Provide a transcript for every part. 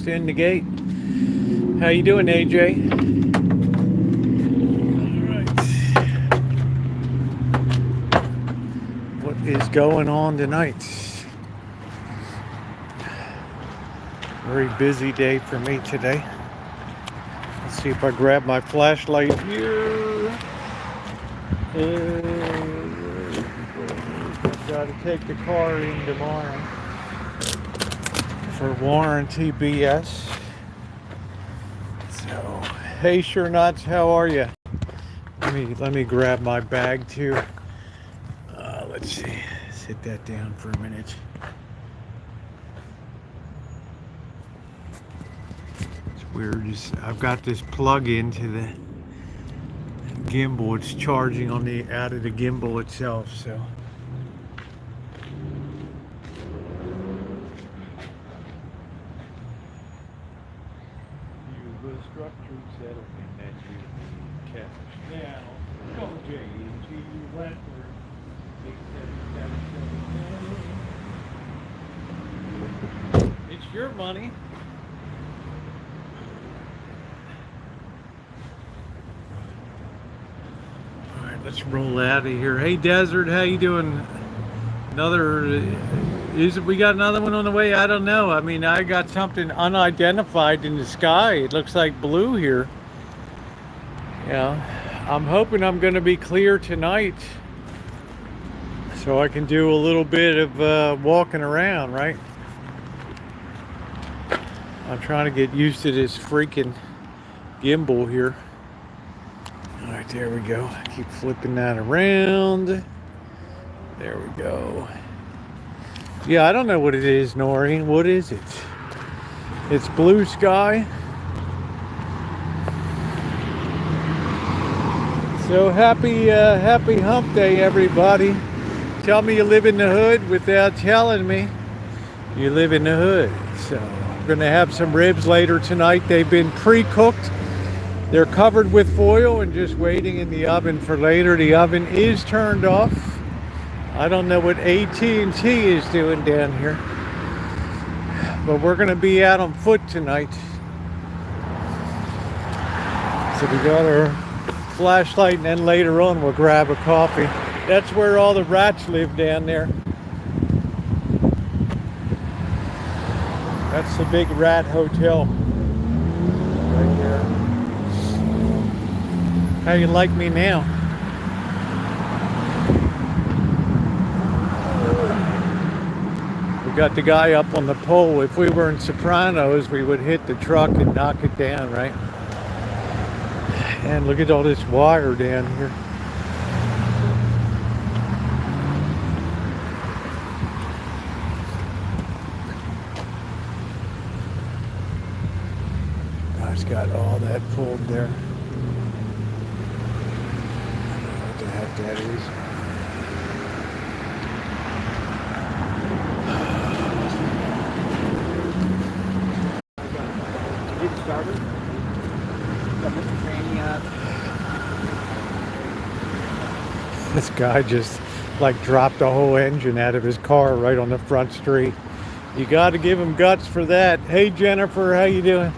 first in the gate. How you doing, AJ? What is going on tonight? Very busy day for me today. Let's see if I grab my flashlight here. I've got to take the car in tomorrow for warranty BS. So, hey, sure nuts, how are you? Let me grab my bag too. Let's see. Sit that down for a minute. It's weird. I've got this plug into the gimbal. It's charging on the out of the gimbal itself. So. You structured settlement that you catch. Now, go J.G. Leopard. It's your money. All right, let's roll out of here. Hey, Desert, how you doing? We got another one on the way? I don't know. I mean, I got something unidentified in the sky. It looks like blue here. Yeah, I'm hoping I'm going to be clear tonight, so I can do a little bit of walking around, right? I'm trying to get used to this freaking gimbal here. All right, there we go. Keep flipping that around. There we go. Yeah, I don't know what it is, Noreen. What is it? It's blue sky. So happy Hump Day, everybody. Tell me you live in the hood without telling me you live in the hood. So we're gonna have some ribs later tonight. They've been pre-cooked. They're covered with foil and just waiting in the oven for later. The oven is turned off. I don't know what AT&T is doing down here, but we're gonna be out on foot tonight. So we got our flashlight, and then later on we'll grab a coffee. That's where all the rats live down there. That's the big rat hotel right there. How you like me now? We got the guy up on the pole. If we were in Sopranos, we would hit the truck and knock it down, right? And look at all this wire down here. It's got all that pulled there. I don't know what the heck that is. Get started. This guy just like dropped the whole engine out of his car right on the front street. You got to give him guts for that. Hey Jennifer, how you doing?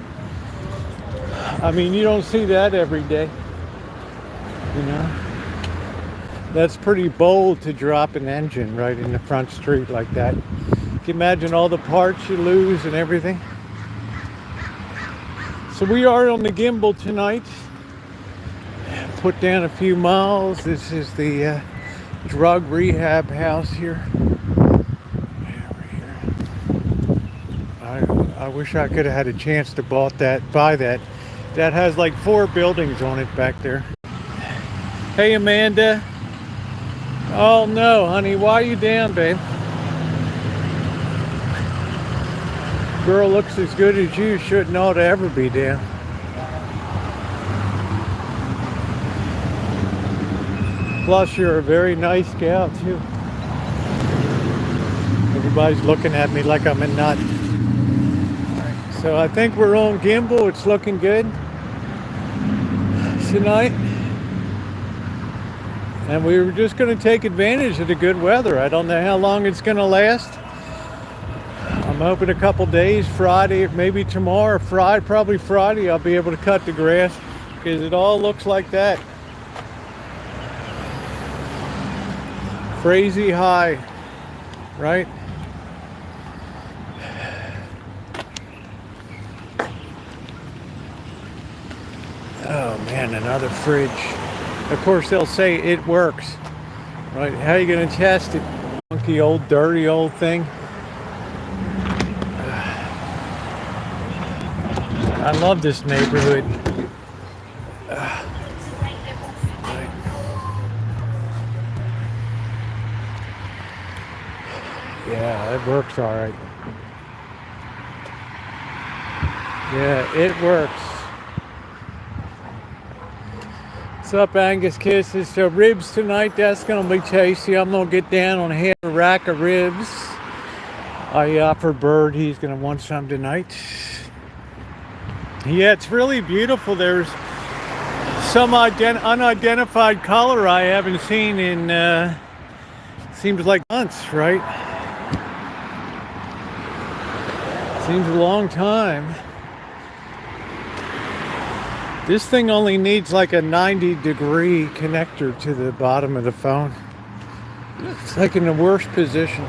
I mean, you don't see that every day, you know. That's pretty bold to drop an engine right in the front street like that. Can you imagine all the parts you lose and everything? So we are on the gimbal tonight. Put down a few miles. This is the drug rehab house here. I wish I could have had a chance to buy that. That has like 4 buildings on it back there. Hey Amanda. Oh no, honey, why are you down, babe? Girl looks as good as you, shouldn't ought to ever be down. Plus, you're a very nice gal too. Everybody's looking at me like I'm a nut. So I think we're on gimbal. It's looking good tonight. And we were just going to take advantage of the good weather. I don't know how long it's going to last. I'm hoping a couple days, Friday, maybe tomorrow, Friday, probably Friday, I'll be able to cut the grass because it all looks like that. Crazy high, right? Oh man, another fridge. Of course, they'll say it works, right? How are you going to test it? Funky old, dirty old thing. I love this neighborhood. Yeah, it works all right. Yeah, it works. What's up, Angus Kisses? So ribs tonight, that's going to be tasty. I'm going to get down on half a rack of ribs. I offered Bird, he's going to want some tonight. Yeah, it's really beautiful. There's some unidentified color I haven't seen in, seems like months, right? Seems a long time. This thing only needs like a 90-degree connector to the bottom of the phone. It's like in the worst position.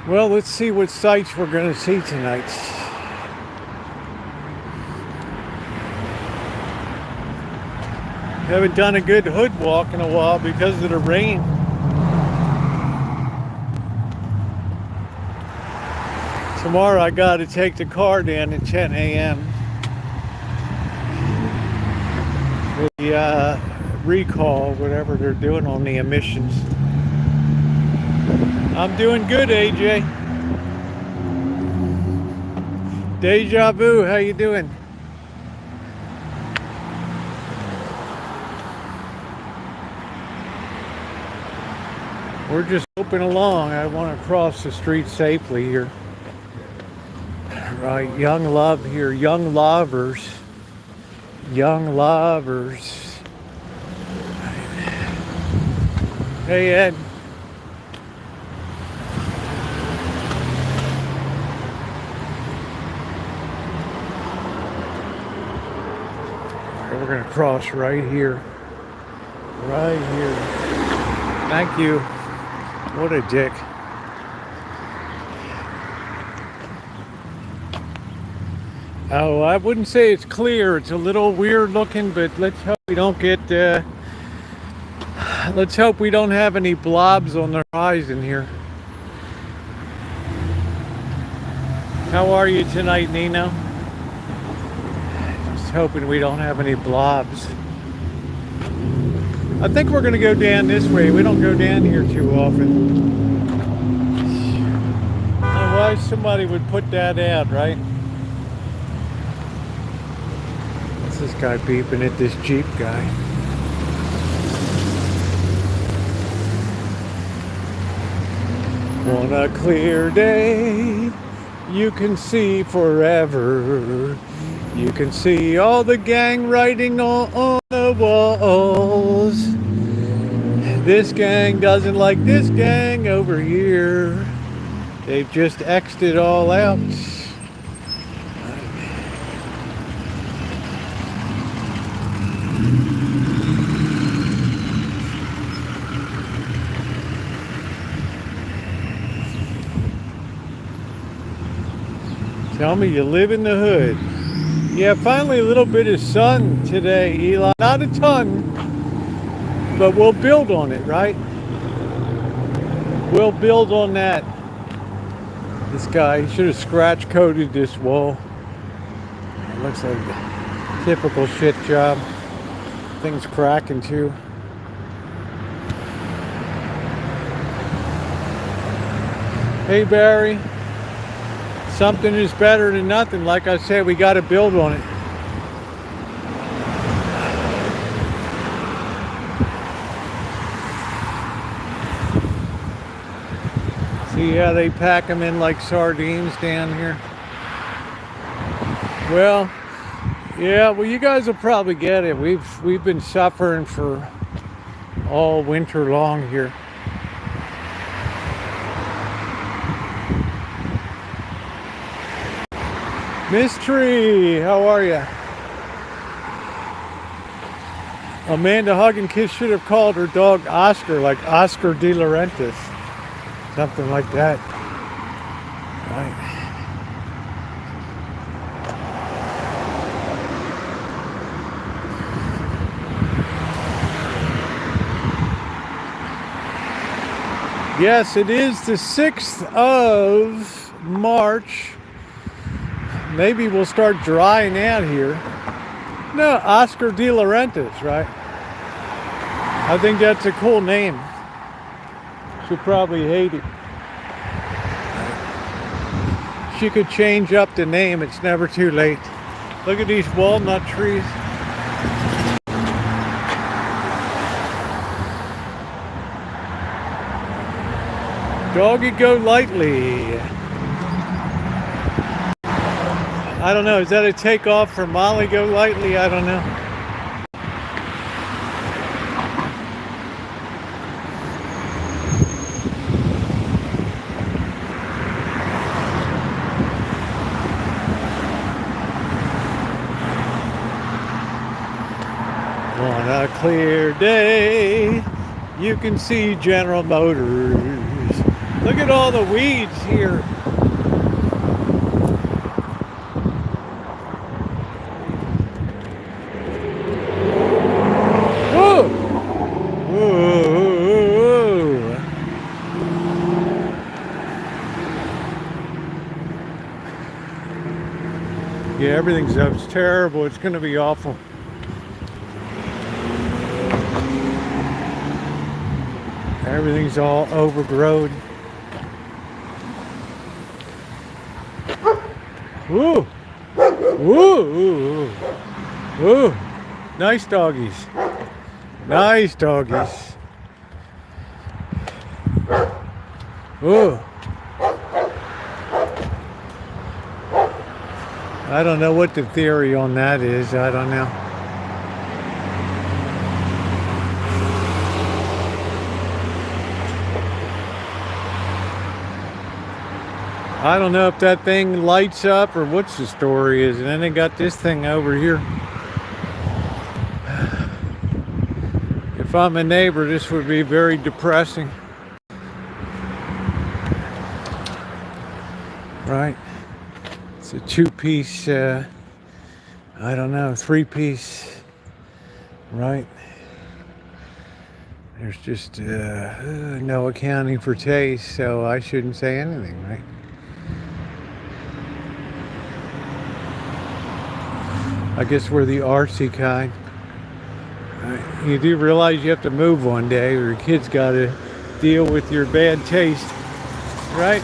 Well, let's see what sights we're going to see tonight. Haven't done a good hood walk in a while because of the rain. Tomorrow I got to take the car down at 10 a.m. The recall, whatever they're doing on the emissions. I'm doing good, AJ. Deja Vu, how you doing? We're just hoping along. I want to cross the street safely here. Right, young love here, young lovers. Young lovers. Hey, Ed. We're going to cross right here. Right here. Thank you. What a dick. Oh, I wouldn't say it's clear. It's a little weird looking, but let's hope we don't get, let's hope we don't have any blobs on the horizon here. How are you tonight, Nino? Just hoping we don't have any blobs. I think we're going to go down this way. We don't go down here too often. I don't know why somebody would put that out, right? What's this guy beeping at this Jeep guy? On a clear day, you can see forever. You can see all the gang writing on the walls. This gang doesn't like this gang over here. They've just X'd it all out. Tell me you live in the hood. Yeah, finally a little bit of sun today, Eli. Not a ton, but we'll build on it, right? We'll build on that. This guy should have scratch coated this wall. It looks like a typical shit job. Thing's cracking too. Hey, Barry. Something is better than nothing. Like I said, we got to build on it. See how they pack them in like sardines down here? Well, yeah, well, you guys will probably get it. We've been suffering for all winter long here. Mystery, how are you? Amanda Hug and Kiss should have called her dog Oscar, like Oscar De Laurentiis. Something like that. Right. Yes, it is the 6th of March. Maybe we'll start drying out here. No, Oscar De Laurentiis, right? I think that's a cool name. She'll probably hate it. She could change up the name. It's never too late. Look at these walnut trees. Doggy go lightly. I don't know. Is that a takeoff for Molly go lightly? I don't know. On a clear day, you can see General Motors. Look at all the weeds here. Whoa! Whoa! Yeah, everything's up. It's terrible. It's going to be awful. Everything's all overgrown. Woo! Woo! Woo! Nice doggies. Nice doggies. Woo! I don't know what the theory on that is. I don't know. I don't know if that thing lights up or what's the story is. And then they got this thing over here. If I'm a neighbor, this would be very depressing. Right? It's a 2-piece, I don't know, 3-piece, right? There's just no accounting for taste, so I shouldn't say anything, right? I guess we're the artsy kind. You do realize you have to move one day or your kid's got to deal with your bad taste, right?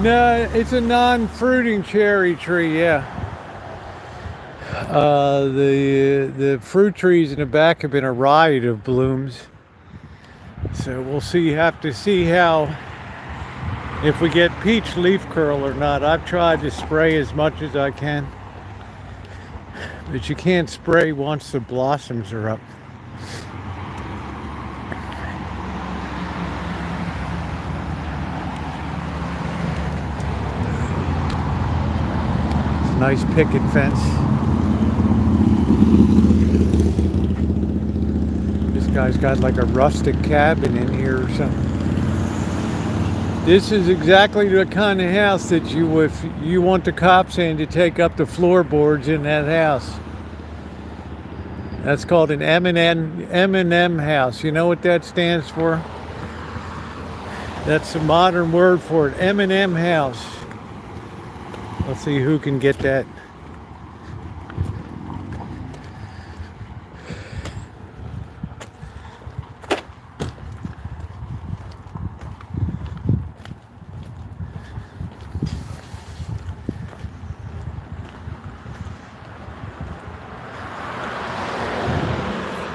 No, it's a non-fruiting cherry tree, yeah. The fruit trees in the back have been a riot of blooms. So we'll have to see how, if we get peach leaf curl or not. I've tried to spray as much as I can. But you can't spray once the blossoms are up. It's a nice picket fence. This guy's got like a rustic cabin in here or something. This is exactly the kind of house that if you want the cops in to take up the floorboards in that house. That's called an M&M house. You know what that stands for? That's a modern word for it. M&M house. Let's see who can get that.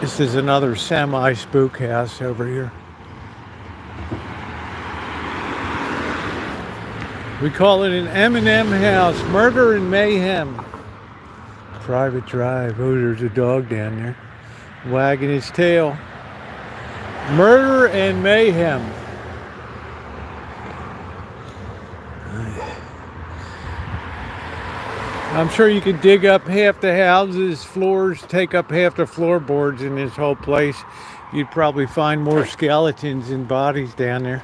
This is another semi-spook house over here. We call it an M&M house. Murder and mayhem. Private drive. Oh, there's a dog down there wagging his tail. Murder and mayhem. I'm sure you could dig up half the houses, floors, take up half the floorboards in this whole place. You'd probably find more skeletons and bodies down there.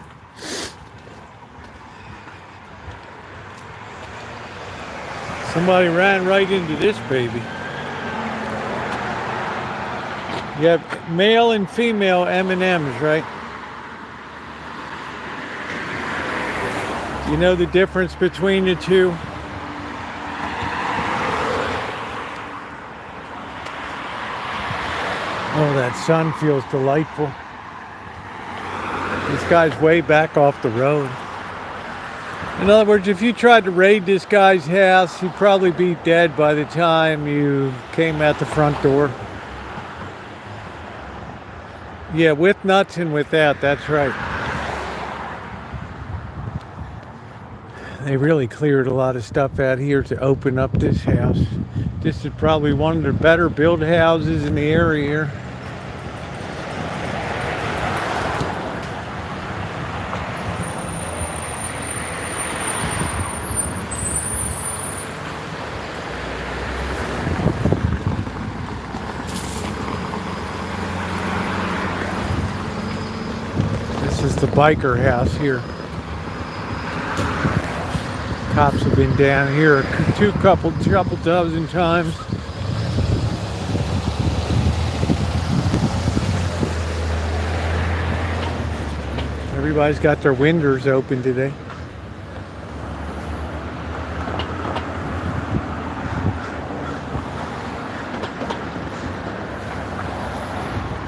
Somebody ran right into this baby. You have male and female M&Ms, right? You know the difference between the two? Oh, that sun feels delightful. This guy's way back off the road. In other words, if you tried to raid this guy's house, he'd probably be dead by the time you came out the front door. Yeah, with nuts and without, that's right. They really cleared a lot of stuff out here to open up this house. This is probably one of the better built houses in the area here. This is the biker house here. Cops have been down here a couple dozen times. Everybody's got their windows open today.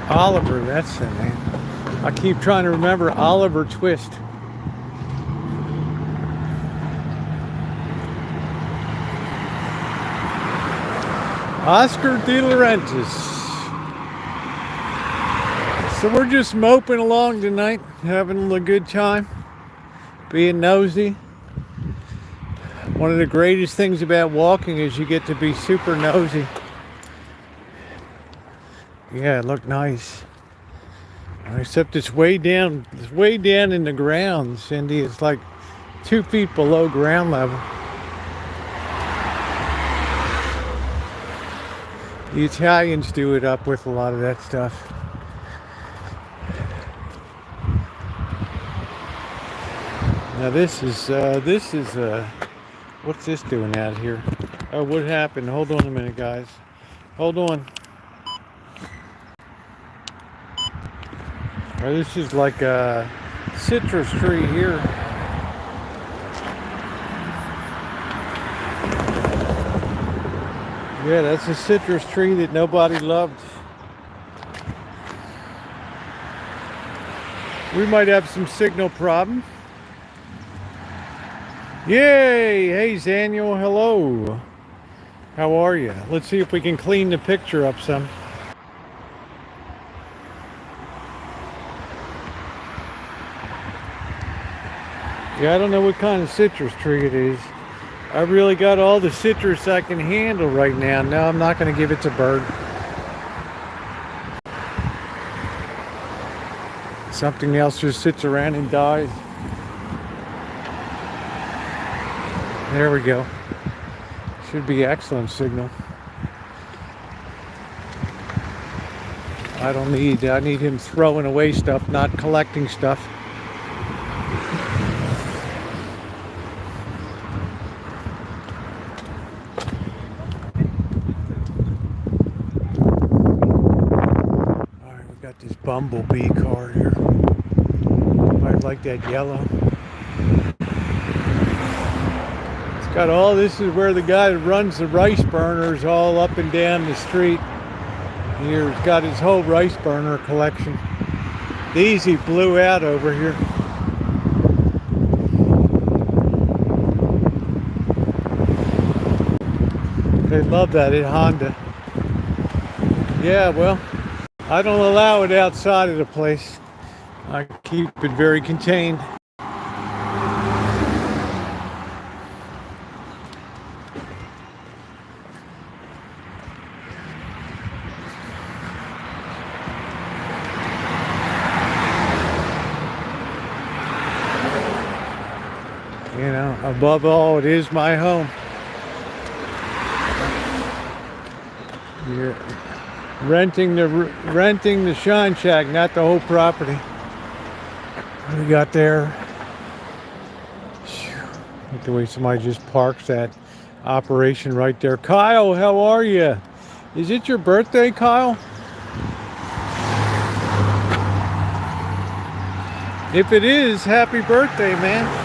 Oliver, that's the name. I keep trying to remember Oliver Twist. Oscar De Laurentiis. So we're just moping along tonight, having a good time, being nosy. One of the greatest things about walking is you get to be super nosy. Yeah, it looked nice. Except it's way down in the ground, Cindy. It's like 2 feet below ground level. The Italians do it up with a lot of that stuff. Now this is what's this doing out here? Oh, what happened? Hold on a minute, guys. Hold on. Oh, this is like a citrus tree here. Yeah, that's a citrus tree that nobody loved. We might have some signal problem. Yay! Hey, Daniel, hello. How are you? Let's see if we can clean the picture up some. Yeah, I don't know what kind of citrus tree it is. I really got all the citrus I can handle right now. No, I'm not going to give it to Bird. Something else just sits around and dies. There we go. Should be excellent signal. I need him throwing away stuff, not collecting stuff. This bumblebee car here. I like that yellow. It's got all, this is where the guy that runs the rice burners all up and down the street. Here he's got his whole rice burner collection. These he blew out over here. They love that at Honda. Yeah, well, I don't allow it outside of the place. I keep it very contained. You know, above all, it is my home. You're renting the Shine Shack, not the whole property. What do we got there? Look the way somebody just parks that operation right there. Kyle, how are you? Is it your birthday, Kyle? If it is, happy birthday, man.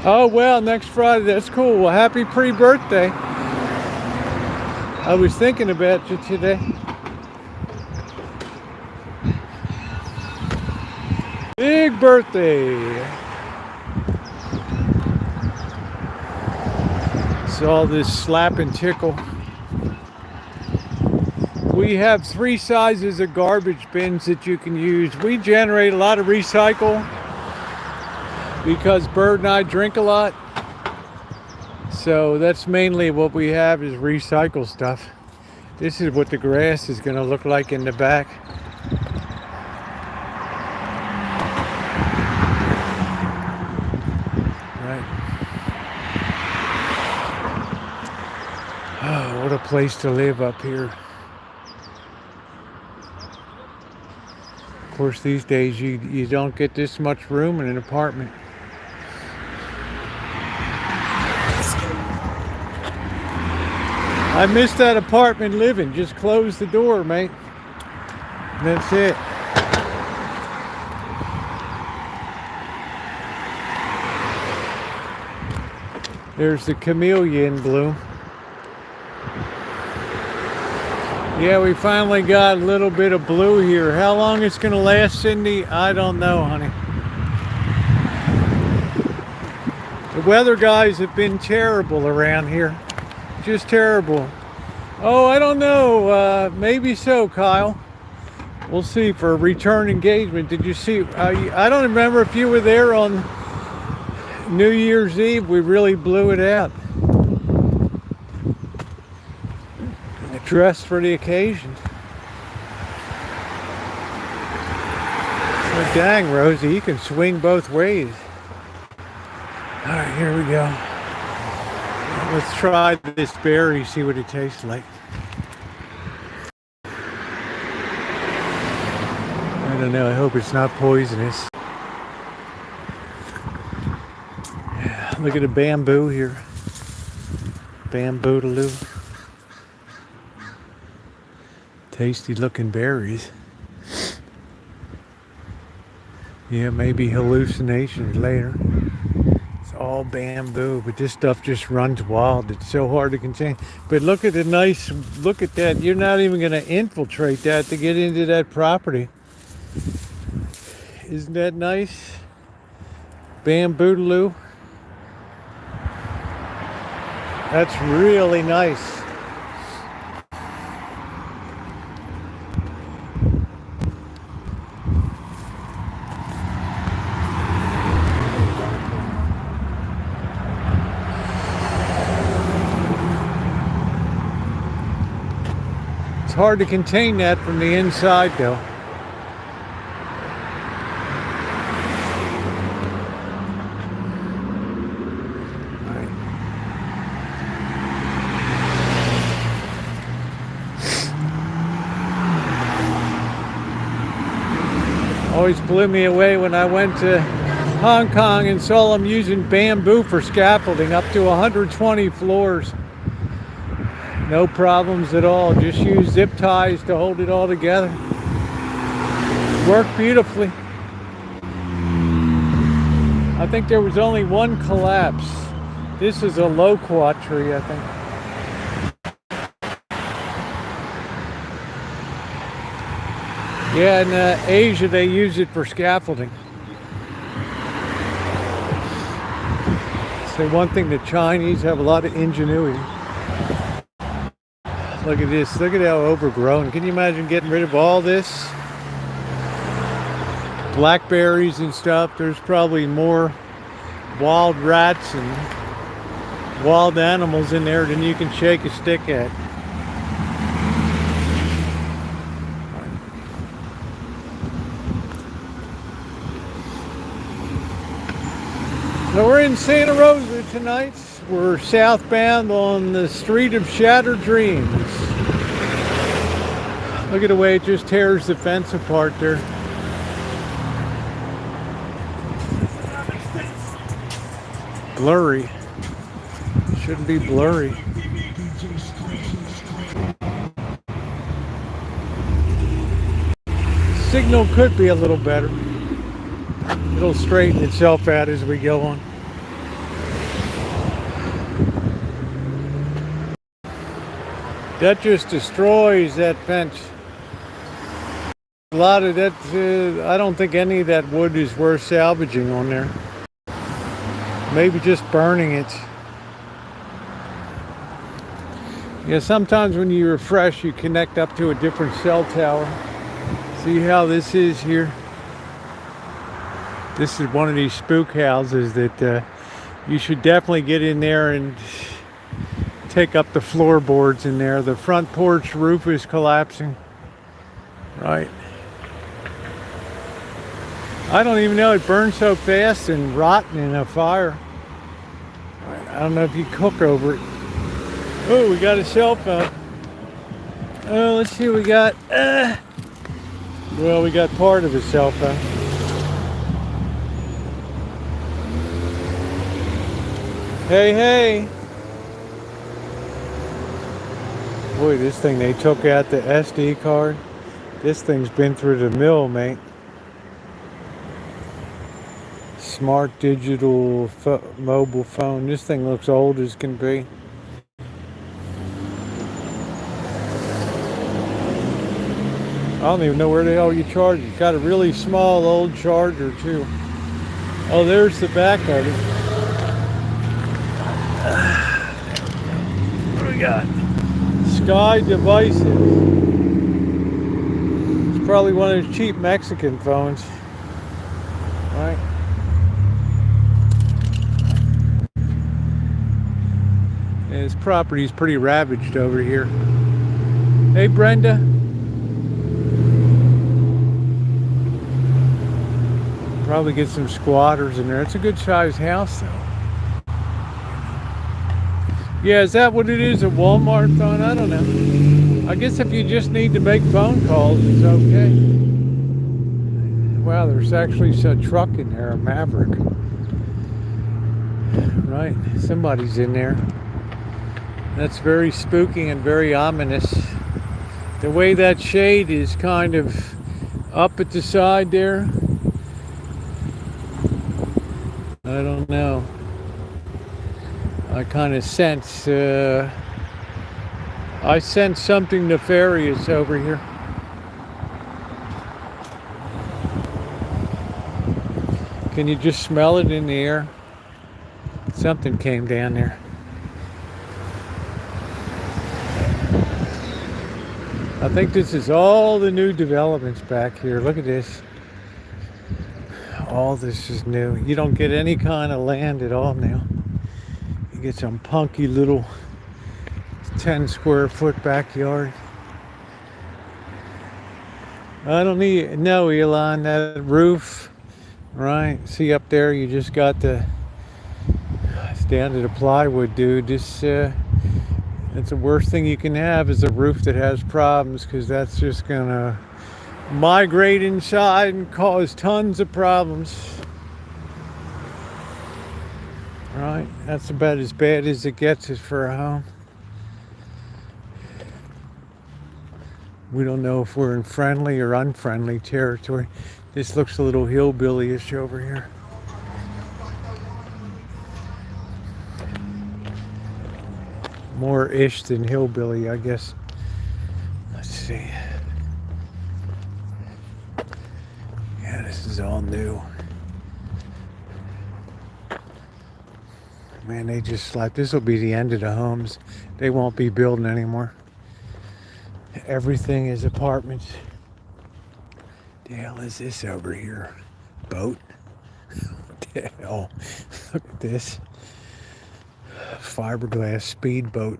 Oh, well, next Friday. That's cool. Well, happy pre-birthday. I was thinking about you today. Big birthday. It's all this slap and tickle. We have 3 sizes of garbage bins that you can use. We generate a lot of recycle because Bird and I drink a lot. So that's mainly what we have is recycle stuff. This is what the grass is going to look like in the back. Right. Oh, what a place to live up here. Of course, these days you don't get this much room in an apartment. I miss that apartment living. Just close the door, mate. That's it. There's the camellia in bloom. Yeah, we finally got a little bit of blue here. How long it's gonna last, Cindy? I don't know, honey. The weather guys have been terrible around here. Just terrible. Oh, I don't know. Maybe so, Kyle. We'll see for a return engagement. Did you see? I don't remember if you were there on New Year's Eve. We really blew it out. Dressed for the occasion. Oh, dang, Rosie, you can swing both ways. All right, here we go. Let's try this berry, see what it tastes like. I don't know, I hope it's not poisonous. Yeah, look at the bamboo here. Bamboo-daloo. Tasty looking berries. Yeah, maybe hallucinations later. It's all bamboo, but this stuff just runs wild. It's so hard to contain. But look at the nice, look at that. You're not even going to infiltrate that to get into that property. Isn't that nice? Bamboo-daloo. That's really nice. It's hard to contain that from the inside, though. Always blew me away when I went to Hong Kong and saw them using bamboo for scaffolding up to 120 floors. No problems at all. Just use zip ties to hold it all together. Worked beautifully. I think there was only one collapse. This is a loquat tree, I think. Yeah, in Asia they use it for scaffolding. So one thing, the Chinese have a lot of ingenuity. Look at this. Look at how overgrown. Can you imagine getting rid of all this? Blackberries and stuff. There's probably more wild rats and wild animals in there than you can shake a stick at. So we're in Santa Rosa tonight. We're southbound on the street of Shattered Dreams. Look at the way it just tears the fence apart there. Blurry. Shouldn't be blurry. Signal could be a little better. It'll straighten itself out as we go on. That just destroys that fence. A lot of that, I don't think any of that wood is worth salvaging on there. Maybe just burning it. Yeah, sometimes when you refresh, you connect up to a different cell tower. See how this is here? This is one of these spook houses that you should definitely get in there and take up the floorboards in there. The front porch roof is collapsing. Right. I don't even know it burns so fast and rotten in a fire. I don't know if you cook over it. Oh, we got a cell phone. Oh, let's see what we got. Well, we got part of a cell phone. Hey, hey. Boy, this thing, they took out the SD card. This thing's been through the mill, mate. Smart digital mobile phone. This thing looks old as can be. I don't even know where the hell you charge it. It's got a really small old charger too. Oh, there's the back of it. What do we got? Sky Devices. It's probably one of those cheap Mexican phones. Right? And his property's pretty ravaged over here. Hey, Brenda. Probably get some squatters in there. It's a good sized house though. Yeah, is that what it is, a Walmart phone? I don't know. I guess if you just need to make phone calls, it's okay. Wow, there's actually a truck in there, a Maverick. Right, somebody's in there. That's very spooky and very ominous. The way that shade is kind of up at the side there. I don't know. I kind of sense, I sense something nefarious over here. Can you just smell it in the air? Something came down there. I think this is all the new developments back here. Look at this. All this is new. You don't get any kind of land at all now. You get some punky little 10 square foot backyard. I don't need, no, Elon, that roof, right? See up there, you just got the, it's down to the plywood, dude. This, that's the worst thing you can have is a roof that has problems, because that's just gonna migrate inside and cause tons of problems. Right, that's about as bad as it gets for a home. We don't know if we're in friendly or unfriendly territory. This looks a little hillbilly-ish over here. More ish than hillbilly, I guess. Let's see. Yeah, this is all new. Man, they just slapped. This will be the end of the homes. They won't be building anymore. Everything is apartments. The hell is this over here? Boat? What the hell? Look at this. Fiberglass speedboat.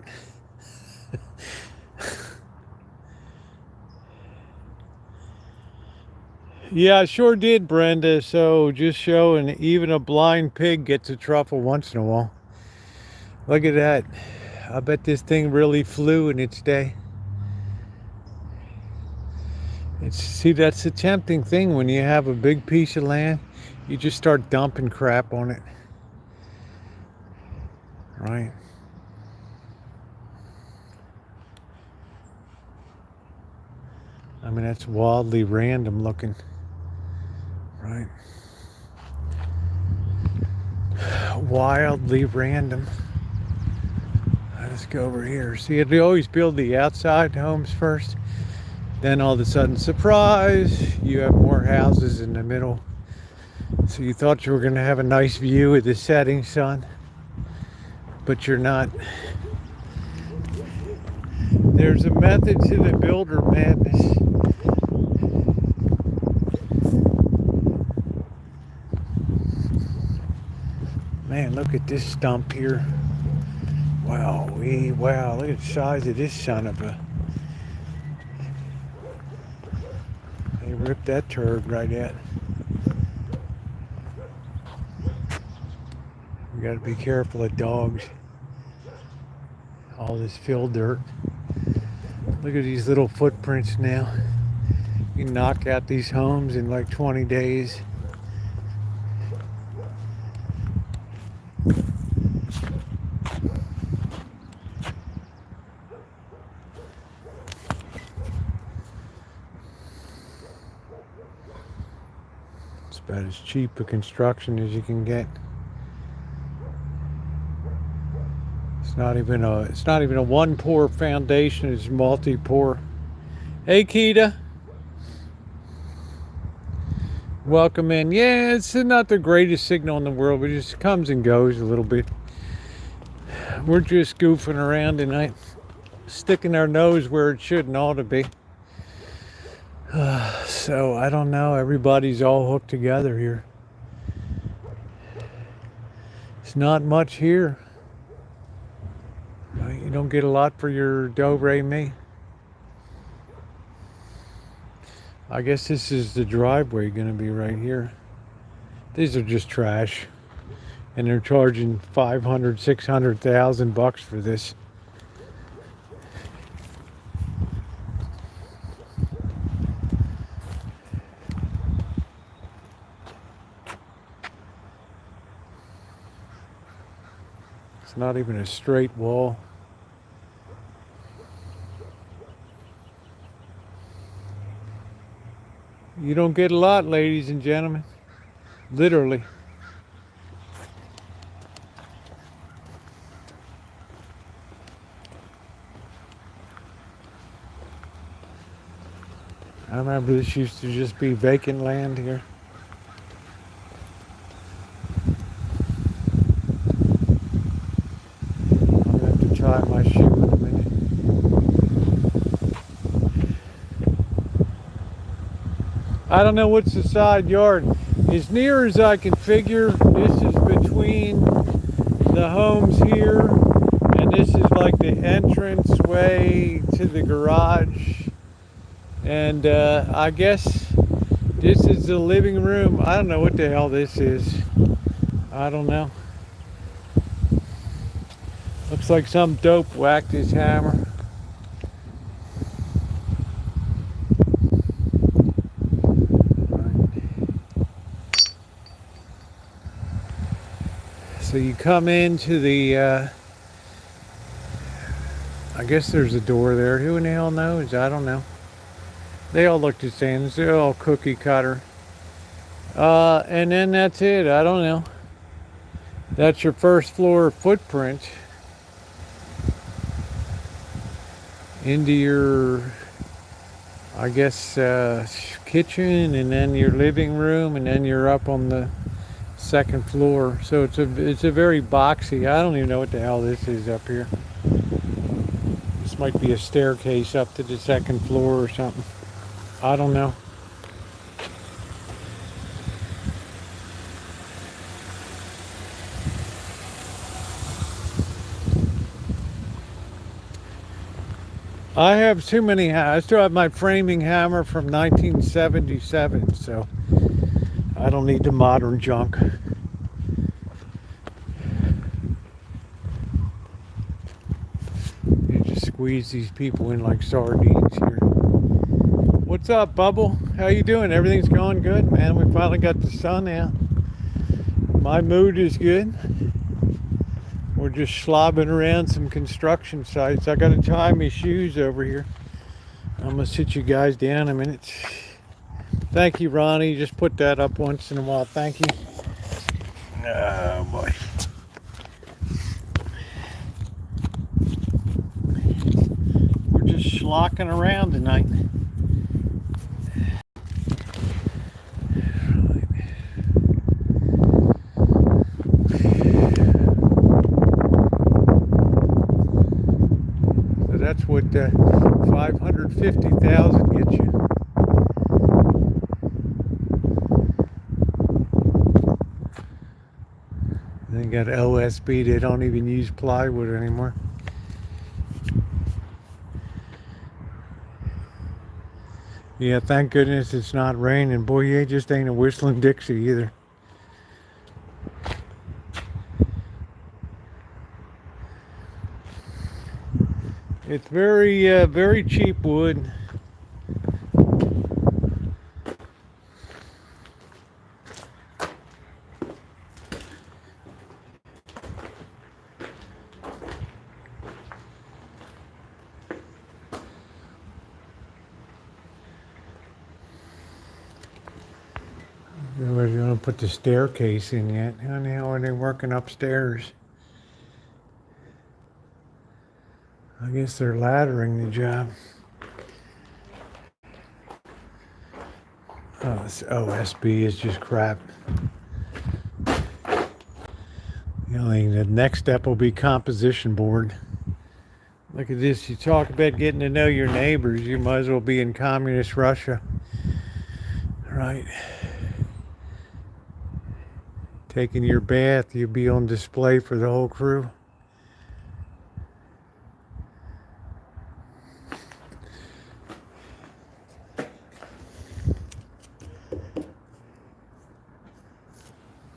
Yeah, I sure did, Brenda. So just showing even a blind pig gets a truffle once in a while. Look at that. I bet this thing really flew in its day. See, that's the tempting thing when you have a big piece of land. You just start dumping crap on it. Right? I mean, that's wildly random looking. Right? Wildly random. Let's go over here. See, they always build the outside homes first. Then all of a sudden, surprise, you have more houses in the middle. So you thought you were going to have a nice view of the setting sun, but you're not. There's a method to the builder madness. Man, look at this stump here. Wow, wow, look at the size of this son of a. They ripped that turd right out. We got to be careful of dogs. All this fill dirt. Look at these little footprints now. You can knock out these homes in like 20 days. It's about as cheap a construction as you can get. It's not even a one pour foundation, it's multi-pour. Hey Keita. Welcome in. Yeah, it's not the greatest signal in the world, but it just comes and goes a little bit. We're just goofing around tonight, sticking our nose where it shouldn't ought to be. So I don't know, everybody's all hooked together here. It's not much here. You don't get a lot for your do-re-mi. I guess this is the driveway going to be right here. These are just trash. And they're charging $500,000, $600,000 for this. It's not even a straight wall. You don't get a lot, ladies and gentlemen. Literally. I remember this used to just be vacant land here. I'm gonna have to try my shoe in a minute. I don't know what's the side yard. As near as I can figure, this is between the homes here, and this is like the entrance way to the garage. And I guess this is the living room. I don't know what the hell this is. I don't know. Looks like some dope whacked his hammer. So you come into the, I guess there's a door there. Who in the hell knows? I don't know. They all look the same. They're all cookie cutter. And then that's it. I don't know. That's your first floor footprint into your, I guess, kitchen, and then your living room, and then you're up on the second floor. So it's a very boxy. I don't even know what the hell this is up here. This might be a staircase up to the second floor or something. I don't know. I have too many. I still have my framing hammer from 1977, so I don't need the modern junk. You just squeeze these people in like sardines here. What's up, Bubble? How you doing? Everything's going good, man. We finally got the sun out. My mood is good. We're just slobbing around some construction sites. I gotta tie my shoes over here. I'm gonna sit you guys down a minute. Thank you, Ronnie. Just put that up once in a while. Thank you. Oh boy. We're just schlocking around tonight. So that's what 550,000 gets you. They got OSB. They don't even use plywood anymore. Yeah, thank goodness it's not raining. Boy, it just ain't a whistling Dixie either. It's very cheap wood. We're gonna put the staircase in yet. How the hell are they working upstairs? I guess they're laddering the job. Oh, this OSB is just crap. The next step will be composition board. Look at this. You talk about getting to know your neighbors. You might as well be in communist Russia. Right. Taking your bath, you'll be on display for the whole crew.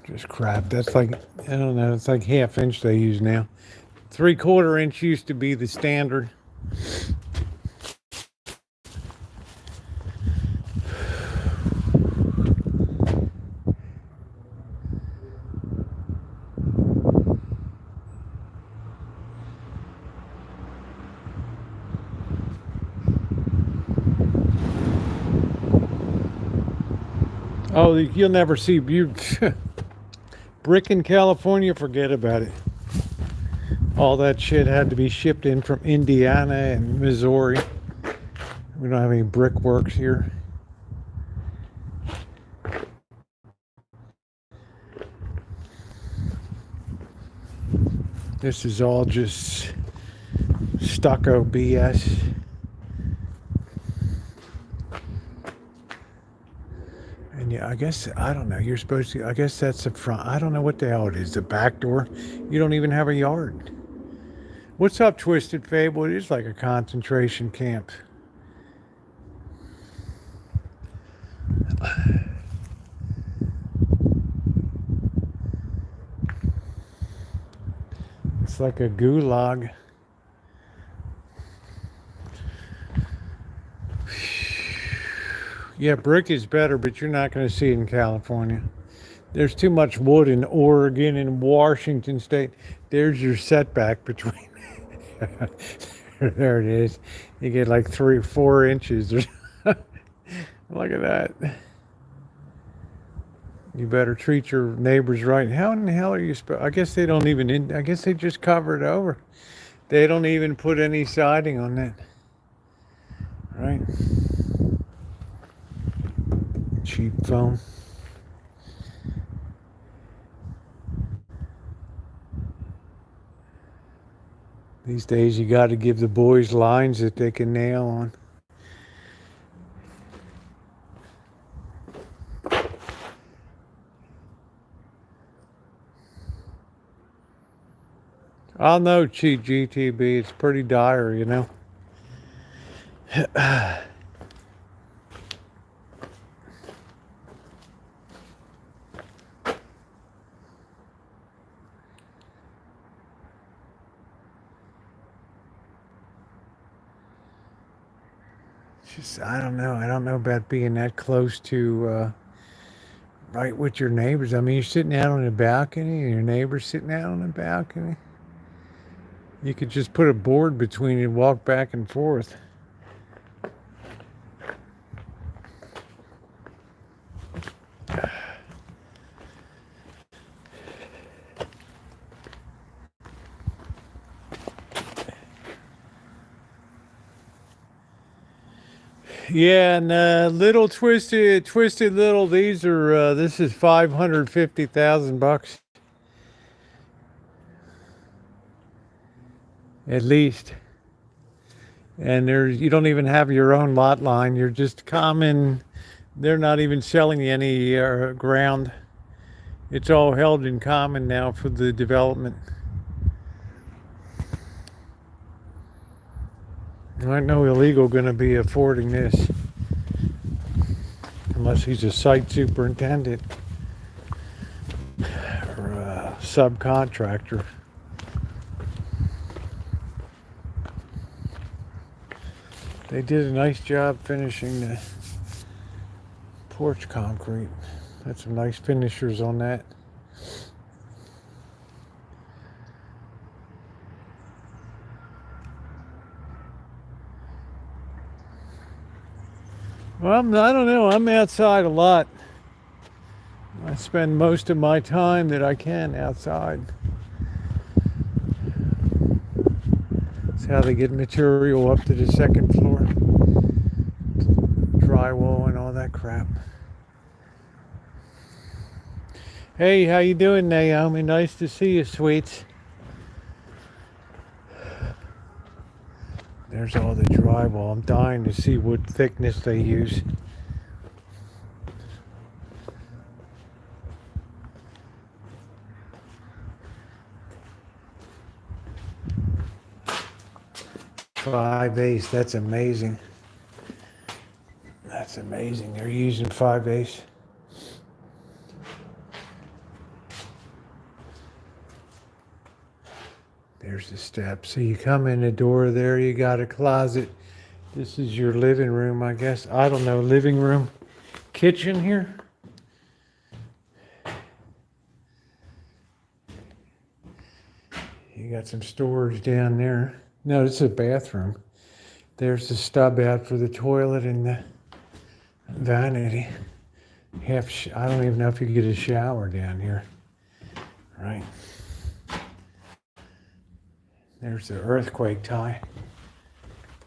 Just crap. That's like, I don't know, it's like ½ inch they use now. 3/4 inch used to be the standard. Oh, you'll never see brick in California, forget about it. All that shit had to be shipped in from Indiana and Missouri. We don't have any brickworks here. This is all just stucco BS. And yeah, I guess, I don't know, you're supposed to, I guess that's the front. I don't know what the hell it is, the back door. You don't even have a yard. What's up, Twisted Fable? It is like a concentration camp. It's like a gulag. Yeah, brick is better, but you're not going to see it in California. There's too much wood in Oregon and Washington State. There's your setback between. There it is. You get like 3 or 4 inches. Look at that. You better treat your neighbors right. How in the hell are you supposed? I guess they don't even. I guess they just cover it over. They don't even put any siding on that. Right. Cheap foam. These days you got to give the boys lines that they can nail on. I'll know, cheat GTB. It's pretty dire, you know. Just, I don't know. I don't know about being that close to right with your neighbors. I mean, you're sitting out on the balcony and your neighbor's sitting out on the balcony. You could just put a board between you and walk back and forth. Yeah, and little twisted little. These are. This is $550,000 at least. And there's you don't even have your own lot line. You're just common. They're not even selling you any ground. It's all held in common now for the development. There ain't no illegal going to be affording this unless he's a site superintendent or a subcontractor. They did a nice job finishing the porch concrete. Had some nice finishers on that. Well, I don't know. I'm outside a lot. I spend most of my time that I can outside. That's how they get material up to the second floor. Drywall and all that crap. Hey, how you doing, Naomi? Nice to see you, sweets. There's all the drywall. I'm dying to see what thickness they use. Five-eighths, that's amazing. That's amazing. They're using 5/8. There's the steps. So you come in the door there, you got a closet. This is your living room, I guess. I don't know, living room, kitchen here. You got some storage down there. No, this is a bathroom. There's the stub out for the toilet and the vanity. I don't even know if you can get a shower down here. Right. There's the earthquake tie.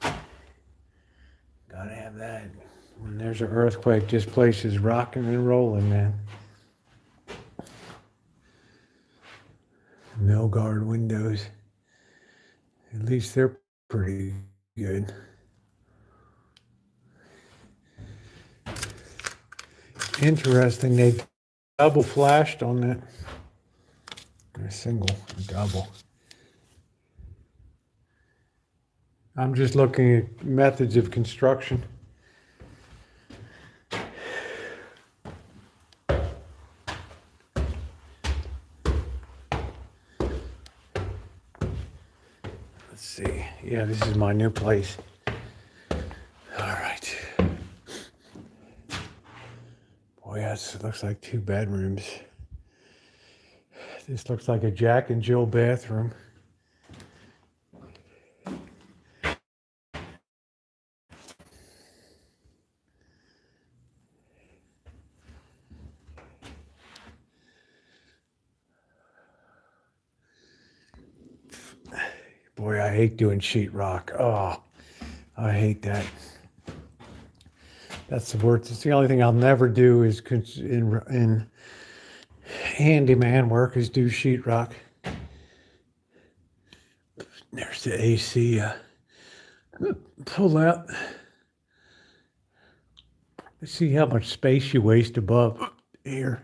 Gotta have that. When there's an earthquake, this place is rocking and rolling, man. Mill guard windows. At least they're pretty good. Interesting, they double flashed on that. A single, double. I'm just looking at methods of construction. Let's see. Yeah, this is my new place. All right. Boy, it looks like 2 bedrooms. This looks like a Jack and Jill bathroom. Boy, I hate doing sheetrock. Oh, I hate that. That's the worst. It's the only thing I'll never do is in handyman work is do sheetrock. There's the AC. Pull out. Let's see how much space you waste above here.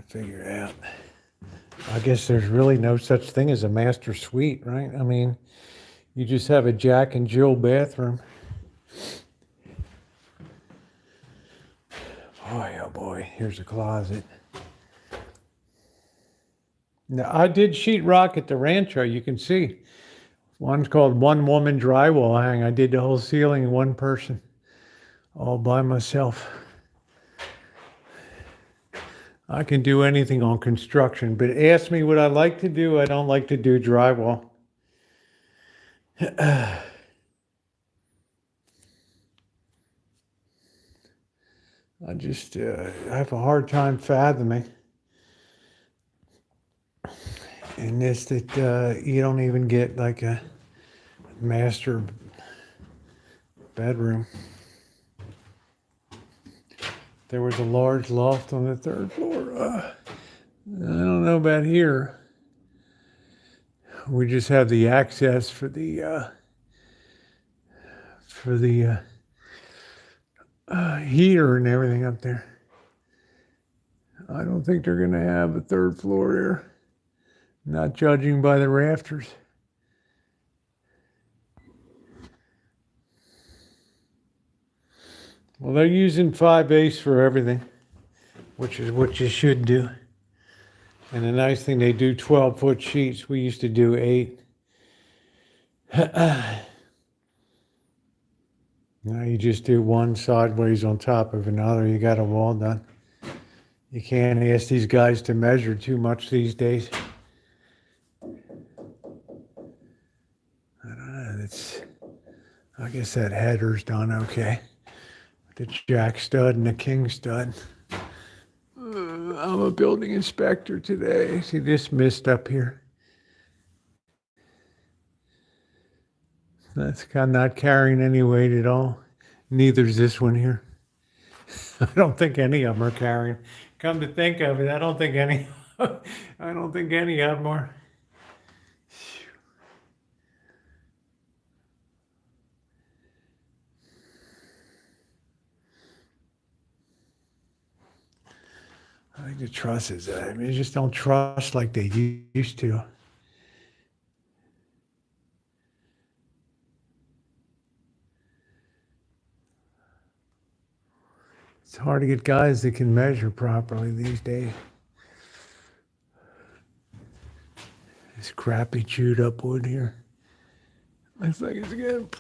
figure out. I guess there's really no such thing as a master suite, right? I mean, you just have a Jack and Jill bathroom. Boy, oh boy, here's a closet. Now, I did sheetrock at the Rancho, you can see. One's called One Woman Drywall Hang. I did the whole ceiling in one person, all by myself. I can do anything on construction, but ask me what I like to do. I don't like to do drywall. I just I have a hard time fathoming in this that you don't even get like a master bedroom. There was a large loft on the third floor. I don't know about here. We just have the access for the heater and everything up there. I don't think they're going to have a third floor here. Not judging by the rafters. Well, they're using 5/8 for everything, which is what you should do. And the nice thing, they do 12-foot sheets. We used to do 8. Now you just do one sideways on top of another. You got a wall done. You can't ask these guys to measure too much these days. I don't know. I guess that header's done okay. The jack stud and the king stud. I'm a building inspector today. See this mist up here? That's kind of not carrying any weight at all. Neither's this one here. I don't think any of them are carrying. Come to think of it, I don't think any of them are. I think the trusses, I mean, you just don't trust like they used to. It's hard to get guys that can measure properly these days. This crappy chewed up wood here. Looks like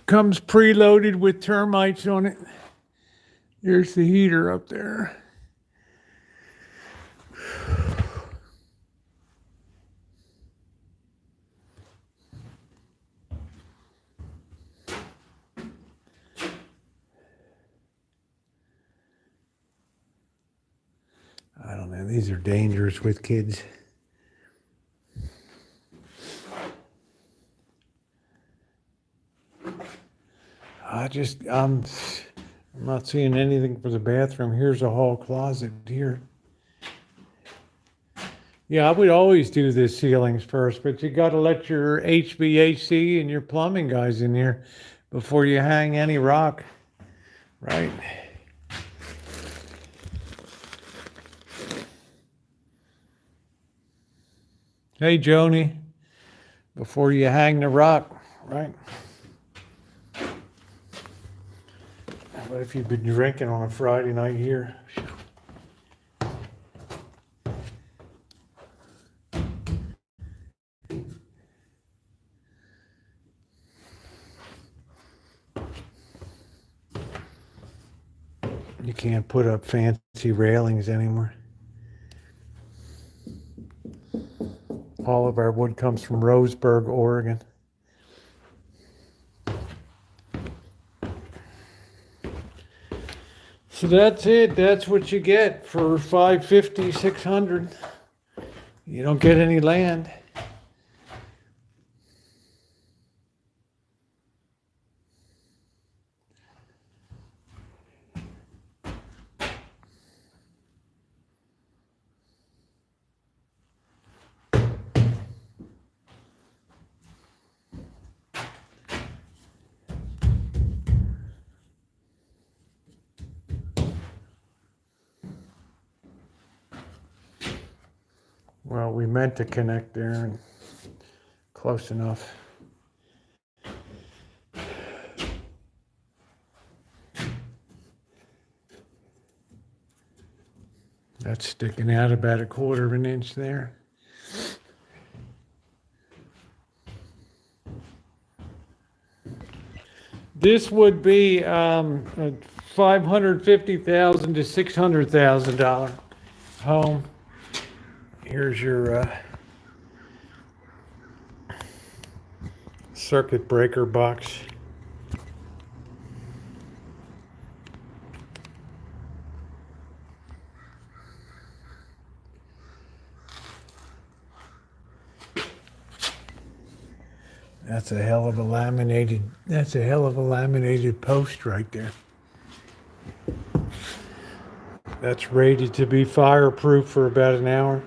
comes preloaded with termites on it. Here's the heater up there. I don't know, these are dangerous with kids. I'm not seeing anything for the bathroom. Here's a hall closet here. Yeah, I would always do the ceilings first, but you got to let your HVAC and your plumbing guys in here before you hang any rock, right? Hey, Joni, before you hang the rock, right? What if you've been drinking on a Friday night here? You can't put up fancy railings anymore. All of our wood comes from Roseburg, Oregon. So that's it. That's what you get for $550, $600. You don't get any land. Well, we meant to connect there and close enough. That's sticking out about 1/4 of an inch there. This would be a $550,000 to $600,000 home. Here's your circuit breaker box. That's a hell of a laminated post right there. That's rated to be fireproof for about an hour.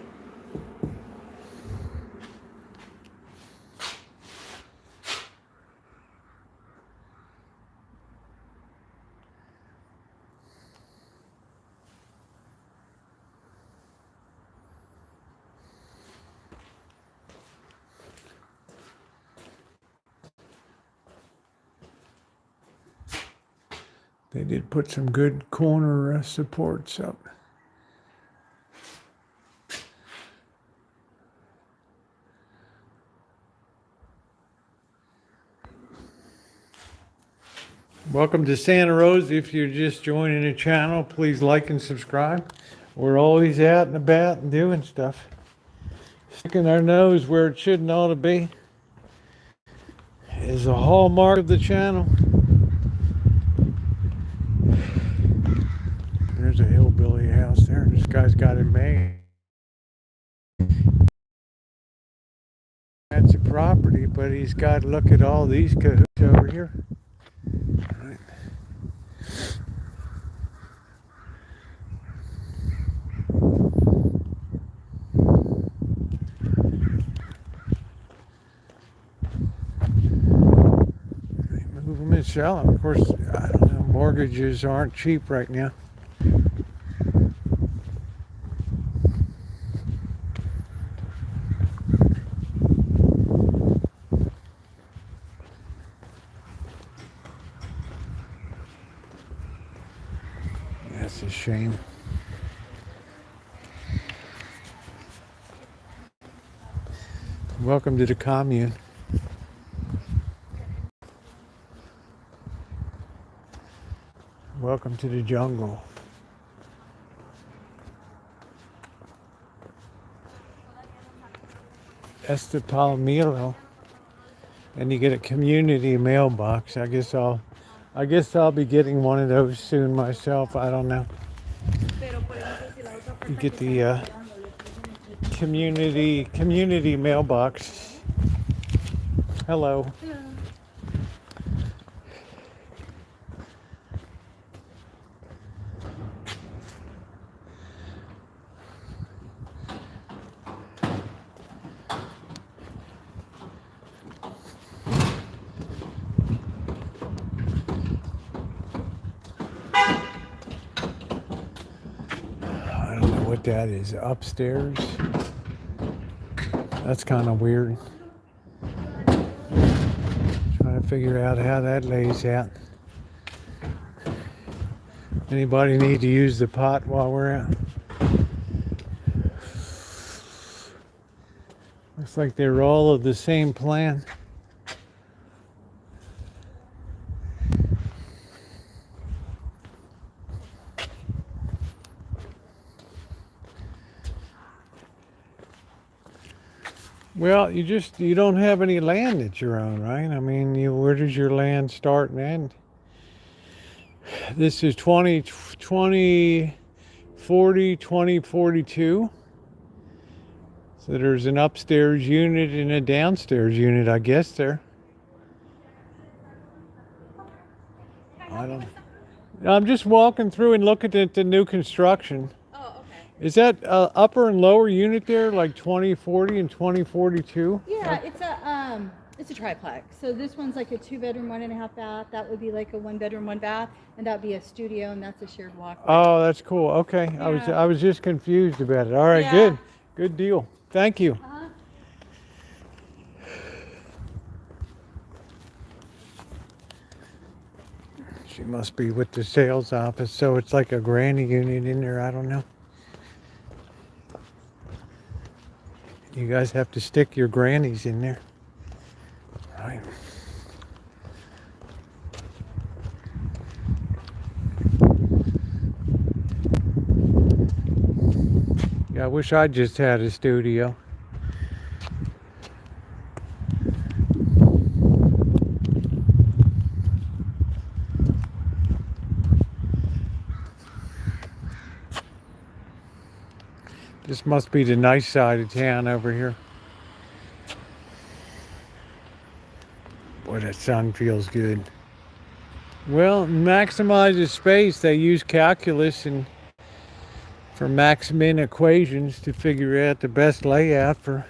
They did put some good corner supports up. Welcome to Santa Rosa. If you're just joining the channel, please like and subscribe. We're always out and about and doing stuff. Sticking our nose where it shouldn't ought to be is a hallmark of the channel. There's a hillbilly house there. This guy's got it made. That's a property, but he's got to look at all these cahoots over here. All right. Move them and sell them. Of course, I don't know. Mortgages aren't cheap right now. That's a shame. Welcome to the commune. Welcome to the jungle. Este Palomino. And you get a community mailbox. I guess I'll be getting one of those soon myself. I don't know. You get the community mailbox. Hello. Hello. I don't know what that is. Upstairs? That's kind of weird. Trying to figure out how that lays out. Anybody need to use the pot while we're out? Looks like they're all of the same plan. Well, you don't have any land that's your own, right? I mean, where does your land start and end? This is 2040, 2042. So there's an upstairs unit and a downstairs unit, I guess there. I don't. I'm just walking through and looking at the new construction. Oh, okay. Is that upper and lower unit there, like 2040 and 2042? Yeah, it's a triplex. So this one's like a 2-bedroom, 1.5 bath. That would be like a 1-bedroom, 1 bath, and that'd be a studio, and that's a shared walkway. Oh, that's cool. Okay, Yeah. I was just confused about it. All right, Yeah. good deal. Thank you. She must be with the sales office, so it's like a granny unit in there. I don't know. You guys have to stick your grannies in there. Right. Yeah, I wish I just had a studio. This must be the nice side of town over here. Boy, that sun feels good. Well, maximize the space. They use calculus and for max-min equations to figure out the best layout for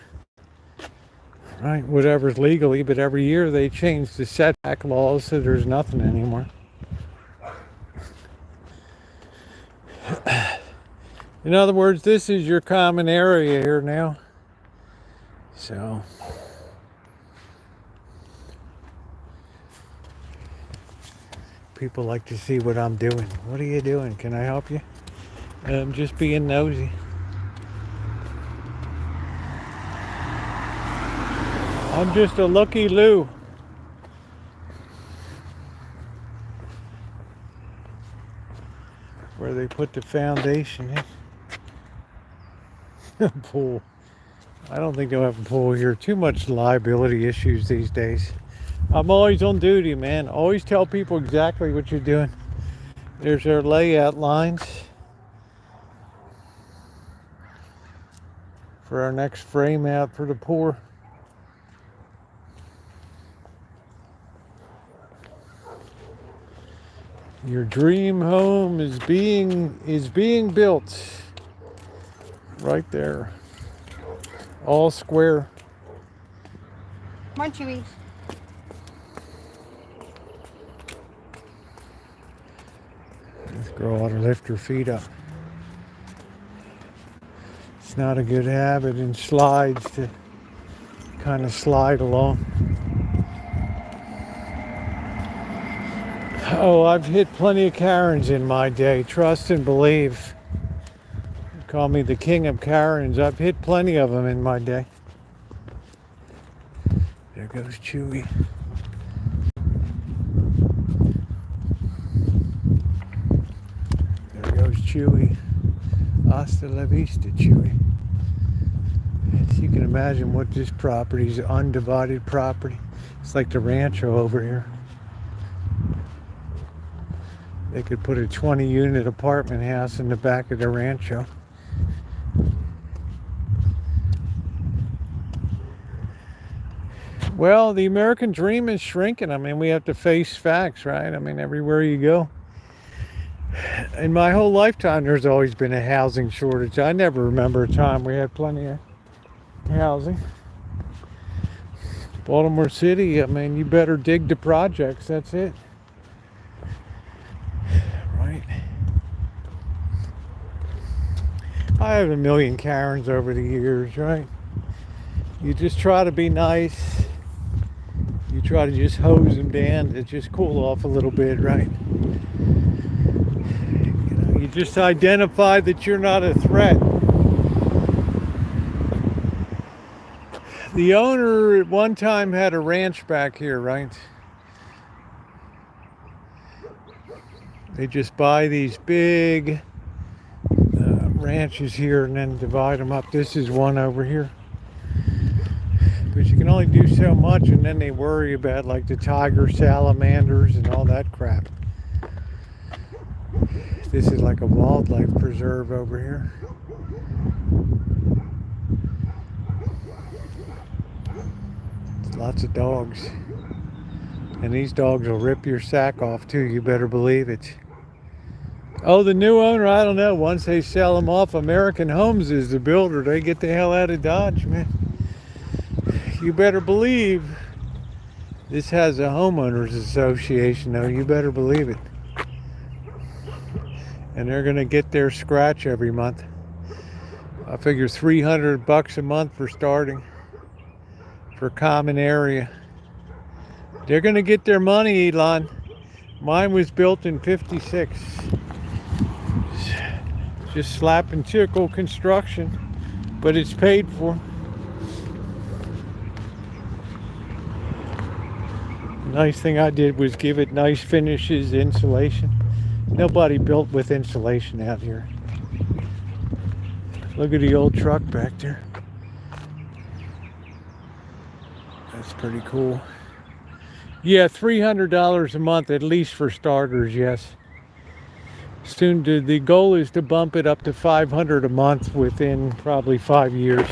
right whatever's legally. But every year they change the setback laws, so there's nothing anymore. In other words, this is your common area here now. So people like to see what I'm doing. What are you doing? Can I help you? I'm just being nosy. I'm just a looky-loo. Where they put the foundation in. Pool. I don't think they'll have a pool here. Too much liability issues these days. I'm always on duty, man. Always tell people exactly what you're doing. There's our layout lines for our next frame out for the pour. Your dream home is being built right there. All square. Come on, Chewy. This girl ought to lift her feet up. It's not a good habit in slides to kind of slide along. Oh, I've hit plenty of Karens in my day. Trust and believe. Call me the king of Karens. I've hit plenty of them in my day. There goes Chewy. There goes Chewy. Hasta la vista, Chewy. So you can imagine what this property is, undivided property. It's like the Rancho over here. They could put a 20-unit apartment house in the back of the Rancho. Well, the American dream is shrinking. I mean, we have to face facts, right? I mean, everywhere you go. In my whole lifetime, there's always been a housing shortage. I never remember a time we had plenty of housing. Baltimore City, I mean, you better dig the projects. That's it. Right. I have a million Karens over the years, right? You just try to be nice. You try to just hose them down to just cool off a little bit, right? You know, you just identify that you're not a threat. The owner at one time had a ranch back here, right? They just buy these big ranches here and then divide them up. This is one over here. But you can only do so much, and then they worry about like the tiger salamanders and all that crap. This is like a wildlife preserve over here. Lots of dogs. And these dogs will rip your sack off too, you better believe it. Oh, the new owner, I don't know. Once they sell them off, American Homes is the builder. They get the hell out of Dodge, man. You better believe this has a homeowners association, though. You better believe it. And they're going to get their scratch every month. I figure $300 a month for starting for common area. They're gonna get their money, Elon. Mine was built in '56. Just slap and tickle construction, but it's paid for. Nice thing I did was give it nice finishes, insulation. Nobody built with insulation out here. Look at the old truck back there. That's pretty cool. Yeah, $300 a month at least for starters, yes. Soon the goal is to bump it up to $500 a month within probably 5 years.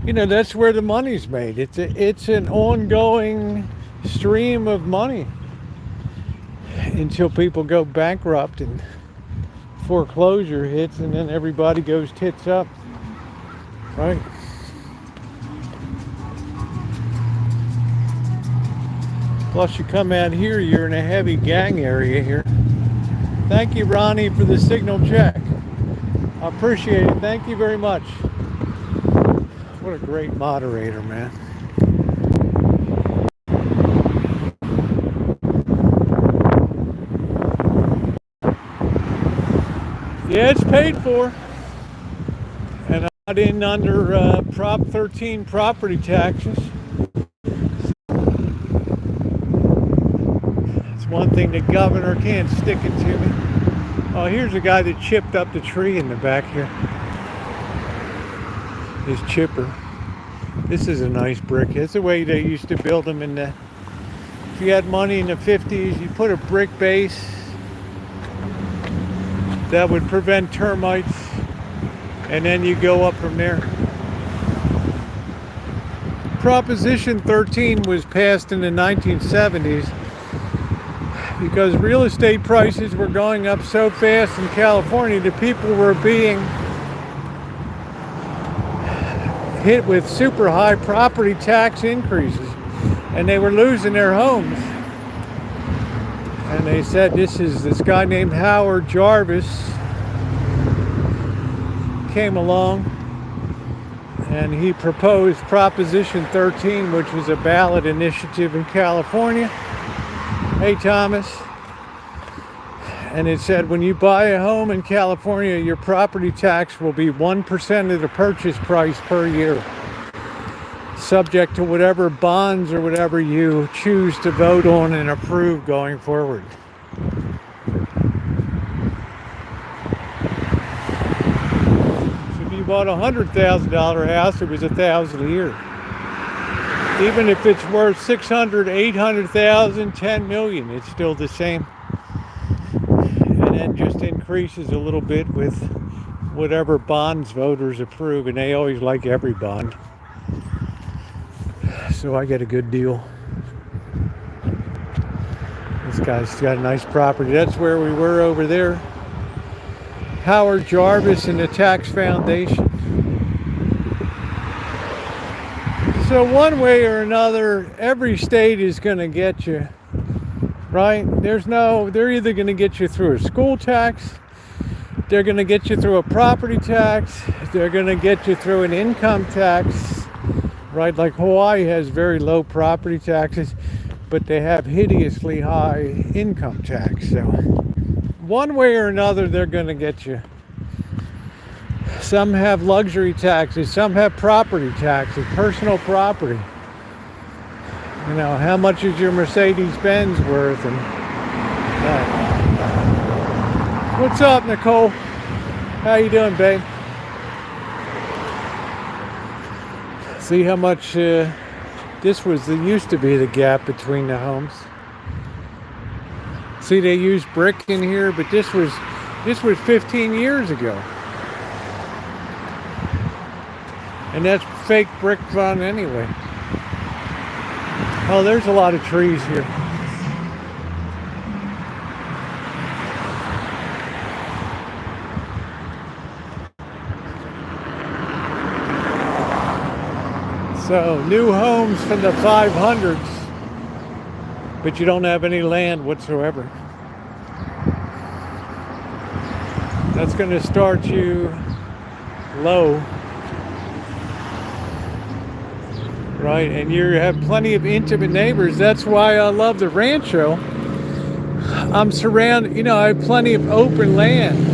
You know, that's where the money's made. It's an ongoing stream of money until people go bankrupt and foreclosure hits, and then everybody goes tits up, right? Plus you come out here, you're in a heavy gang area here. Thank you, Ronnie, for the signal check. I appreciate it. Thank you very much. What a great moderator, man. Yeah, it's paid for. And I'm not in under Prop 13 property taxes. It's one thing the governor can't stick it to me. Oh, here's a guy that chipped up the tree in the back here. His chipper. This is a nice brick. It's the way they used to build them in the... If you had money in the 50s, you put a brick base that would prevent termites, and then you go up from there. Proposition 13 was passed in the 1970s because real estate prices were going up so fast in California that people were being hit with super high property tax increases, and they were losing their homes. And they said this guy named Howard Jarvis came along and he proposed Proposition 13, which was a ballot initiative in California. Hey, Thomas. And it said when you buy a home in California, your property tax will be 1% of the purchase price per year, subject to whatever bonds or whatever you choose to vote on and approve going forward. So if you bought a $100,000 house, it was $1,000 a year. Even if it's worth $600,000, $800,000, $10 million, it's still the same. And then just increases a little bit with whatever bonds voters approve, and they always like every bond. So I get a good deal. This guy's got a nice property. That's where we were over there. Howard Jarvis and the Tax Foundation. So one way or another, every state is going to get you, right? They're either going to get you through a school tax, they're going to get you through a property tax, they're going to get you through an income tax, right? Like Hawaii has very low property taxes, but they have hideously high income tax. So one way or another, they're going to get you. Some have luxury taxes, some have property taxes, personal property. You know, how much is your Mercedes-Benz worth? And what's up, Nicole? How you doing, babe? See how much used to be the gap between the homes. See, they used brick in here, but this was 15 years ago. And that's fake brick fun anyway. Oh, there's a lot of trees here. So, new homes from the 500s, but you don't have any land whatsoever. That's going to start you low, right? And you have plenty of intimate neighbors. That's why I love the Rancho. I'm surrounded, I have plenty of open land.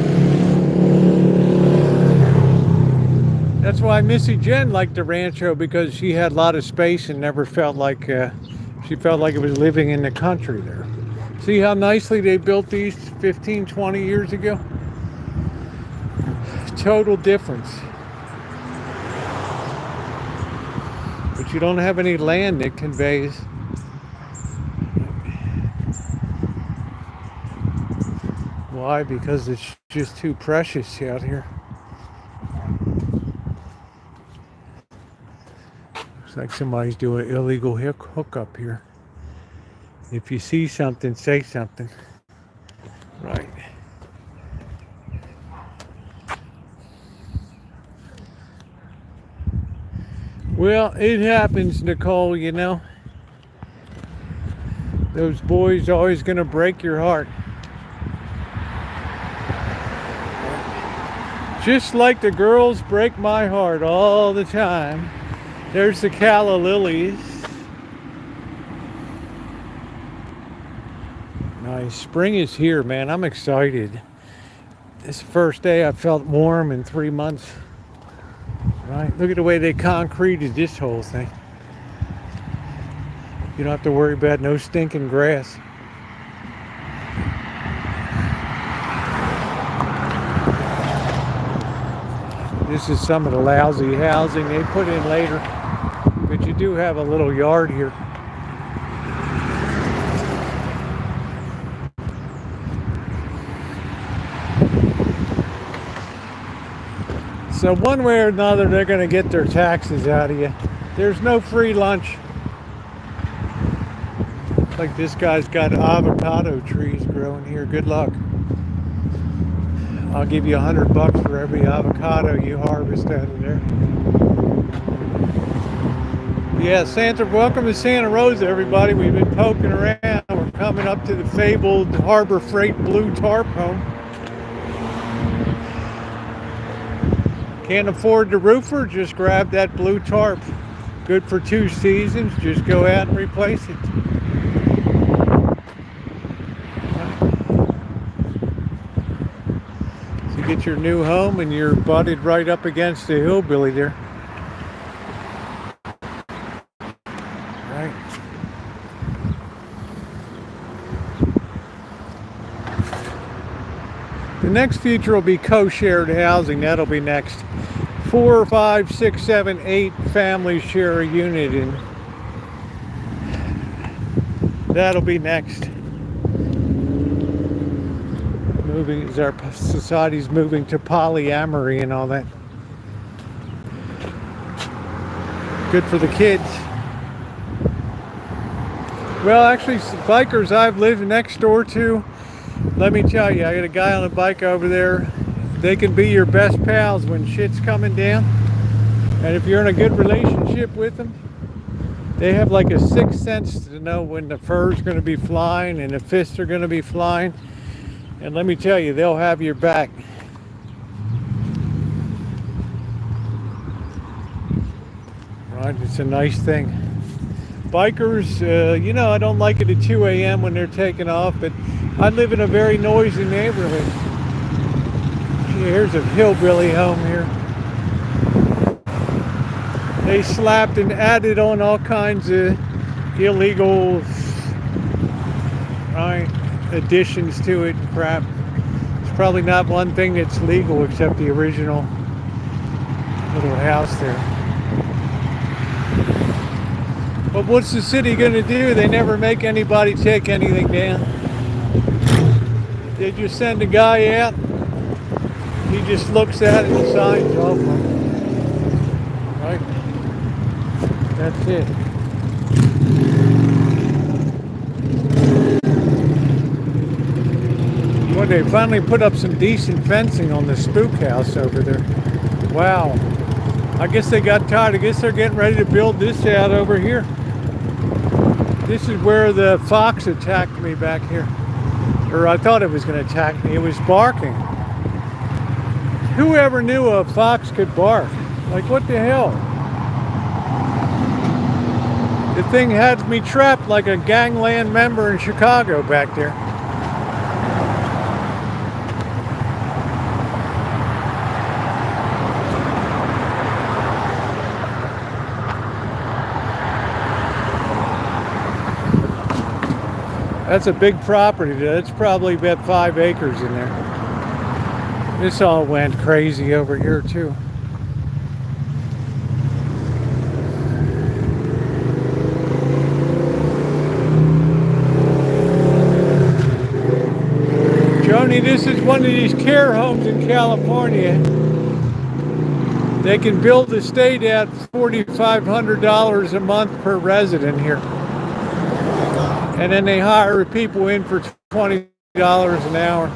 That's why Missy Jen liked the Rancho, because she had a lot of space and never felt like she felt like it was living in the country there. See how nicely they built these 15, 20 years ago? Total difference. But you don't have any land that conveys. Why? Because it's just too precious out here. Looks like somebody's doing an illegal hookup here. If you see something, say something. Right. Well, it happens, Nicole, Those boys are always going to break your heart. Just like the girls break my heart all the time. There's the calla lilies. Nice. Spring is here, man. I'm excited. This is the first day I felt warm in 3 months. Right? Look at the way they concreted this whole thing. You don't have to worry about no stinking grass. This is some of the lousy housing they put in later. But you do have a little yard here. So one way or another, they're going to get their taxes out of you. There's no free lunch. Like this guy's got avocado trees growing here. Good luck. I'll give you $100 for every avocado you harvest out of there. Yeah, welcome to Santa Rosa, everybody. We've been poking around. We're coming up to the fabled Harbor Freight blue tarp home. Can't afford the roofer? Just grab that blue tarp. Good for 2 seasons. Just go out and replace it. So you get your new home and you're butted right up against the hillbilly there. Right. The next feature will be co-shared housing. That'll be next. 4, 5, 6, 7, 8 families share a unit, and that'll be next. Our society's moving to polyamory and all that. Good for the kids. Well, actually, bikers I've lived next door to, let me tell you, I got a guy on a bike over there. They can be your best pals when shit's coming down. And if you're in a good relationship with them, they have like a sixth sense to know when the fur's going to be flying and the fists are going to be flying. And let me tell you, they'll have your back. Right, it's a nice thing. Bikers, I don't like it at 2 a.m. when they're taking off, but I live in a very noisy neighborhood. Here's a hillbilly home here. They slapped and added on all kinds of illegal additions to it and crap. It's probably not one thing that's legal except the original little house there. But what's the city going to do? They never make anybody take anything down. They just send a guy out. He just looks at it and signs off on it. Right? That's it. Well, they finally put up some decent fencing on the spook house over there. Wow. I guess they got tired. I guess they're getting ready to build this out over here. This is where the fox attacked me back here. Or I thought it was going to attack me. It was barking. Whoever knew a fox could bark? Like, what the hell? The thing had me trapped like a gangland member in Chicago back there. That's a big property. That's probably about 5 acres in there. This all went crazy over here too. Joni, this is one of these care homes in California. They can build the state at $4,500 a month per resident here. And then they hire people in for $20 an hour.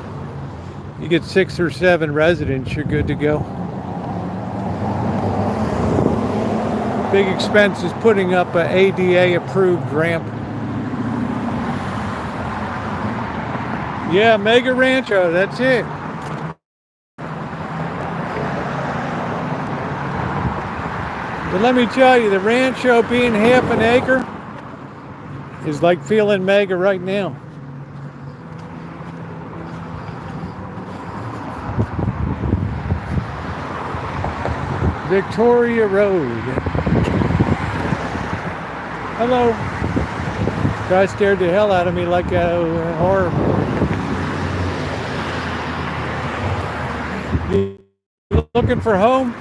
You get 6 or 7 residents, you're good to go. Big expense is putting up an ADA approved ramp. Yeah, Mega Rancho, that's it. But let me tell you, the Rancho being half an acre is like feeling mega right now. Victoria Road. Hello. Guy scared the hell out of me like a horror. You looking for home?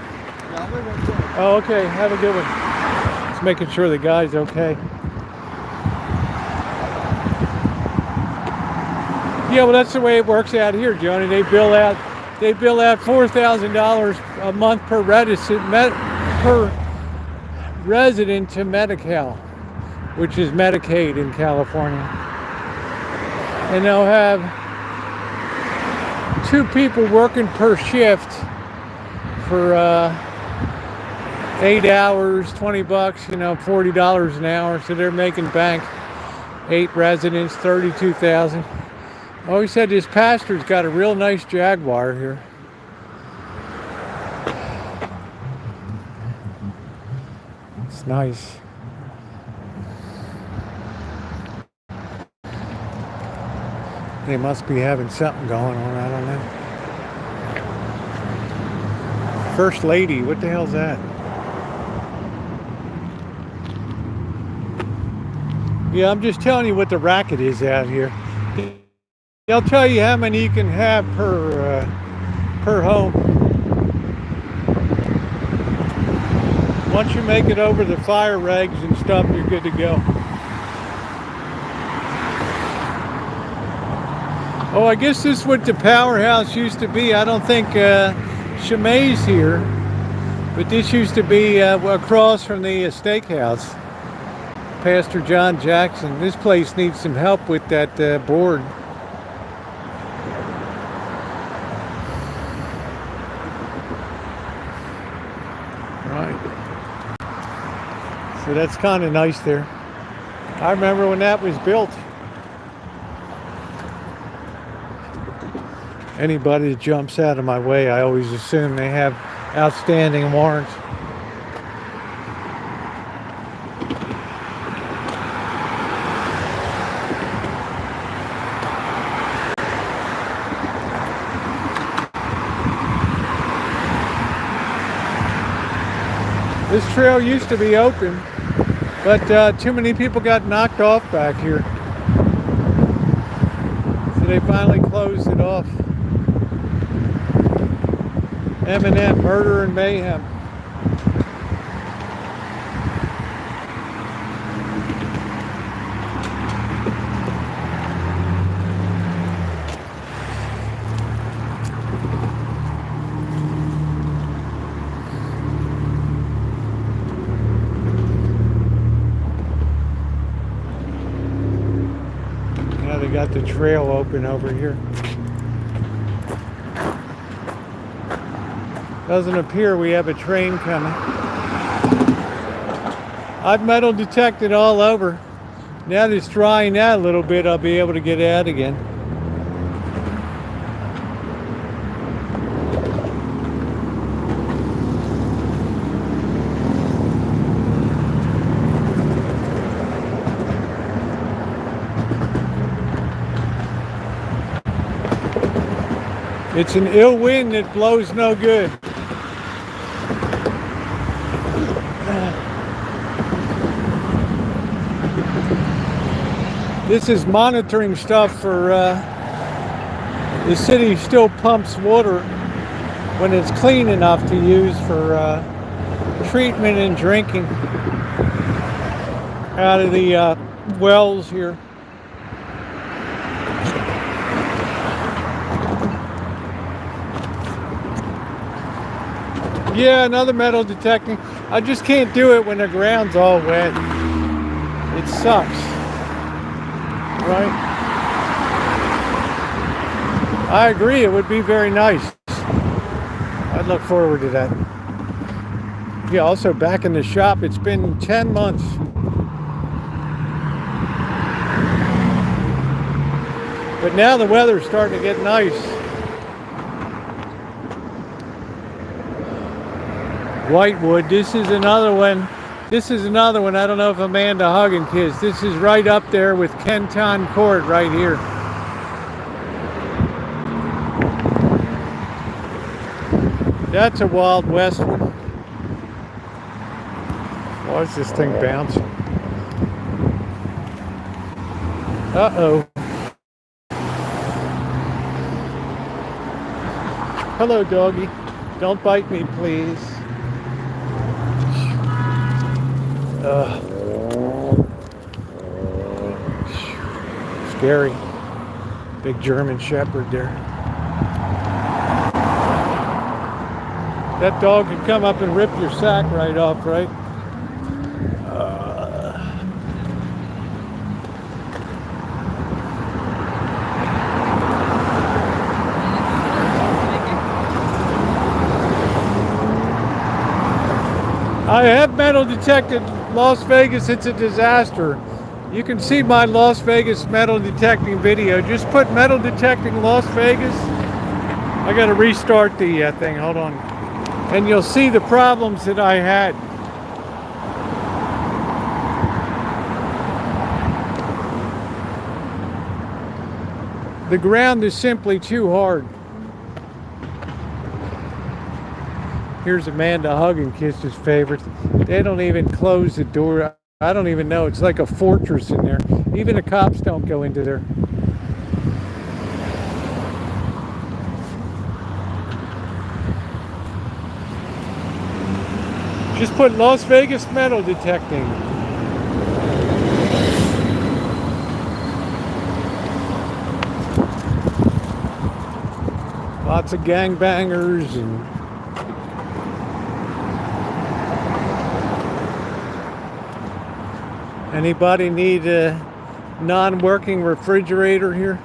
Oh, okay. Have a good one. Just making sure the guy's okay. Yeah, well, that's the way it works out here, Joni. They bill out $4,000 a month per resident to Medi-Cal, which is Medicaid in California. And they'll have 2 people working per shift for 8 hours, $20, $40 an hour. So they're making bank. 8 residents, $32,000. Oh, he said his pastor's got a real nice Jaguar here. It's nice. They must be having something going on, I don't know. First Lady, what the hell's that? Yeah, I'm just telling you what the racket is out here. They'll tell you how many you can have per home. Once you make it over the fire regs and stuff, you're good to go. Oh, I guess this is what the powerhouse used to be. I don't think Shamay's here, but this used to be across from the steakhouse. Pastor John Jackson. This place needs some help with that board. So that's kind of nice there. I remember when that was built. Anybody that jumps out of my way, I always assume they have outstanding warrants. This trail used to be open, but too many people got knocked off back here. So they finally closed it off. M&M, Murder and Mayhem. Now they got the trail open over here. Doesn't appear we have a train coming. I've metal detected all over. Now that it's drying out a little bit, I'll be able to get out again. It's an ill wind that blows no good. This is monitoring stuff for the city still pumps water when it's clean enough to use for treatment and drinking out of the wells here. Yeah, another metal detecting. I just can't do it when the ground's all wet. It sucks. Right? I agree, it would be very nice. I'd look forward to that. Yeah, also back in the shop, it's been 10 months. But now the weather's starting to get nice. Whitewood, this is another one. This is another one. I don't know if Amanda Huggin kids. This is right up there with Kenton Court right here. That's a Wild West one. Why is this thing bouncing? Uh-oh. Hello, doggy. Don't bite me, please. Scary. Big German Shepherd there. That dog could come up and rip your sack right off, right? I have metal detected Las Vegas. It's a disaster. You can see my Las Vegas metal detecting video. Just put metal detecting Las Vegas. I got to restart the thing. Hold on. And you'll see the problems that I had. The ground is simply too hard. Here's Amanda Huggin Kiss's favorite. They don't even close the door. I don't even know. It's like a fortress in there. Even the cops don't go into there. Just put Las Vegas metal detecting. Lots of gangbangers and anybody need a non-working refrigerator here?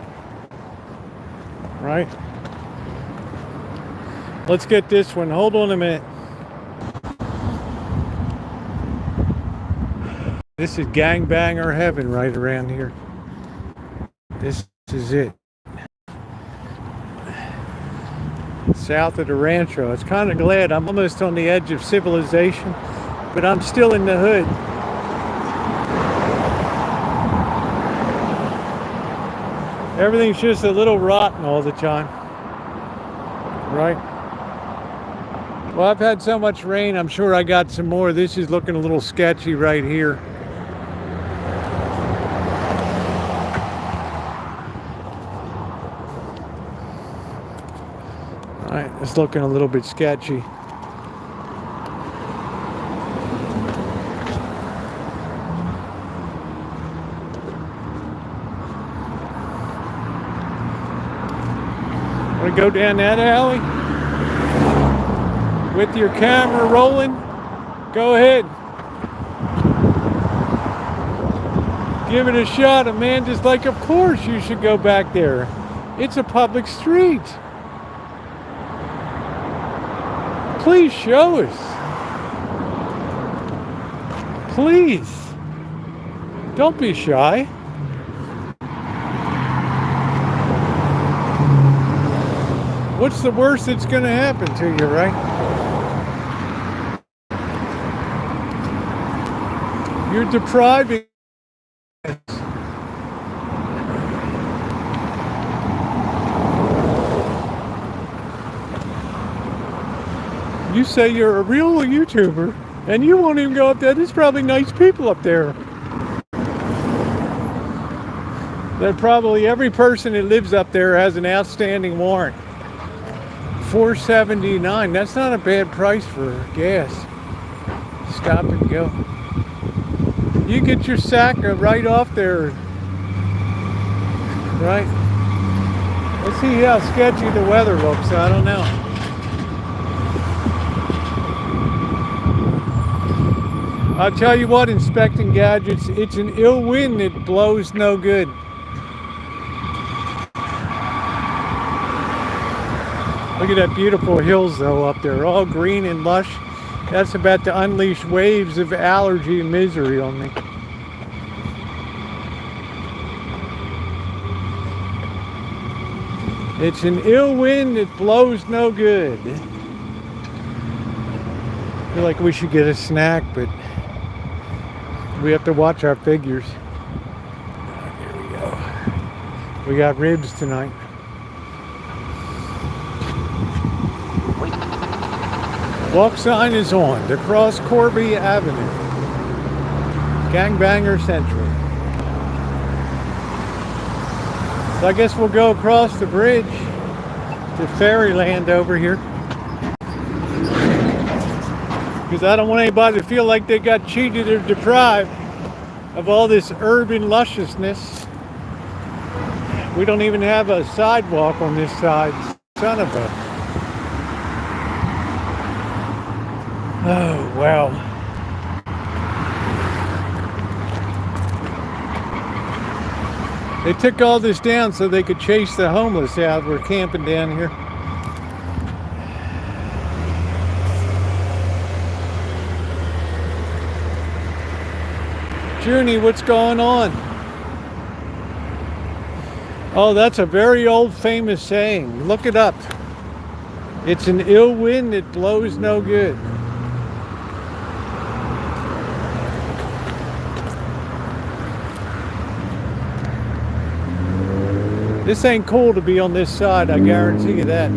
Right? Let's get this one. Hold on a minute. This is gangbanger heaven right around here. This is it. South of the Rancho. I was kind of glad. I'm almost on the edge of civilization, but I'm still in the hood. Everything's just a little rotten all the time. Right? Well, I've had so much rain, I'm sure I got some more. This is looking a little sketchy right here. All right, it's looking a little bit sketchy. Want to go down that alley? With your camera rolling? Go ahead. Give it a shot. Amanda's like, of course you should go back there. It's a public street. Please show us. Please. Don't be shy. What's the worst that's going to happen to you, right? You're depriving us. You say you're a real YouTuber, and you won't even go up there. There's probably nice people up there. That probably every person that lives up there has an outstanding warrant. $4.79. That's not a bad price for gas. Stop and go. You get your sack right off there. Right? Let's see how sketchy the weather looks. I don't know. I'll tell you what, inspecting gadgets, it's an ill wind that blows no good. Look at that beautiful hills though up there, all green and lush. That's about to unleash waves of allergy and misery on me. It's an ill wind that blows no good. I feel like we should get a snack, but we have to watch our figures. Here we go. We got ribs tonight. Walk sign is on to cross Corby Avenue. Gangbanger Central. So I guess we'll go across the bridge to Fairyland over here. Because I don't want anybody to feel like they got cheated or deprived of all this urban lusciousness. We don't even have a sidewalk on this side. Son of a... Oh, wow. They took all this down so they could chase the homeless out. We're camping down here. Junie, what's going on? Oh, that's a very old famous saying. Look it up. It's an ill wind that blows no good. This ain't cool to be on this side, I guarantee you that.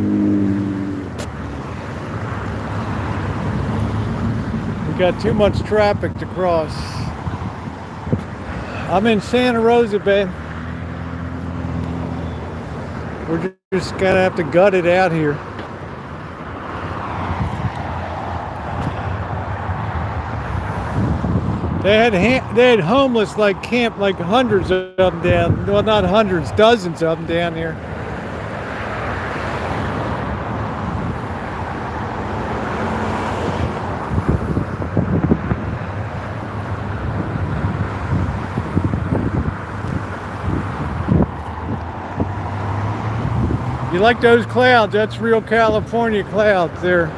We got too much traffic to cross. I'm in Santa Rosa, babe. We're just gonna have to gut it out here. They had homeless like camp, like hundreds of them down. Well, not hundreds, dozens of them down here. You like those clouds? That's real California clouds there.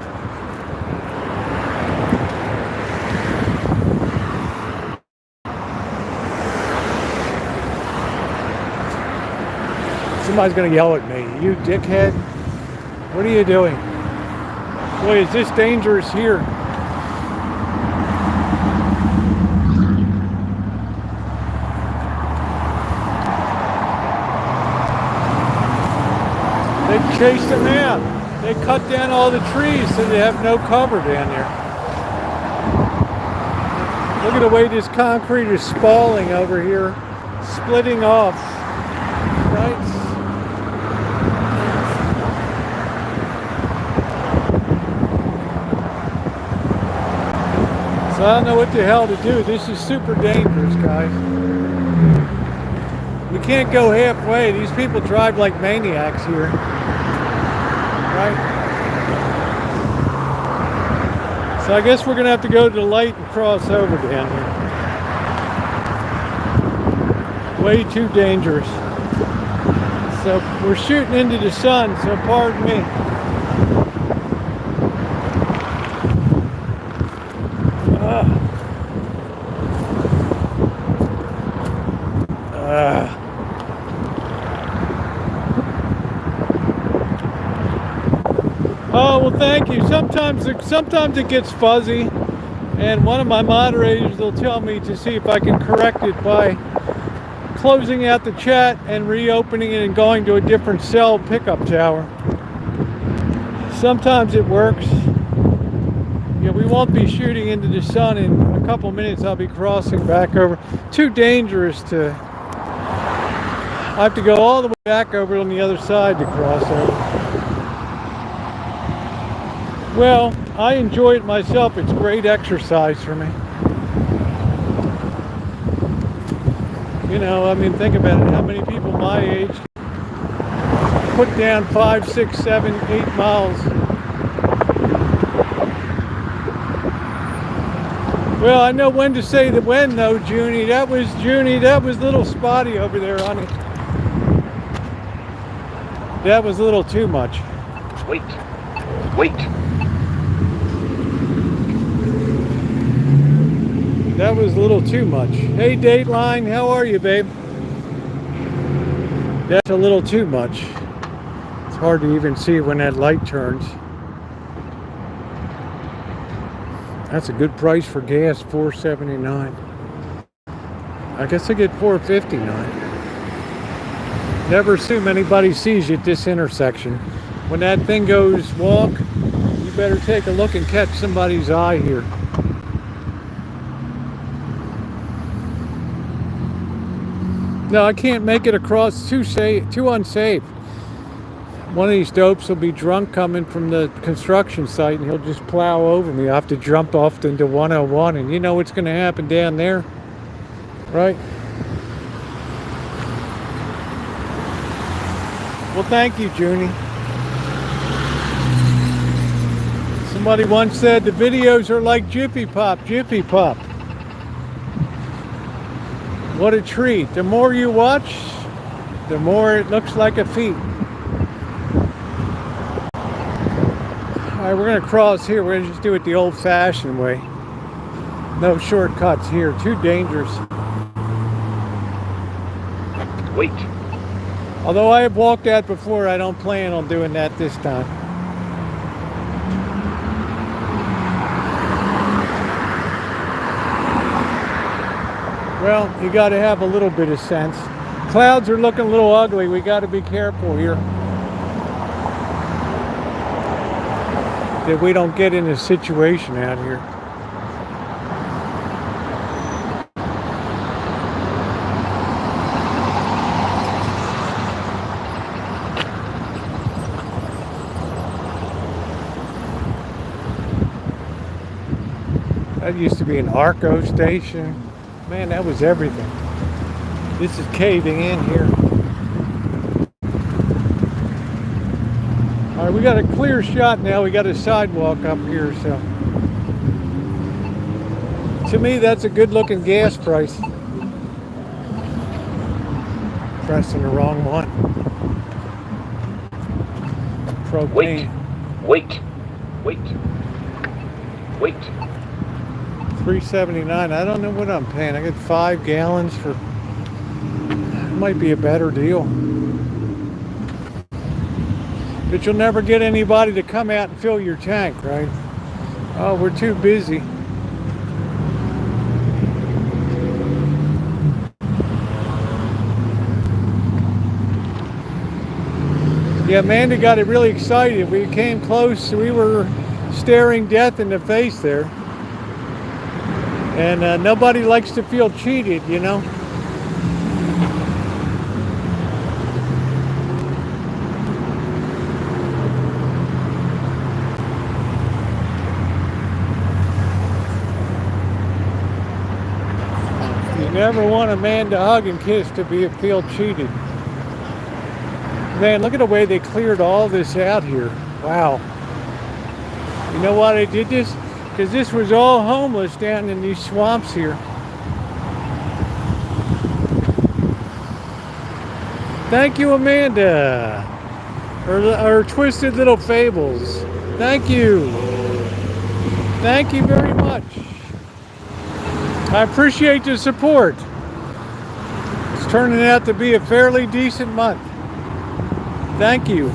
Somebody's gonna yell at me. You dickhead. What are you doing? Boy, is this dangerous here. They chased them out. They cut down all the trees so they have no cover down there. Look at the way this concrete is spalling over here, splitting off. Right? So I don't know what the hell to do. This is super dangerous, guys. We can't go halfway. These people drive like maniacs here. Right? So I guess we're going to have to go to the light and cross over down here. Way too dangerous. So we're shooting into the sun, so pardon me. Oh, well, thank you. Sometimes it gets fuzzy, and one of my moderators will tell me to see if I can correct it by closing out the chat and reopening it and going to a different cell pickup tower. Sometimes it works. won't be shooting into the sun. In a couple minutes I'll be crossing back over. Too dangerous to... I have to go all the way back over on the other side to cross over. Well, I enjoy it myself. It's great exercise for me. You know, I mean, think about it. How many people my age put down 5, 6, 7, 8 miles? Well, I know when to say the when, though, Junie. That was Junie. That was little spotty over there, honey. That was a little too much. Wait. Wait. That was a little too much. Hey, Dateline, how are you, babe? That's a little too much. It's hard to even see when that light turns. That's a good price for gas, $4.79. I guess I get $4.59. Never assume anybody sees you at this intersection. When that thing goes walk, you better take a look and catch somebody's eye here. No, I can't make it across. Too unsafe. One of these dopes will be drunk coming from the construction site and he'll just plow over me. I'll have to jump off into 101 and you know what's going to happen down there, right? Well, thank you, Junie. Somebody once said the videos are like Jiffy Pop, Jiffy Pop. What a treat. The more you watch, the more it looks like a feat. All right, we're going to cross here. We're going to just do it the old-fashioned way. No shortcuts here. Too dangerous. Wait. Although I have walked that before, I don't plan on doing that this time. Well, you got to have a little bit of sense. Clouds are looking a little ugly. We got to be careful here that we don't get in a situation out here. That used to be an Arco station. Man, that was everything. This is caving in here. All right, we got a clear shot now. We got a sidewalk up here, so. To me, that's a good looking gas price. Pressing the wrong one. Propane. Wait. $3.79. I don't know what I'm paying. I get 5 gallons for. It might be a better deal. But you'll never get anybody to come out and fill your tank, right? Oh, we're too busy. Yeah, Amanda got it really excited. We came close. We were staring death in the face there. And nobody likes to feel cheated, you know. You never want a man to hug and kiss to feel cheated. Man, look at the way they cleared all this out here. Wow. You know why they did this? Because this was all homeless down in these swamps here. Thank you, Amanda. Or Twisted Little Fables. Thank you. Thank you very much. I appreciate the support. It's turning out to be a fairly decent month. Thank you.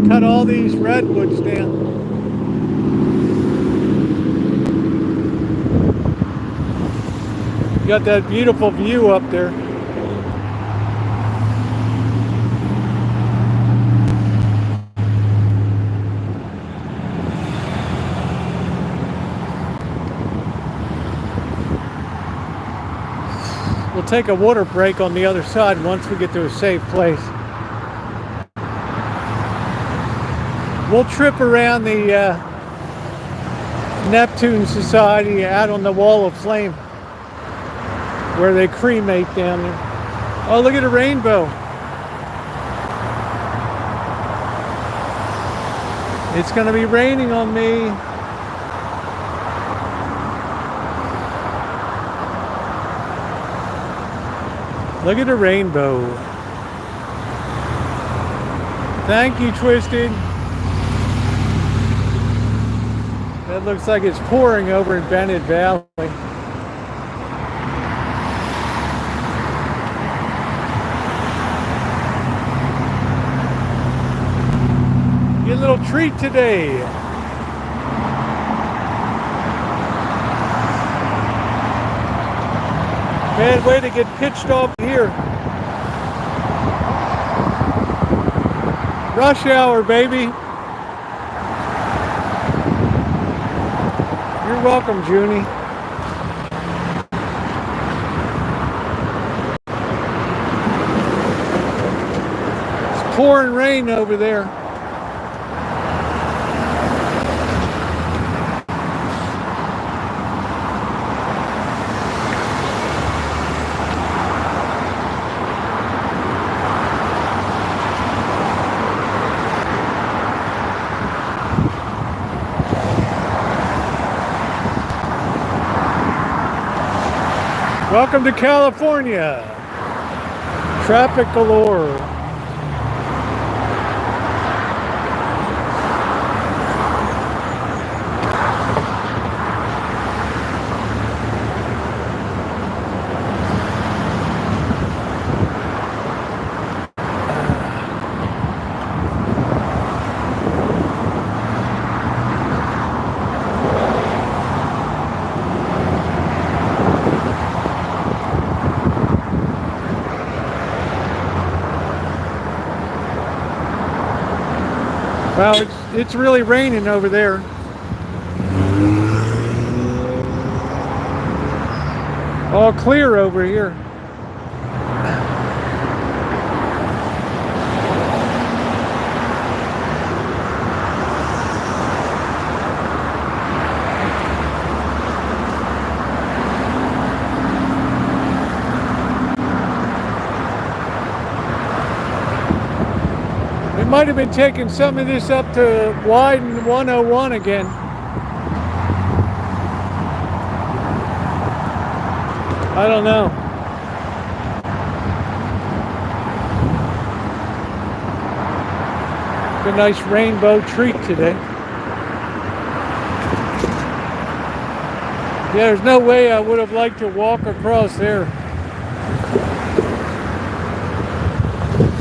Cut all these redwoods down. You got that beautiful view up there. take a water break on the other side once we get to a safe place. We'll trip around the Neptune Society out on the Wall of Flame where they cremate down there. Oh, look at the rainbow. It's going to be raining on me. Look at the rainbow. Thank you, Twisted. That looks like it's pouring over in Bennett Valley. Get a little treat today. Bad way to get pitched off here. Rush hour, baby. You're welcome, Junie. It's pouring rain over there. Welcome to California. Traffic galore. Well, it's really raining over there. All clear over here. Might have been taking some of this up to widen 101 again. I don't know. It's a nice rainbow treat today. Yeah, there's no way I would have liked to walk across there.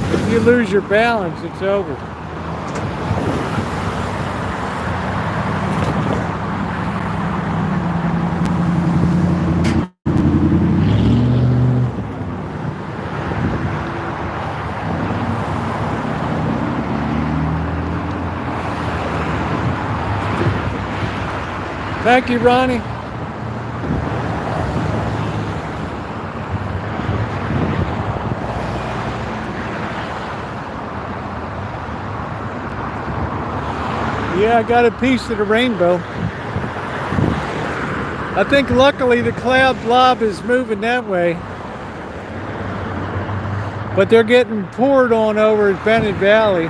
If you lose your balance, it's over. Thank you, Ronnie. Yeah, I got a piece of the rainbow. I think luckily the cloud blob is moving that way. But they're getting poured on over at Bennett Valley,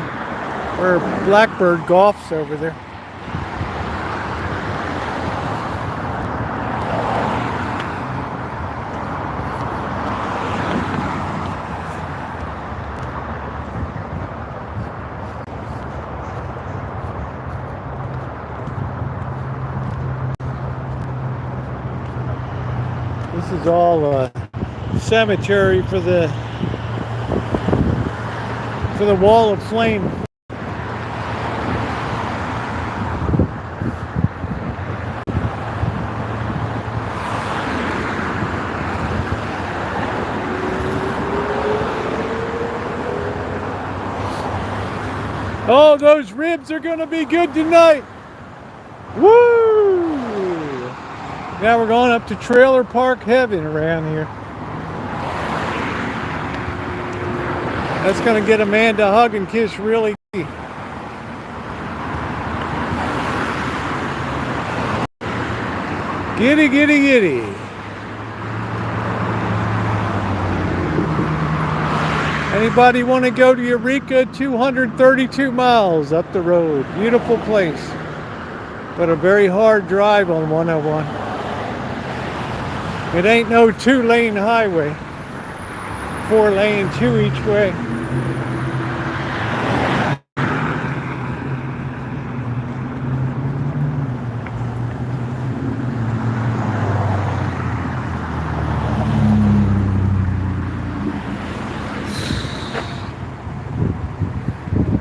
where Blackbird golfs over there. This is all a cemetery for the Wall of Flame. Oh, those ribs are gonna be good tonight. Woo! Now we're going up to trailer park heaven around here. That's gonna get a man to hug and kiss really. Giddy, giddy, giddy. Anybody want to go to Eureka? 232 miles up the road. Beautiful place. But a very hard drive on 101. It ain't no 2-lane highway. 4-lane, 2 each way.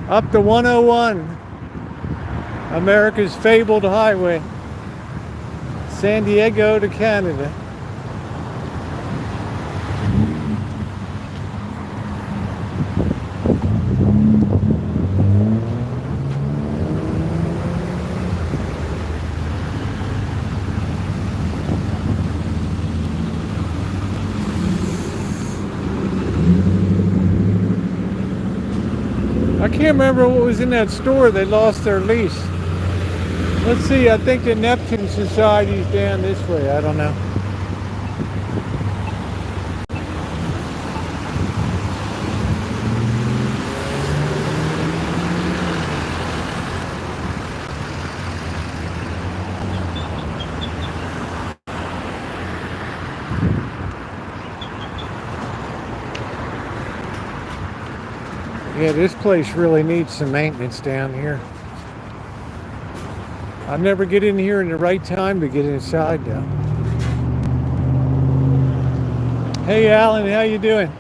Up the 101, America's fabled highway, San Diego to Canada. I can't remember what was in that store. They lost their lease. Let's see, I think the Neptune Society's down this way. I don't know. Yeah, this place really needs some maintenance down here. I never get in here in the right time to get inside though. Hey Alan, how you doing?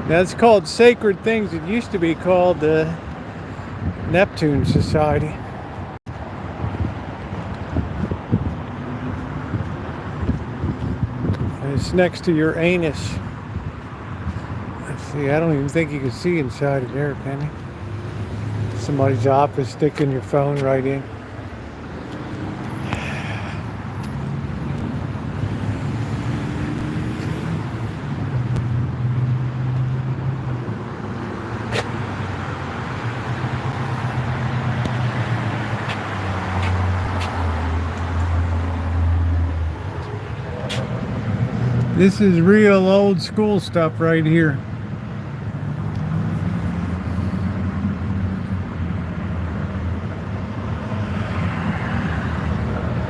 That's called Sacred Things. It used to be called the Neptune Society. And it's next to your anus. Let's see, I don't even think you can see inside of there, can you? Somebody's office, sticking your phone right in. This is real old school stuff right here.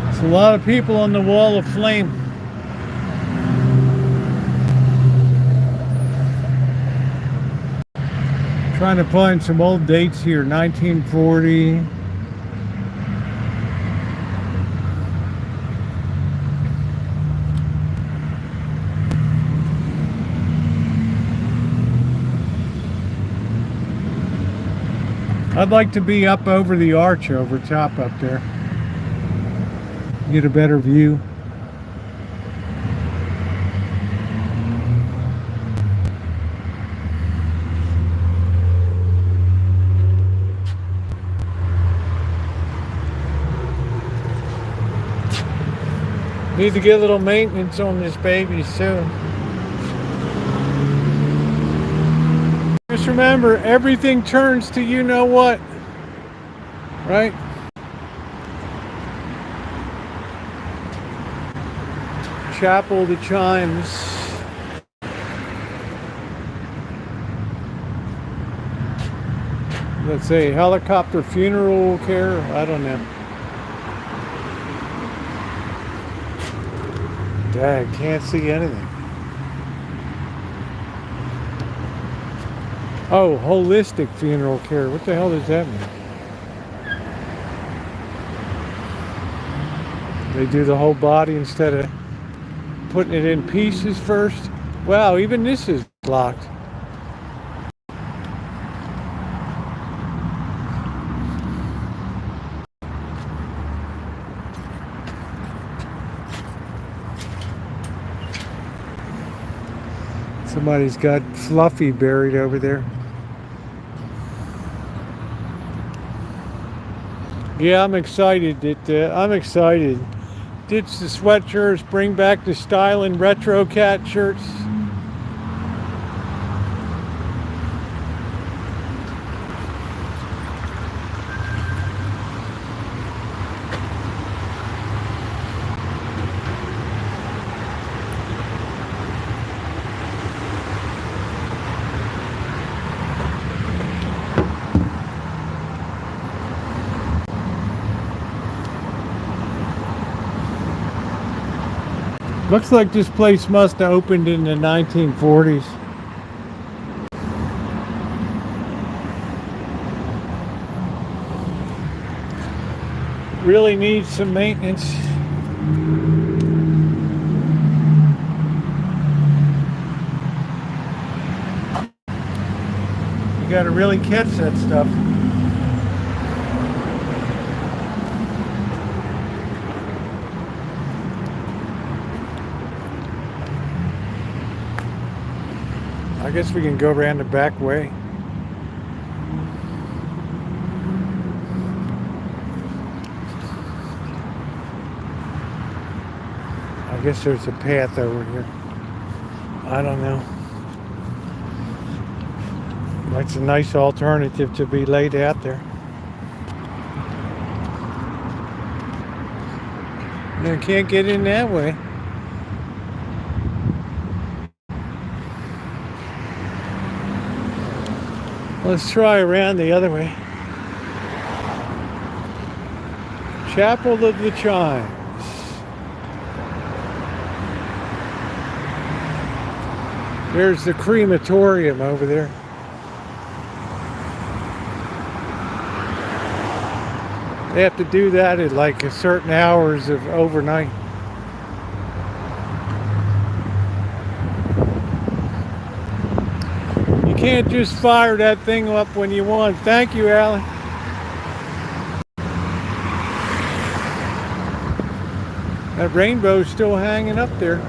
It's a lot of people on the wall of flame. Trying to find some old dates here. 1940. I'd like to be up over the arch over top up there. Get a better view. Need to get a little maintenance on this baby soon. Just remember, everything turns to you know what, right? Chapel, the chimes. Let's say helicopter funeral care. I don't know. Dang, can't see anything. Oh, holistic funeral care. What the hell does that mean? They do the whole body instead of putting it in pieces first. Wow, even this is locked. Somebody's got Fluffy buried over there. Yeah, I'm excited. I'm excited. Ditch the sweatshirts, bring back the styling retro cat shirts. Looks like this place must have opened in the 1940s. Really needs some maintenance. You gotta really catch that stuff. I guess we can go around the back way. I guess there's a path over here. I don't know. That's a nice alternative to be laid out there. You can't get in that way. Let's try around the other way. Chapel of the Chimes. There's the crematorium over there. They have to do that at like a certain hours of overnight. You can't just fire that thing up when you want. Thank you, Alan. That rainbow's still hanging up there.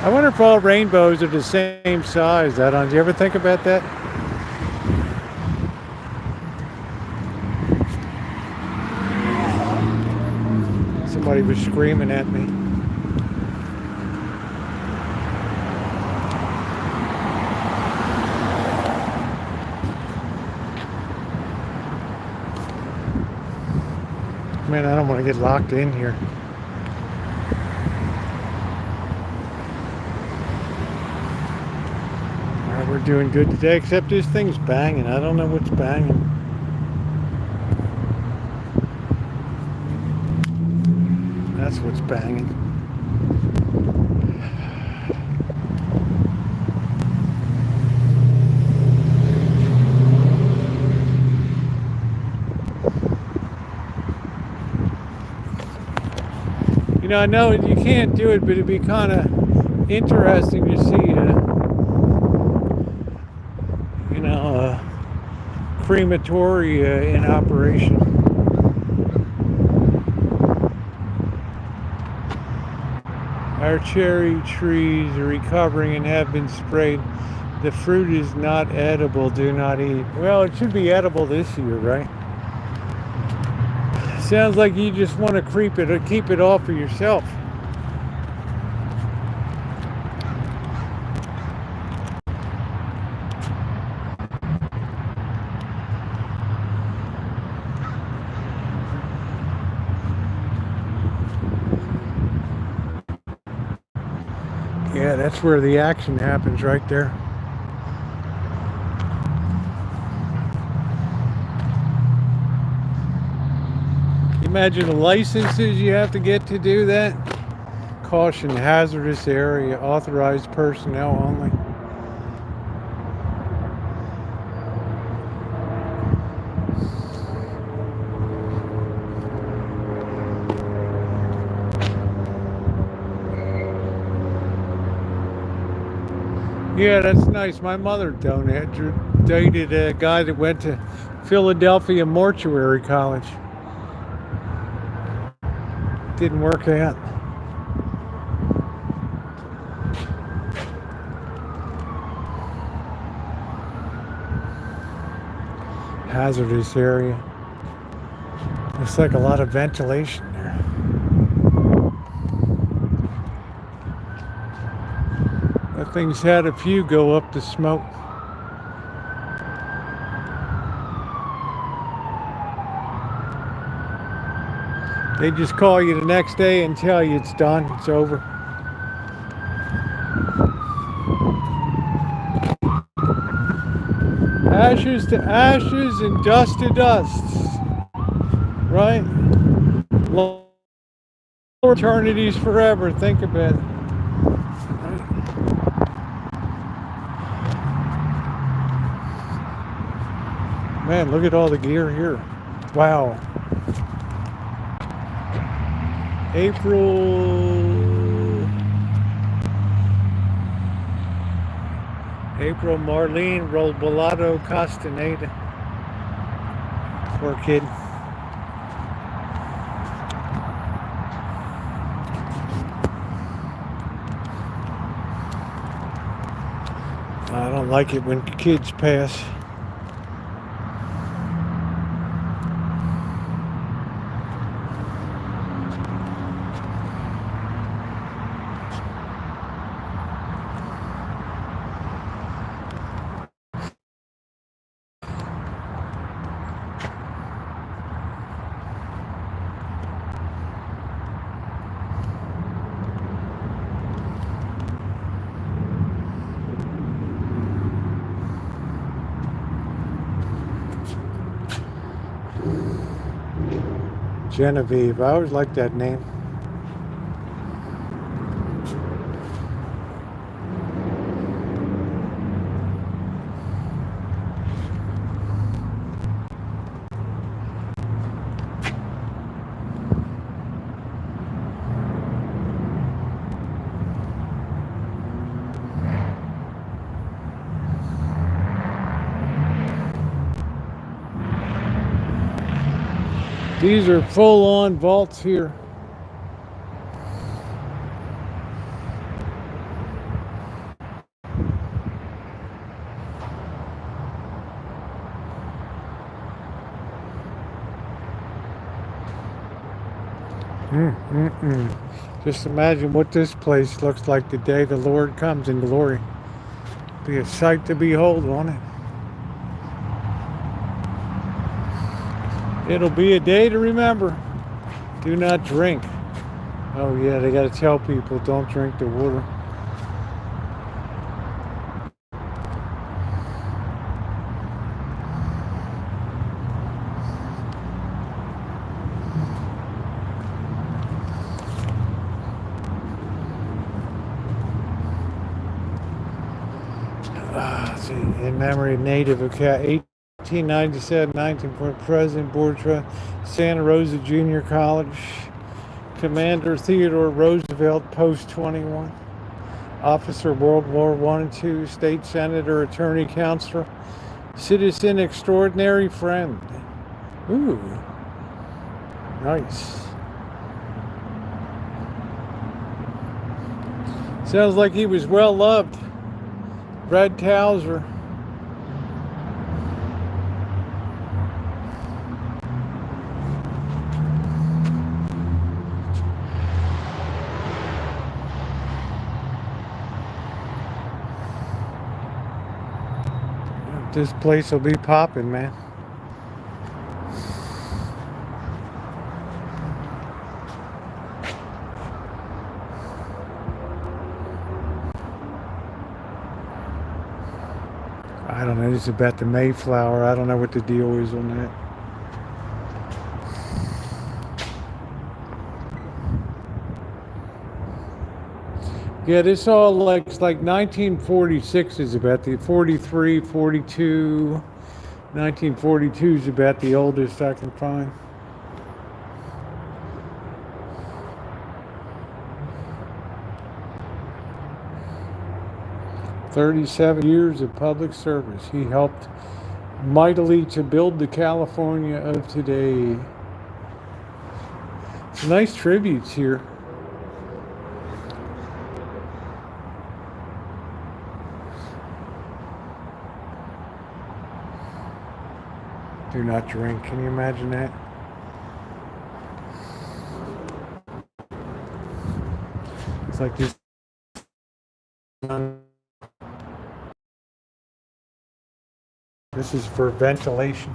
I wonder if all rainbows are the same size. Did you ever think about that? Somebody was screaming at me. Man, I don't want to get locked in here. We're doing good today, except this thing's banging. I don't know what's banging. That's what's banging. You know, I know you can't do it, but it'd be kind of interesting to see crematoria in operation. Our cherry trees are recovering and have been sprayed. The fruit is not edible. Do not eat. Well, it should be edible this year, right? Sounds like you just want to keep it all for yourself. Yeah, that's where the action happens, right there. Imagine the licenses you have to get to do that. Caution, hazardous area, authorized personnel only. Yeah, that's nice. My mother dated a guy that went to Philadelphia Mortuary College. Didn't work out. Hazardous area. Looks like a lot of ventilation there. That thing's had a few go up the smoke. They just call you the next day and tell you it's done, it's over. Ashes to ashes and dust to dust. Right? Eternities forever. Think about it. Man, look at all the gear here. Wow. April Marlene Rolbolato Castaneda. Poor kid. I don't like it when kids pass. Genevieve, I always liked that name. These are full-on vaults here. Just imagine what this place looks like the day the Lord comes in glory. Be a sight to behold, won't it? It'll be a day to remember. Do not drink. Oh yeah, they got to tell people don't drink the water. In memory of Native of 1897, 19th President Board Trust, Santa Rosa Junior College, Commander Theodore Roosevelt, Post 21, Officer World War I and II, State Senator, Attorney, Counselor, Citizen Extraordinary Friend. Ooh, nice. Sounds like he was well loved. Red Towser. This place will be popping, man. I don't know. It's about the Mayflower. I don't know what the deal is on that. Yeah, this all like 1946 is about the 43, 42. 1942 is about the oldest I can find. "37 years of public service. He helped mightily to build the California of today." Some nice tributes here. Do not drink. Can you imagine that? It's like this. This is for ventilation.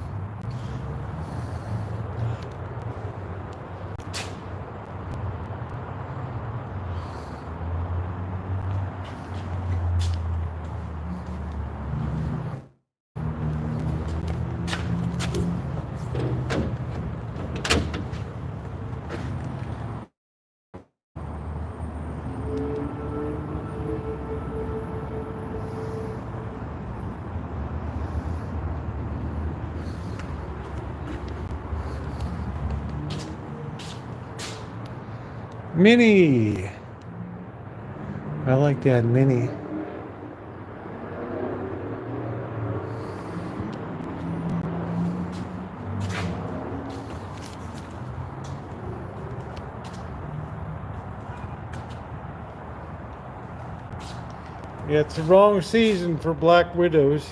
Mini. I like that mini. Yeah, it's the wrong season for black widows.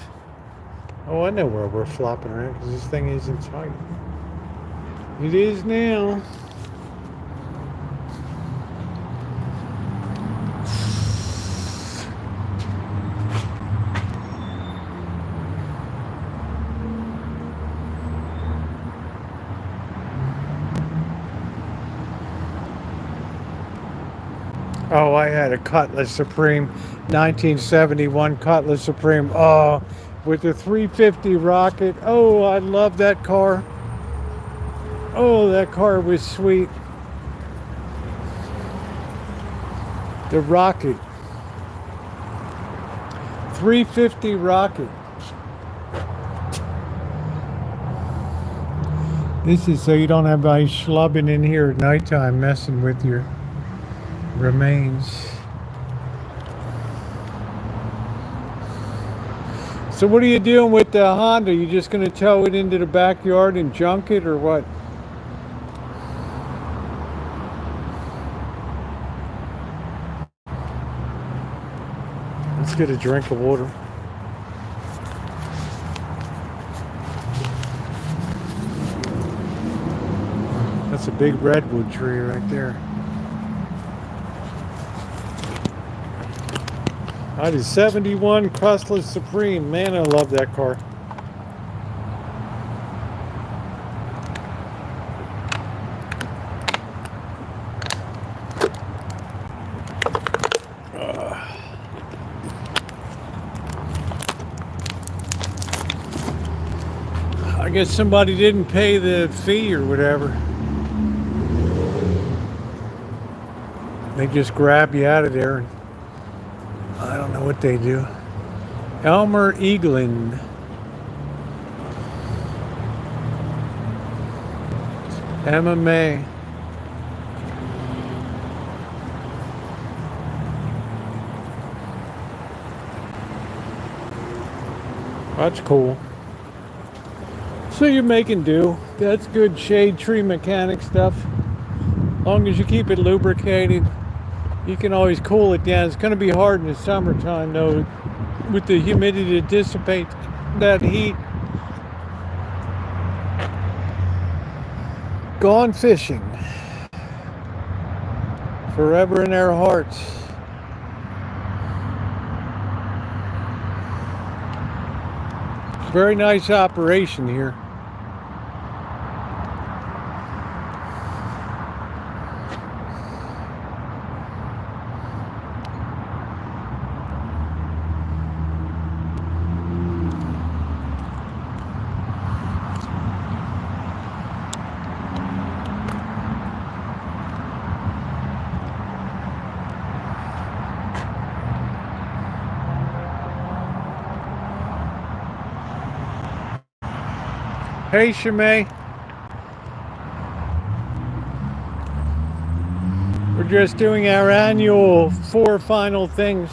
Oh, I know where we're flopping around because this thing isn't tight. It is now. Oh, I had a Cutlass Supreme, 1971 Cutlass Supreme. Oh, with the 350 rocket. Oh, I love that car. Oh, that car was sweet. The rocket. 350 rocket. This is so you don't have anybody schlubbing in here at nighttime messing with your remains. So what are you doing with the Honda? You just going to tow it into the backyard and junk it or what? Let's get a drink of water. That's a big redwood tree right there. That is 71 Cutlass Supreme. Man, I love that car. I guess somebody didn't pay the fee or whatever. They just grab you out of there. And I don't know what they do. Elmer Eaglin. MMA. That's cool. So you're making do. That's good shade tree mechanic stuff. As long as you keep it lubricated, you can always cool it down. It's going to be hard in the summertime though, with the humidity to dissipate that heat. Gone fishing. Forever in our hearts. Very nice operation here. Hey, Shimei. We're just doing our annual 4 final things.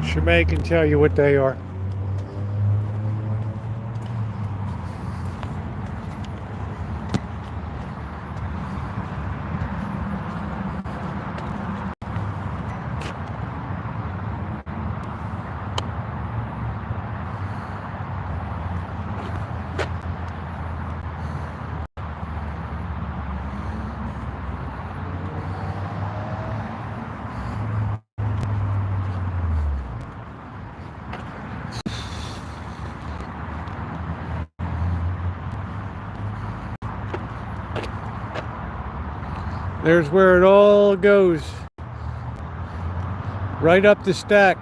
Shimei can tell you what they are. There's where it all goes. Right up the stack.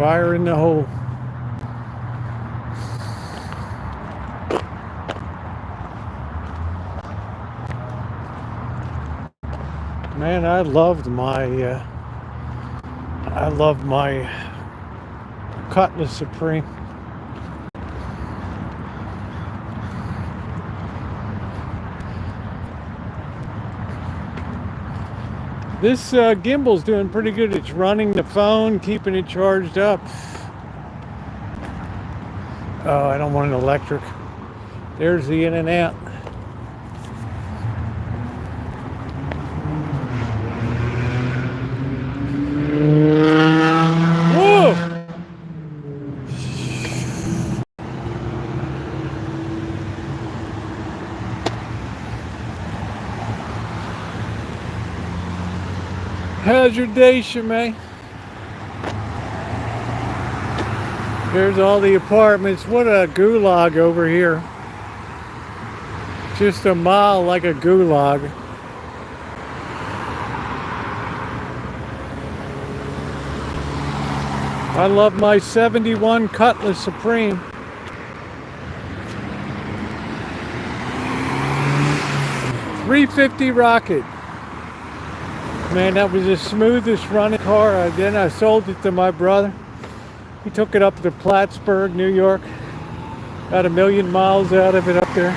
Fire in the hole. Man, I love my Cutlass Supreme. This gimbal's doing pretty good. It's running the phone, keeping it charged up. Oh, I don't want an electric. There's the in and out. Whoa! How's your day, Shimei? There's all the apartments. What a gulag over here. Just a mile like a gulag. I love my 71 Cutlass Supreme. .350 rocket. Man, that was the smoothest running car. Then I sold it to my brother. He took it up to Plattsburgh, New York. Got 1 million miles out of it up there.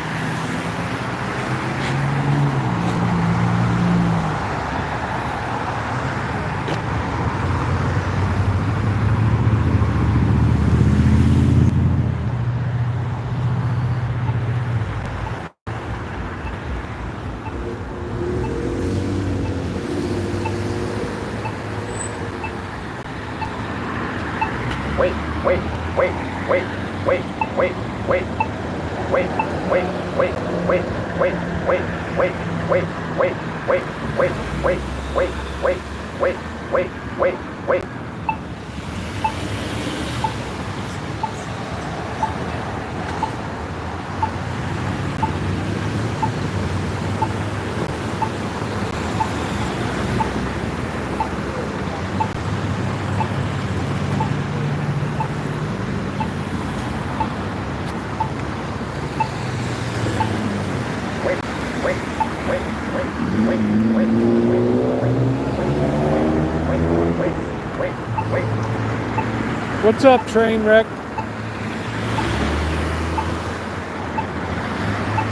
What's up, train wreck?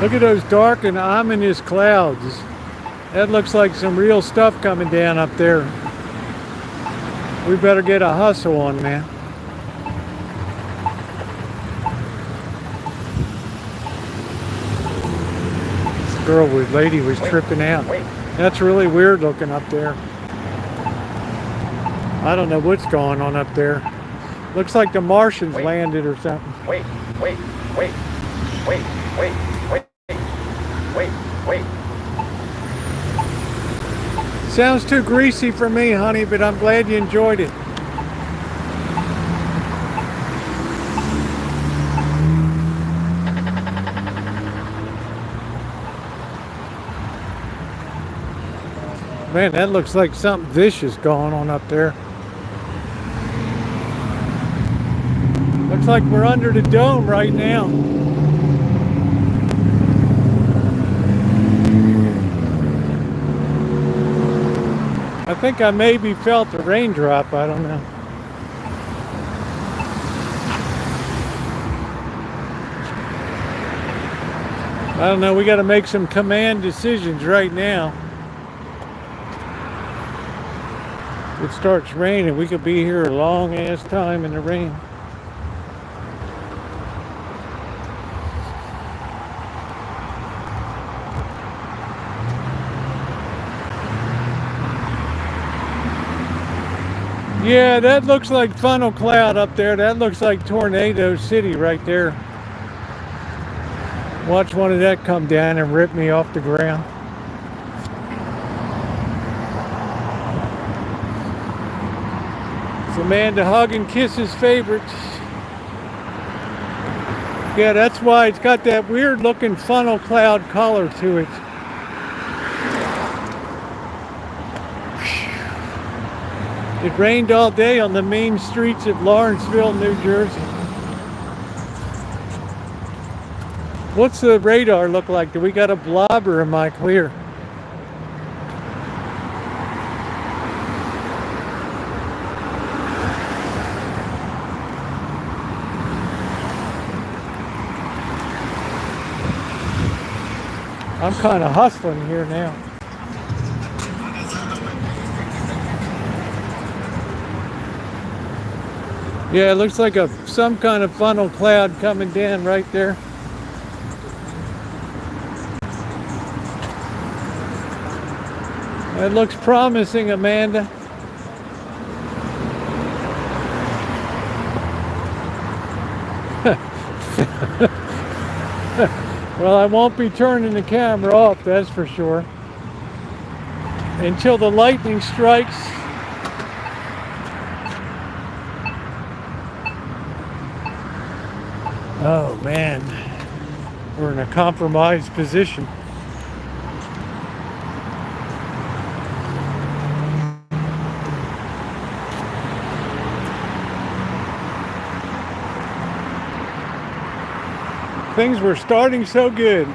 Look at those dark and ominous clouds. That looks like some real stuff coming down up there. We better get a hustle on, man. This lady was tripping out. That's really weird looking up there. I don't know what's going on up there. Looks like the Martians landed or something. Wait. Sounds too greasy for me, honey, but I'm glad you enjoyed it. Man, that looks like something vicious going on up there. Looks like we're under the dome right now. I think I maybe felt a raindrop, I don't know. I don't know, we got to make some command decisions right now. If it starts raining, we could be here a long ass time in the rain. Yeah, that looks like funnel cloud up there. That looks like Tornado City right there. Watch one of that come down and rip me off the ground. It's a man to hug and kiss his favorites. Yeah, that's why it's got that weird looking funnel cloud color to it. It rained all day on the main streets of Lawrenceville, New Jersey. What's the radar look like? Do we got a blob or am I clear? I'm kind of hustling here now. Yeah, it looks like some kind of funnel cloud coming down right there. It looks promising, Amanda. Well, I won't be turning the camera off, that's for sure. Until the lightning strikes. Oh man, we're in a compromised position. Things were starting so good.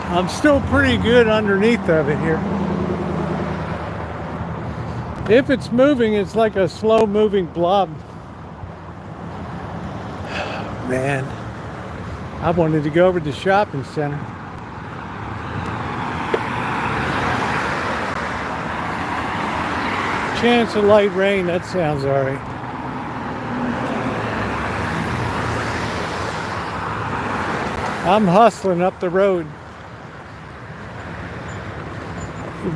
I'm still pretty good underneath of it here. If it's moving, it's like a slow moving blob. Man, I wanted to go over to the shopping center. Chance of light rain, that sounds all right. I'm hustling up the road.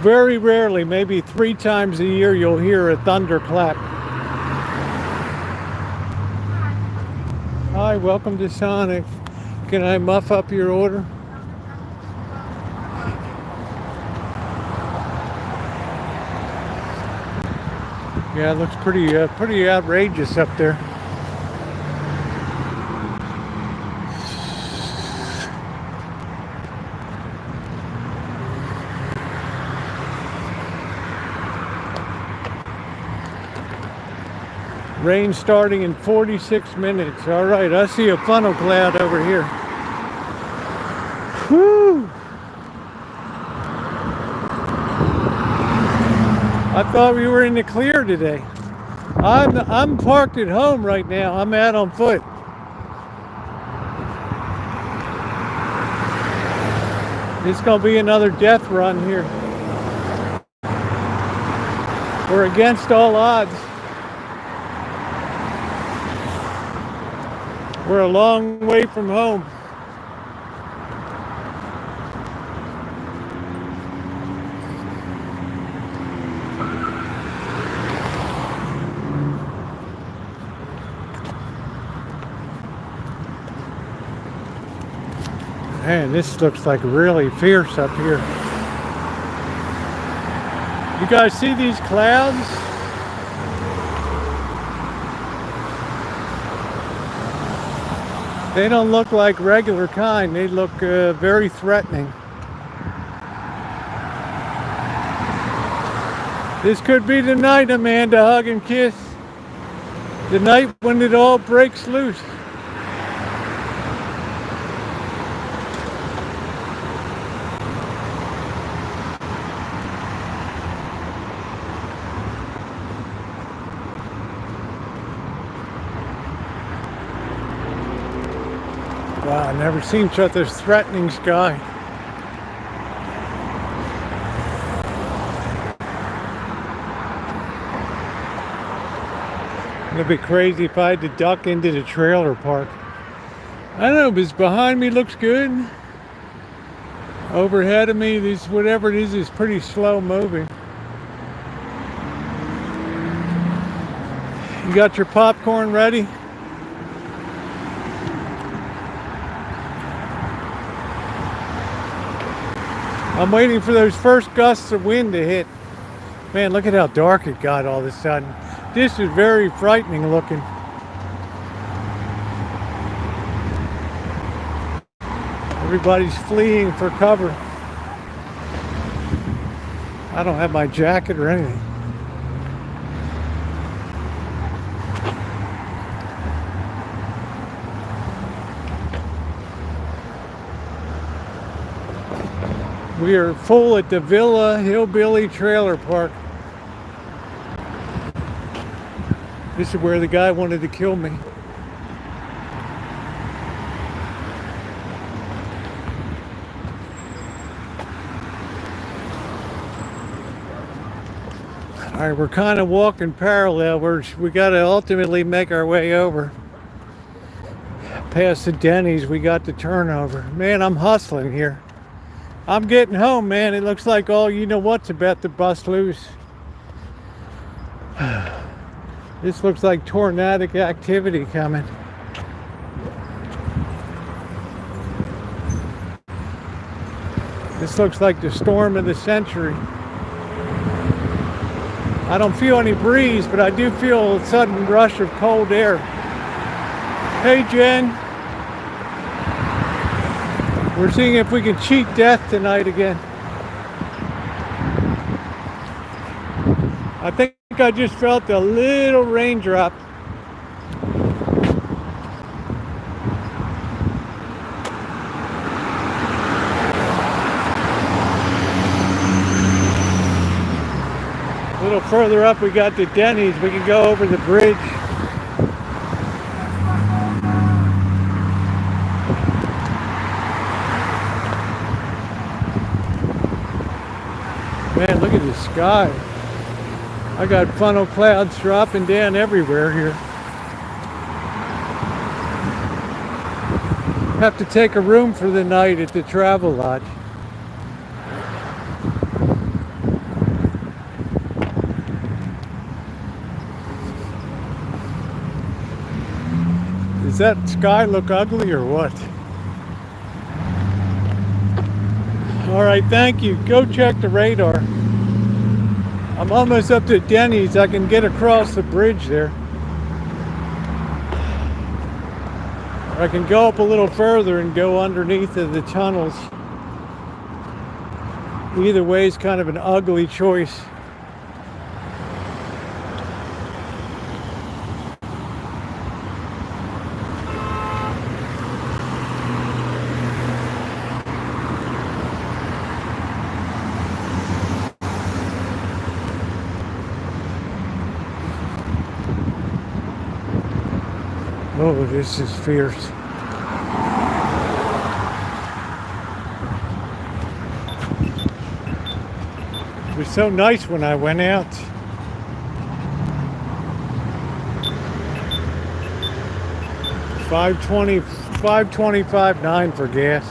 Very rarely, maybe 3 times a year, you'll hear a thunderclap. Hi, welcome to Sonic. Can I muff up your order? Yeah, it looks pretty outrageous up there. Rain starting in 46 minutes. All right, I see a funnel cloud over here. Whew! I thought we were in the clear today. I'm parked at home right now. I'm out on foot. It's gonna be another death run here. We're against all odds. We're a long way from home. Man, this looks like really fierce up here. You guys see these clouds? They don't look like regular kind. They look very threatening. This could be the night, Amanda, hug and kiss. The night when it all breaks loose. Wow, I've never seen such a threatening sky. It'd be crazy if I had to duck into the trailer park. I don't know, but behind me looks good. Overhead of me, this whatever it is pretty slow moving. You got your popcorn ready? I'm waiting for those first gusts of wind to hit. Man, look at how dark it got all of a sudden. This is very frightening looking. Everybody's fleeing for cover. I don't have my jacket or anything. We are full at the Villa Hillbilly Trailer Park. This is where the guy wanted to kill me. All right, we're kind of walking parallel. We got to ultimately make our way over. Past the Denny's, we got the turnover. Man, I'm hustling here. I'm getting home, man. It looks like all you know what's about to bust loose. This looks like tornadic activity coming. This looks like the storm of the century. I don't feel any breeze, but I do feel a sudden rush of cold air. Hey, Jen. We're seeing if we can cheat death tonight again. I think I just felt a little raindrop. A little further up we got the Denny's. We can go over the bridge. Man, look at the sky. I got funnel clouds dropping down everywhere here. Have to take a room for the night at the Travel Lodge. Does that sky look ugly or what? All right, thank you. Go check the radar. I'm almost up to Denny's. I can get across the bridge there. Or I can go up a little further and go underneath of the tunnels. Either way is kind of an ugly choice. Oh, this is fierce. It was so nice when I went out. $5.25.9 for gas.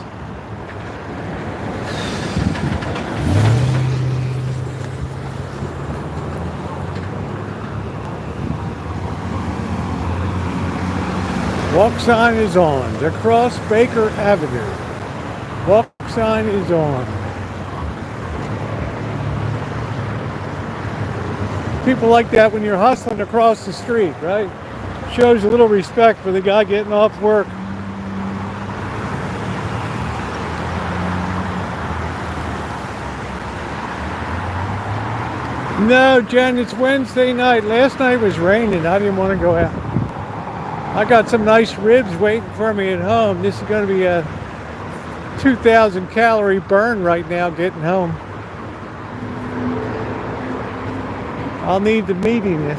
Walk sign is on. Across Baker Avenue. Walk sign is on. People like that when you're hustling across the street, right? Shows a little respect for the guy getting off work. No, Jen, it's Wednesday night. Last night was raining. I didn't want to go out. I got some nice ribs waiting for me at home. This is going to be a 2,000 calorie burn right now getting home. I'll need the meatiness.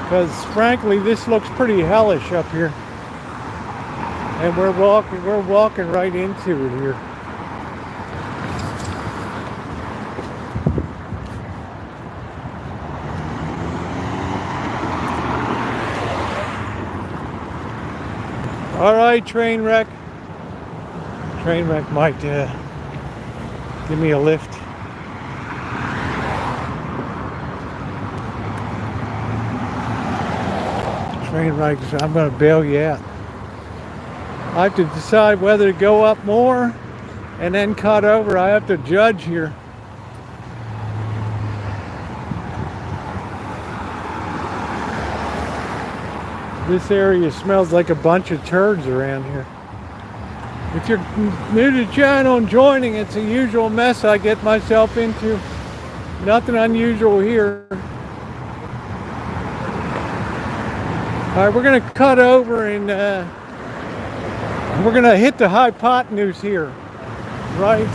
Because frankly, this looks pretty hellish up here. And we're walking right into it here. All right, train wreck. Train wreck might give me a lift. Train wreck, I'm going to bail you out. I have to decide whether to go up more and then cut over. I have to judge here. This area smells like a bunch of turds around here. If you're new to the channel and joining, it's a usual mess I get myself into. Nothing unusual here. All right, we're gonna cut over and we're gonna hit the hypotenuse here, right?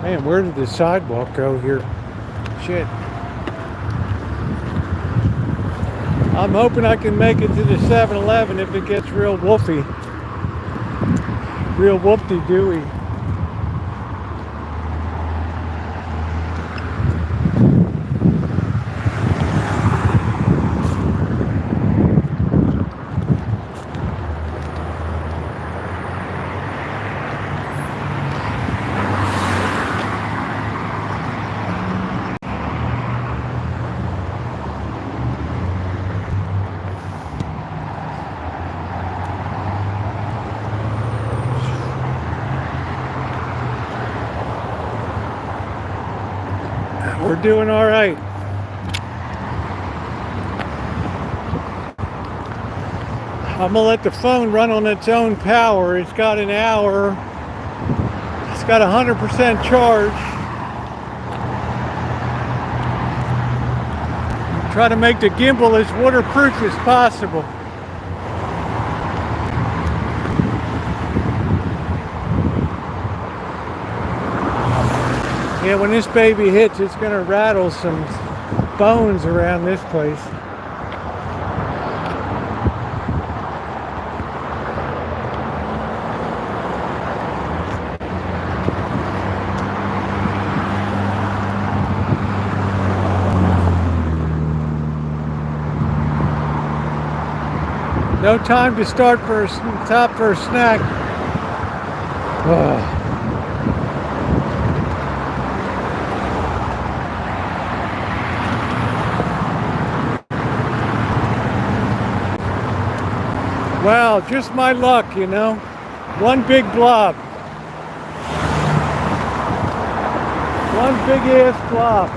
Man, where did the sidewalk go here? Shit. I'm hoping I can make it to the 7-Eleven if it gets real woofy. Real whoop-de-dooey. We're doing all right. I'm gonna let the phone run on its own power. It's got an hour. It's got 100% charge. Try to make the gimbal as waterproof as possible. Yeah, when this baby hits, it's gonna rattle some bones around this place. No time to stop for a snack. Oh. Wow, just my luck, you know. One big blob. One big ass blob.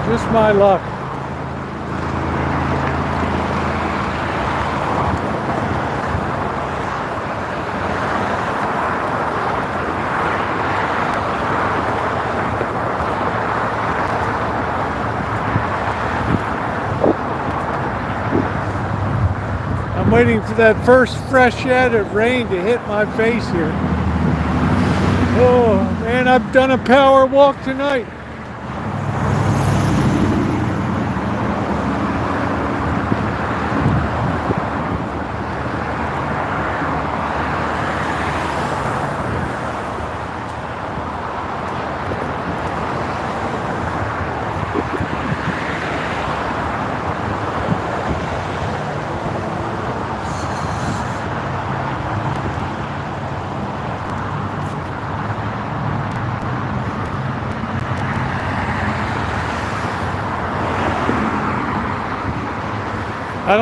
Just my luck. I'm waiting for that first fresh shed of rain to hit my face here. Oh man, I've done a power walk tonight. I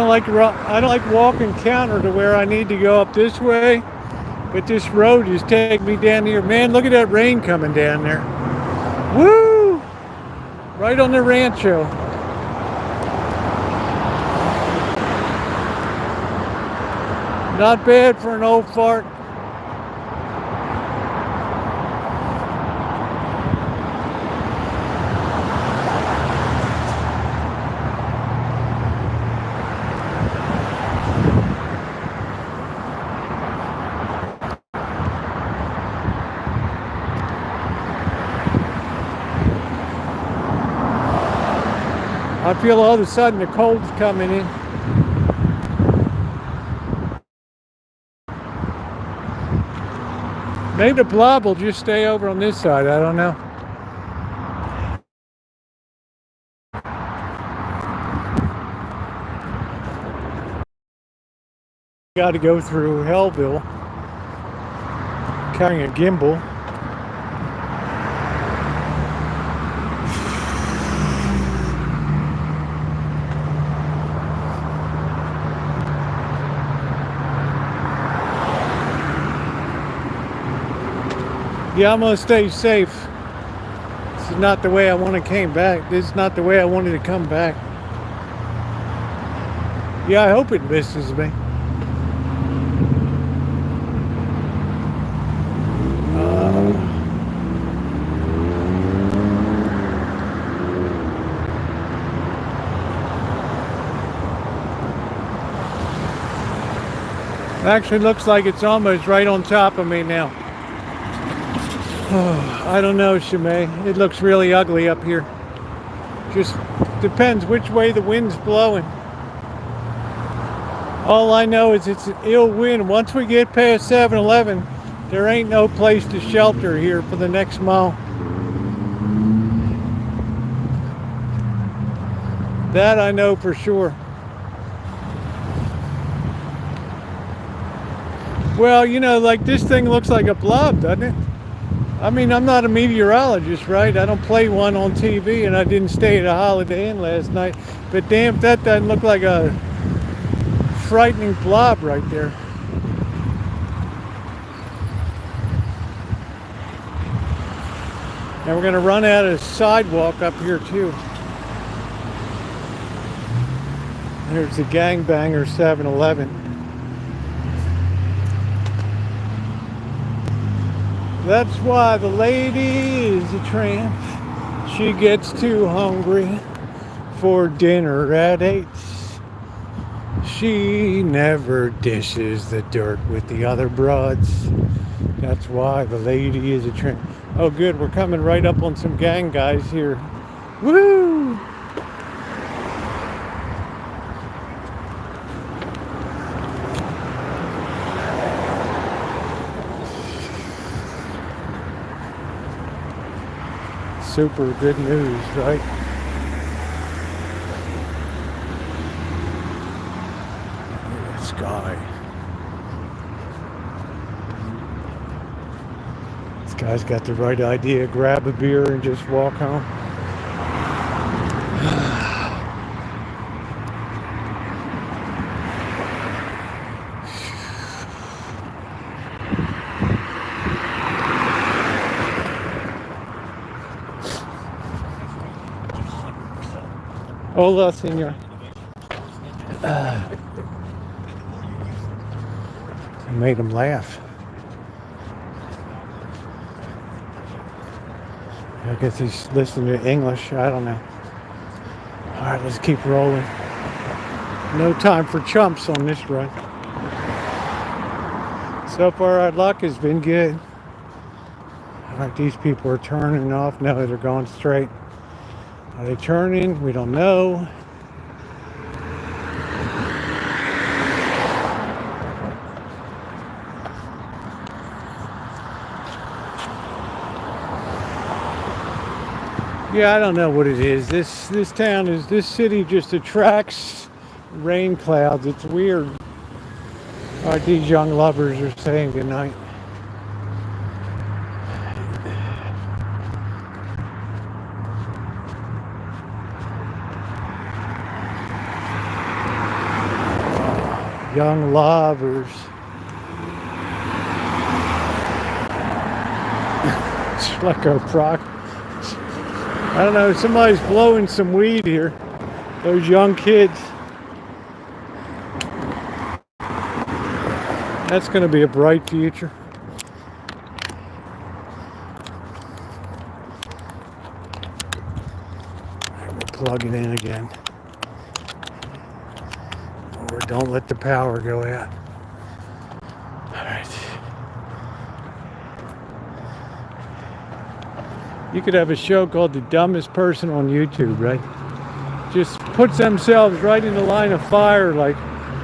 don't like walking counter to where I need to go up this way, but this road is taking me down here. Man, look at that rain coming down there. Woo! Right on the Rancho. Not bad for an old fart. I feel all of a sudden the cold's coming in. Maybe the blob will just stay over on this side, I don't know. Got to go through Hellville carrying a gimbal. Yeah, I'm gonna stay safe. This is not the way I want to came back. This is not the way I wanted to come back. Yeah, I hope it misses me. It actually looks like it's almost right on top of me now. I don't know, Shimei. It looks really ugly up here. Just depends which way the wind's blowing. All I know is it's an ill wind. Once we get past 7-Eleven, there ain't no place to shelter here for the next mile. That I know for sure. Well, you know, like this thing looks like a blob, doesn't it? I mean, I'm not a meteorologist, right? I don't play one on TV, and I didn't stay at a Holiday Inn last night. But damn, that doesn't look like a frightening blob right there. And we're going to run out of sidewalk up here, too. There's the gangbanger 7-Eleven. That's why the lady is a tramp. She gets too hungry for dinner at 8. She never dishes the dirt with the other broads. That's why the lady is a tramp. Oh good, we're coming right up on some gang guys here. Woo! Super good news, right? Look at the sky. This guy's got the right idea. Grab a beer and just walk home. Hola, senor. I made him laugh. I guess he's listening to English. I don't know. All right, let's keep rolling. No time for chumps on this run. So far, our luck has been good. All right, these people are turning off. No, they're going straight. Are they turning? We don't know. Yeah, I don't know what it is. This city just attracts rain clouds. It's weird. All right, these young lovers are saying goodnight. Young lovers. It's like a proc. I don't know, somebody's blowing some weed here. Those young kids. That's going to be a bright future. We'll plug it in again. Or don't let the power go out. All right. You could have a show called The Dumbest Person on YouTube, right? Just puts themselves right in the line of fire, like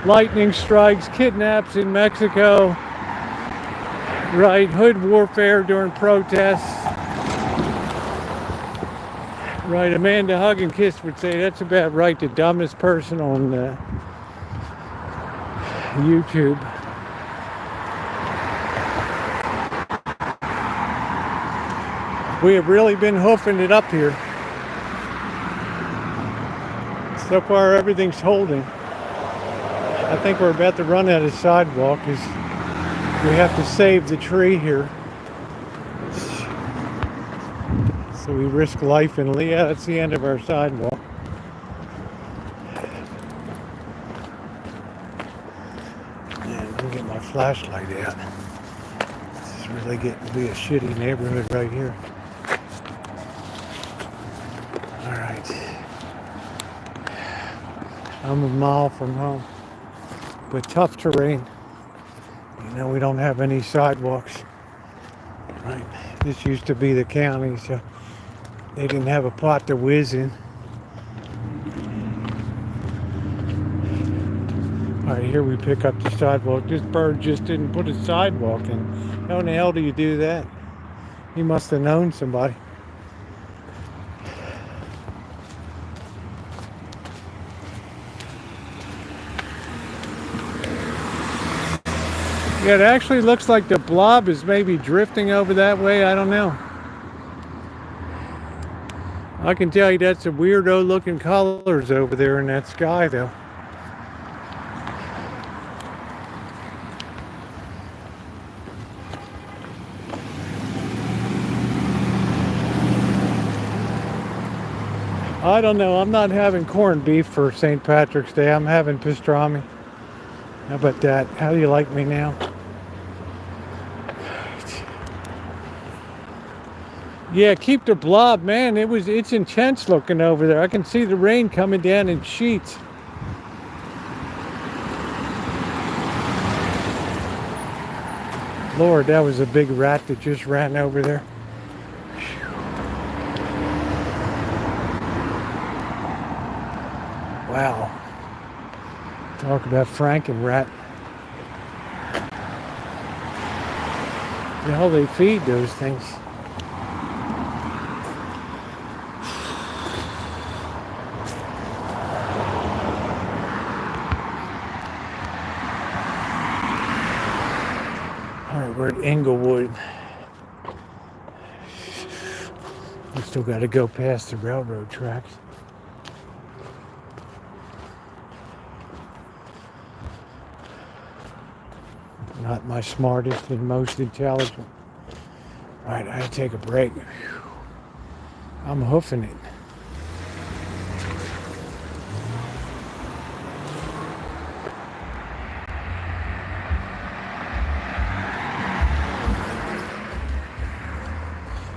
lightning strikes, kidnaps in Mexico, right? Hood warfare during protests. Right, Amanda Hug and Kiss would say that's about right, the dumbest person on YouTube. We have really been hoofing it up here. So far everything's holding. I think we're about to run out of sidewalk because we have to save the tree here. It's So we risk life and limb. Yeah, that's the end of our sidewalk. And we'll get my flashlight out. This is really getting to be a shitty neighborhood right here. Alright. I'm a mile from home. But tough terrain. You know, we don't have any sidewalks. Right. This used to be the county, so they didn't have a pot to whiz in. Alright, here we pick up the sidewalk. This bird just didn't put a sidewalk in. How in the hell do you do that? He must have known somebody. Yeah, it actually looks like the blob is maybe drifting over that way. I don't know. I can tell you that's some weirdo looking colors over there in that sky though. I don't know. I'm not having corned beef for St. Patrick's Day. I'm having pastrami. How about that? How do you like me now? Yeah, keep the blob, man. It's intense looking over there. I can see the rain coming down in sheets. Lord, that was a big rat that just ran over there. Wow. Talk about Franken-rat. The hell they feed those things. Alright, we're at Inglewood. We still got to go past the railroad tracks. Not my smartest and most intelligent. Alright, I gotta take a break. I'm hoofing it.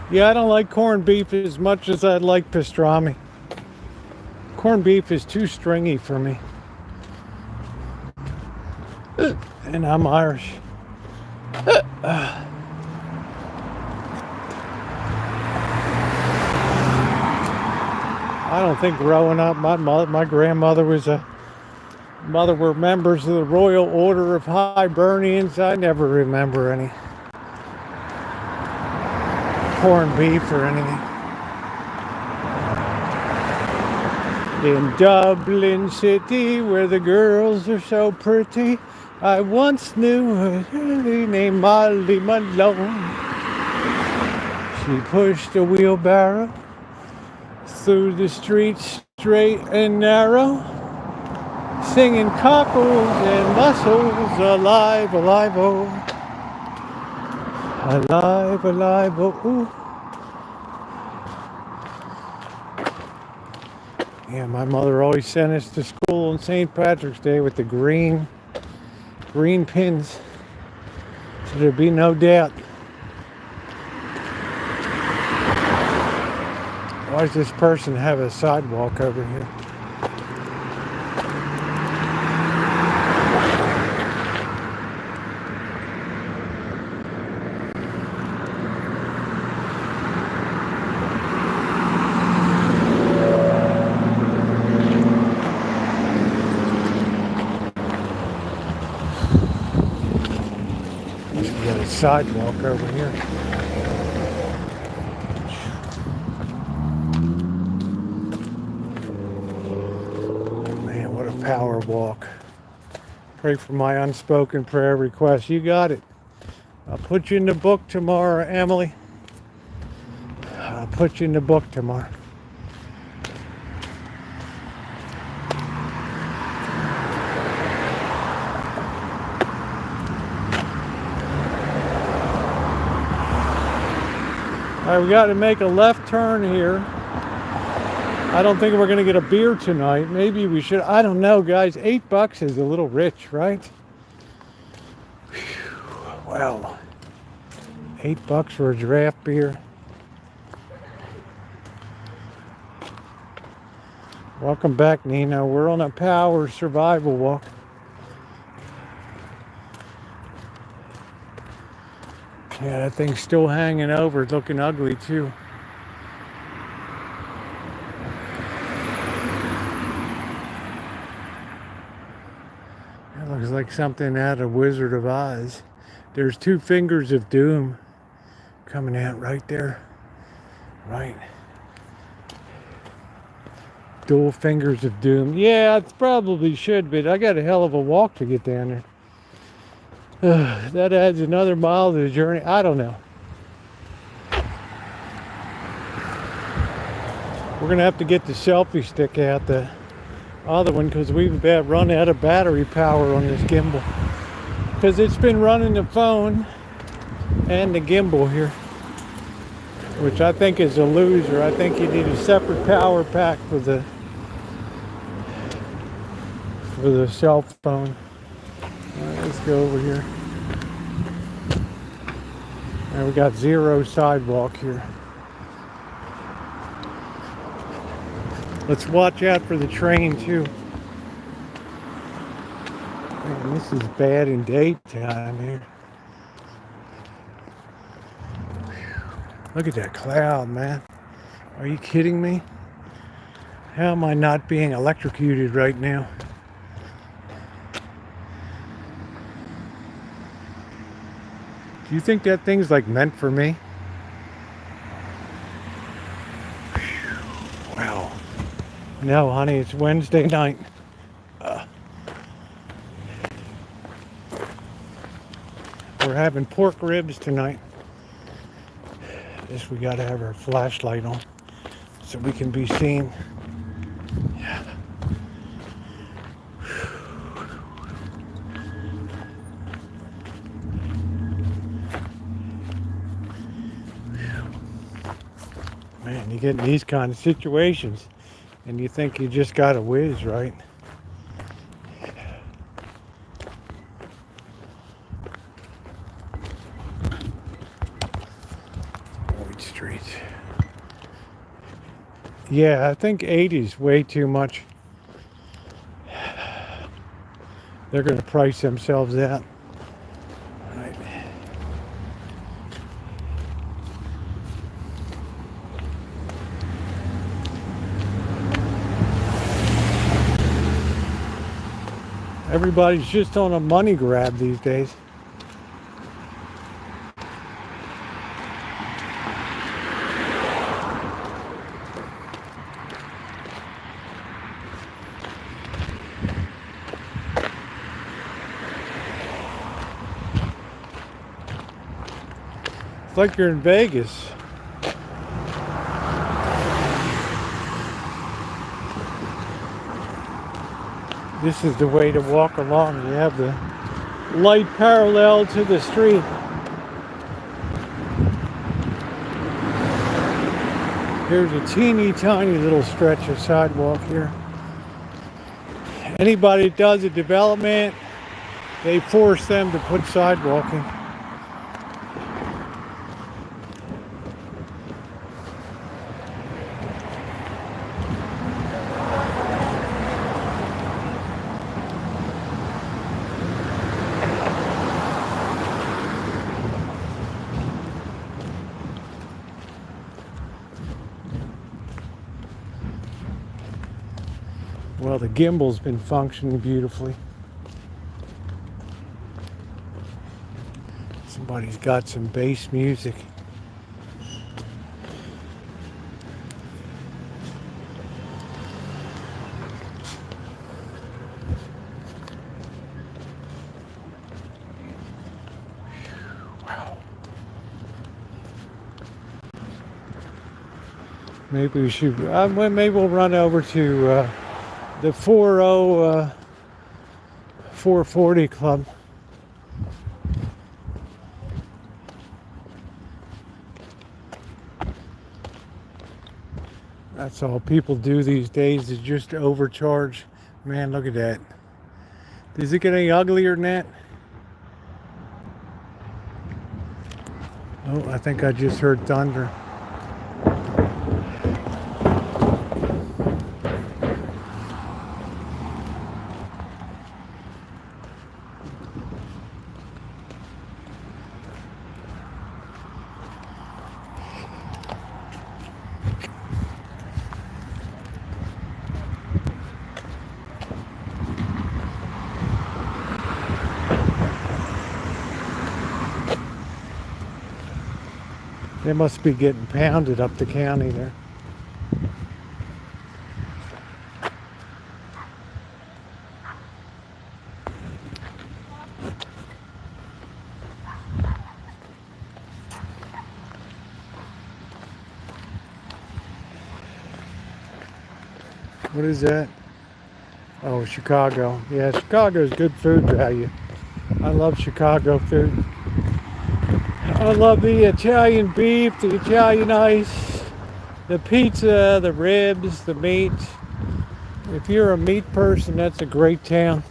Yeah, I don't like corned beef as much as I like pastrami. Corned beef is too stringy for me. And I'm Irish. I don't think growing up, my grandmother were members of the Royal Order of Hibernians. I never remember any corned beef or anything. In Dublin City, where the girls are so pretty, I once knew a lady named Molly Malone. She pushed a wheelbarrow through the streets straight and narrow, singing cockles and mussels, alive, alive, oh. Alive, alive, oh, ooh. Yeah, my mother always sent us to school on St. Patrick's Day with the green pins, so there'd be no doubt. Why does this person have a sidewalk over here? We got a sidewalk over here. Man, what a power walk. Pray for my unspoken prayer request. You got it. I'll put you in the book tomorrow, Emily. I'll put you in the book tomorrow. All right, we got to make a left turn here. I don't think we're gonna get a beer tonight. Maybe we should. I don't know, guys. $8 is a little rich, right? Whew, wow. $8 for a draft beer. Welcome back, Nina. We're on a power survival walk. Yeah, that thing's still hanging over, looking ugly too. That looks like something out of Wizard of Oz. There's two fingers of doom coming out right there. Right. Dual fingers of doom. Yeah, it probably should, but I got a hell of a walk to get down there. That adds another mile to the journey. I don't know. We're gonna have to get the selfie stick out, the other one, because we've run out of battery power on this gimbal. Because it's been running the phone and the gimbal here, which I think is a loser. I think you need a separate power pack for the cell phone. All right, let's go over here. And we got zero sidewalk here. Let's watch out for the train too. Man, this is bad in daytime here. Look at that cloud, man. Are you kidding me? How am I not being electrocuted right now? Do you think that thing's like meant for me? Wow. No, honey, it's Wednesday night. We're having pork ribs tonight. Guess we gotta have our flashlight on so we can be seen. Man, you get in these kind of situations and you think you just got a whiz, right? White Street. Yeah, I think 80 is way too much. They're going to price themselves out. Right. Everybody's just on a money grab these days. It's like you're in Vegas. This is the way to walk along. You have the light parallel to the street. Here's a teeny tiny little stretch of sidewalk here. Anybody that does a development, they force them to put sidewalking. Well, the gimbal's been functioning beautifully. Somebody's got some bass music. Wow. Maybe we should, maybe we'll run over to the 440 Club. That's all people do these days is just overcharge. Man, look at that. Does it get any uglier than that? Oh, I think I just heard thunder. They must be getting pounded up the county there. What is that? Oh, Chicago. Yeah, Chicago's good food value. I love Chicago food. I love the Italian beef, the Italian ice, the pizza, the ribs, the meat. If you're a meat person, that's a great town.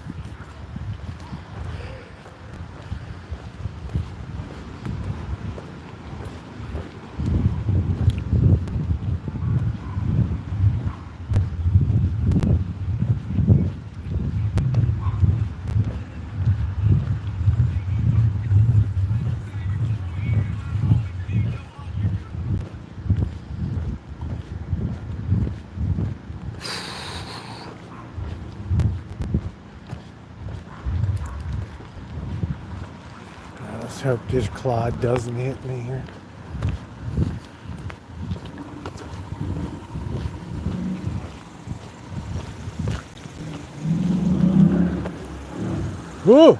Let's hope this clod doesn't hit me here. Whoa!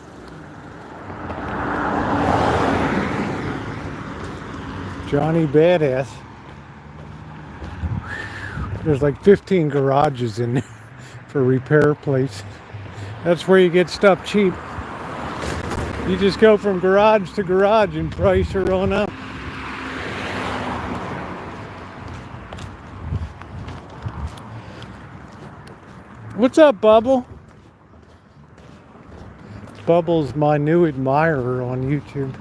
Johnny Badass. There's like 15 garages in there for repair plates. That's where you get stuff cheap. You just go from garage to garage and price are on up. What's up, Bubble? Bubble's my new admirer on YouTube.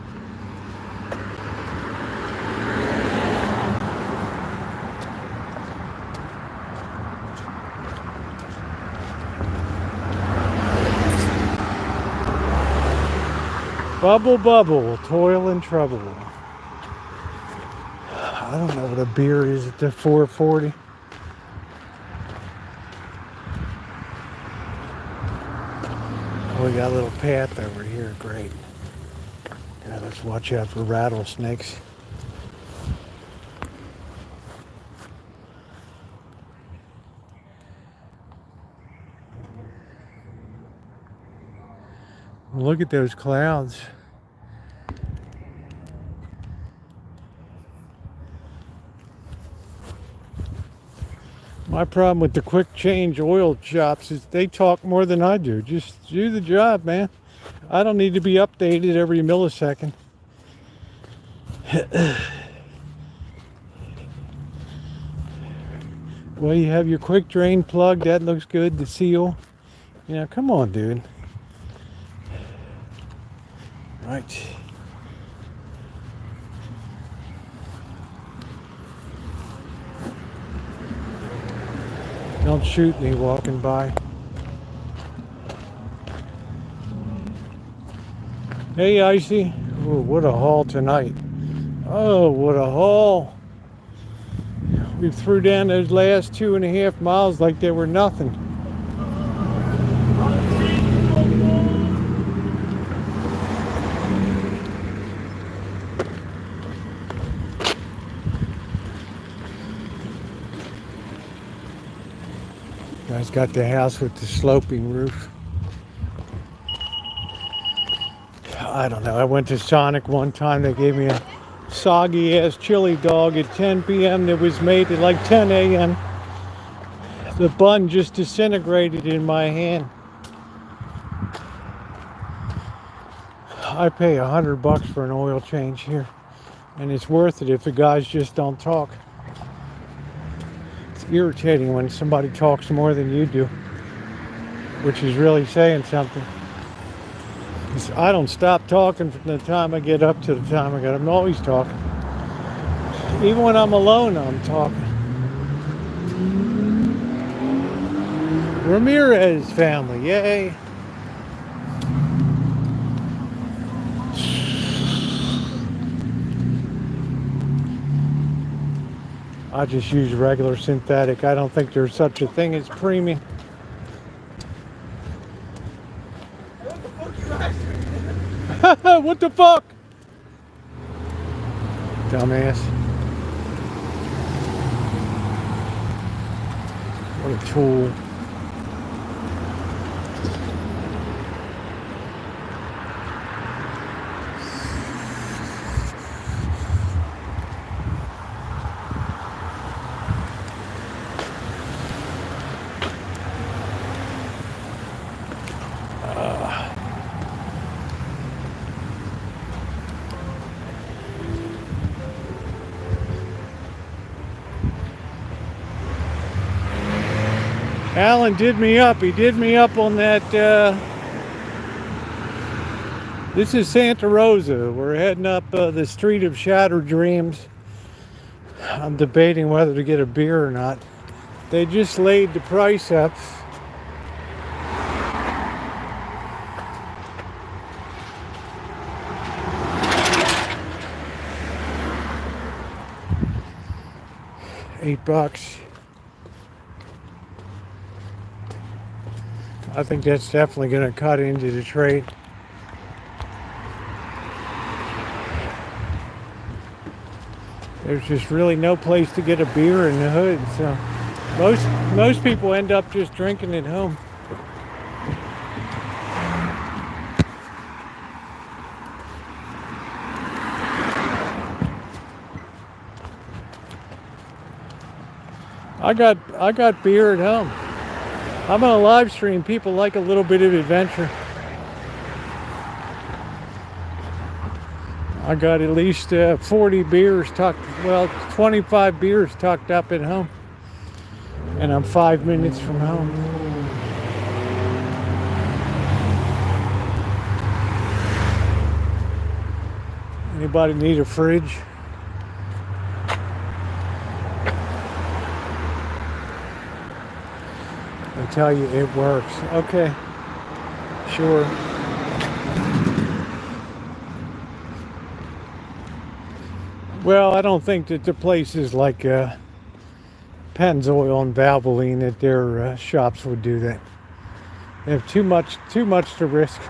Bubble, bubble, toil and trouble. I don't know what a beer is at the 440. Oh, we got a little path over here. Great. Yeah, let's watch out for rattlesnakes. Look at those clouds. My problem with the quick change oil shops is they talk more than I do. Just do the job, man. I don't need to be updated every millisecond. Well, you have your quick drain plug. That looks good. The seal. You know, come on, dude. Right. Don't shoot me walking by. Hey, Icy. Ooh, what a haul tonight. Oh, what a haul. We threw down those last 2.5 miles like they were nothing. Guys got the house with the sloping roof. I don't know. I went to Sonic one time. They gave me a soggy ass chili dog at 10 p.m. that was made at like 10 a.m. The bun just disintegrated in my hand. I pay $100 for an oil change here, and it's worth it if the guys just don't talk. irritating when somebody talks more than you do, which is really saying something. 'Cause I don't stop talking from the time I get up to the time I get. I'm always talking. Even when I'm alone, I'm talking. Ramirez family, yay. I just use regular synthetic. I don't think there's such a thing as premium. What the fuck? Dumbass. What a tool. Alan did me up. He did me up on that. This is Santa Rosa. We're heading up the street of shattered dreams. I'm debating whether to get a beer or not. They just laid the price up. $8. I think that's definitely going to cut into the trade. There's just really no place to get a beer in the hood, so most people end up just drinking at home. I got beer at home. I'm on a live stream. People like a little bit of adventure. I got at least 40 beers tucked, well, 25 beers tucked up at home. And I'm 5 minutes from home. Anybody need a fridge? I tell you, it works. Okay, sure. Well, I don't think that the places like Pennzoil and Valvoline at their shops would do that. They have too much to risk.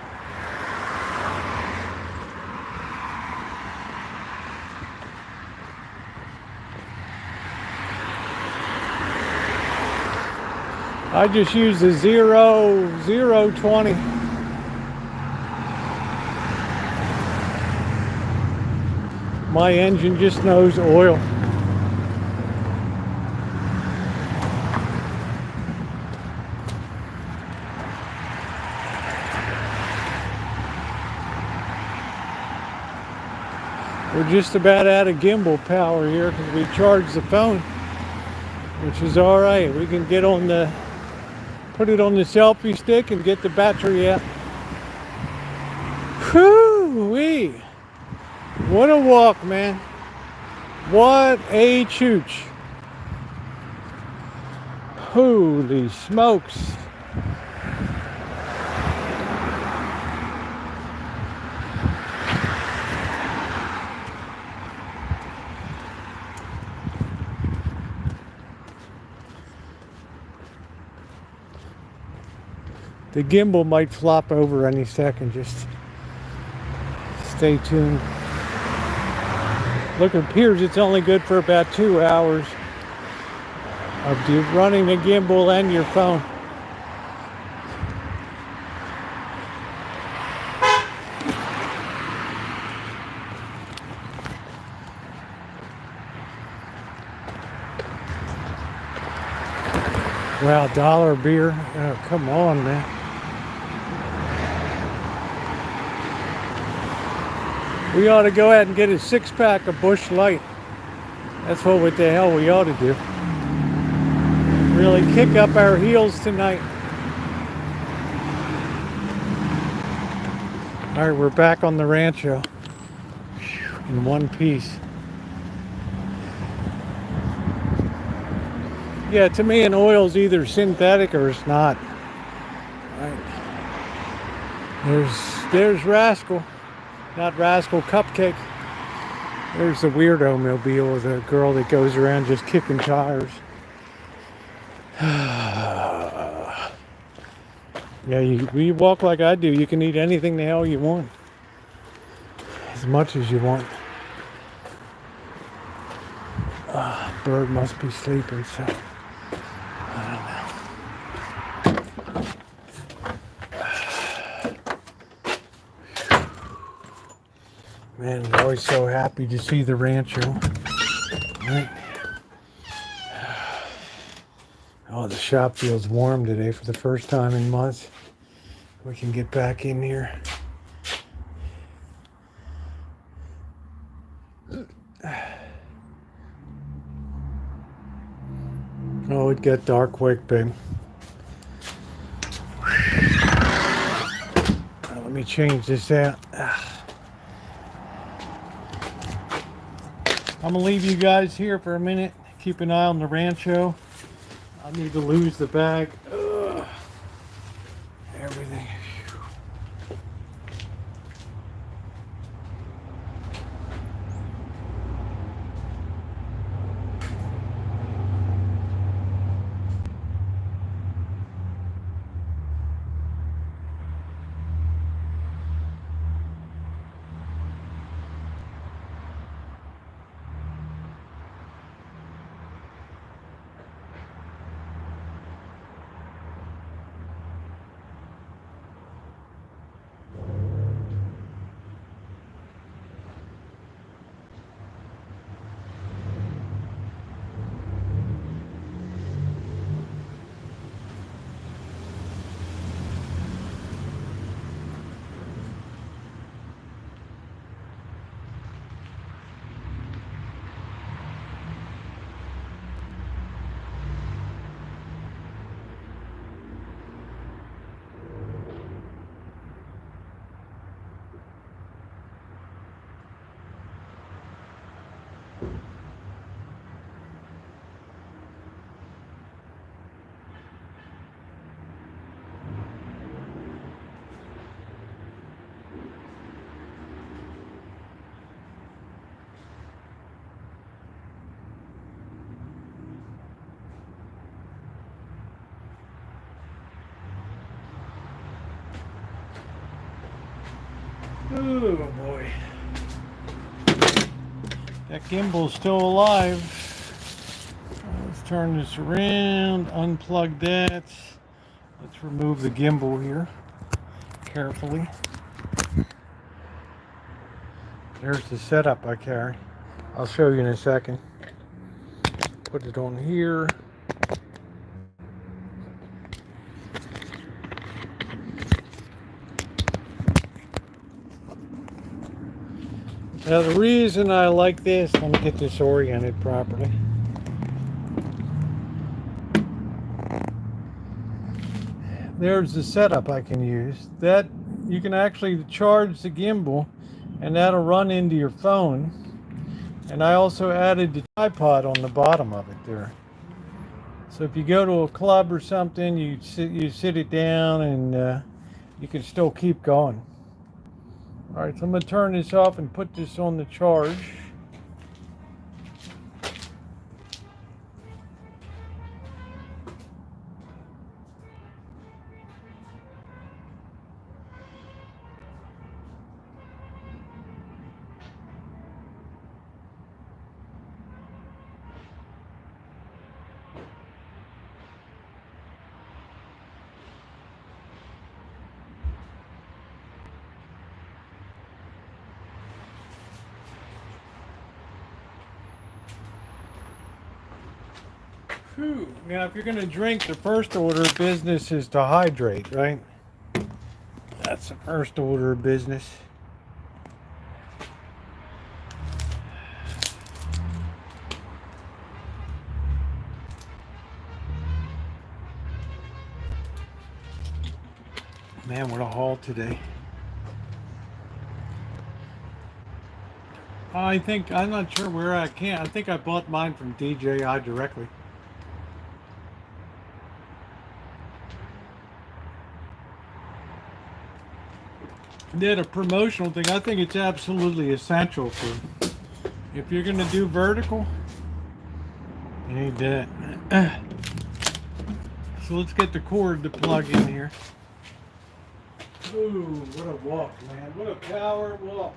I just use the 020. My engine just knows oil. We're just about out of gimbal power here because we charged the phone, which is all right. We can get on the, put it on the selfie stick and get the battery out. Whoo-wee! What a walk, man. What a chooch. Holy smokes. The gimbal might flop over any second. Just stay tuned. Look, it appears it's only good for about 2 hours of running the gimbal and your phone. Wow, dollar beer. Oh, come on, man. We ought to go out and get a 6-pack of Busch Light. That's what the hell we ought to do. really kick up our heels tonight. All right, we're back on the Rancho in one piece. Yeah, to me, an oil's either synthetic or it's not. All right. There's Rascal, not Rascal Cupcake. There's the weirdo mobile with a girl that goes around just kicking tires. Yeah, you walk like I do, you can eat anything the hell you want. As much as you want. Bird must be sleeping, so I don't know. Man, I'm always so happy to see the Rancho. Right? Oh, the shop feels warm today for the first time in months. We can get back in here. Oh, it got dark quick, babe. Let me change this out. I'm gonna leave you guys here for a minute. Keep an eye on the Rancho. I need to lose the bag. Ugh. Everything. Oh boy. That gimbal's still alive. Let's turn this around, unplug that. Let's remove the gimbal here carefully. There's the setup I carry. I'll show you in a second. Put it on here. Now the reason I like this, let me get this oriented properly. There's the setup I can use. That you can actually charge the gimbal and that'll run into your phone. And I also added the tripod on the bottom of it there. So if you go to a club or something, you sit it down and you can still keep going. All right, so I'm going to turn this off and put this on the charge. Whew. Now, if you're going to drink, the first order of business is to hydrate, right? That's the first order of business. Man, what a haul today. I'm not sure where I think I bought mine from DJI directly. They had a promotional thing. I think it's absolutely essential for if you're gonna do vertical. You need that. So let's get the cord to plug in here. Ooh, what a walk, man. What a power walk.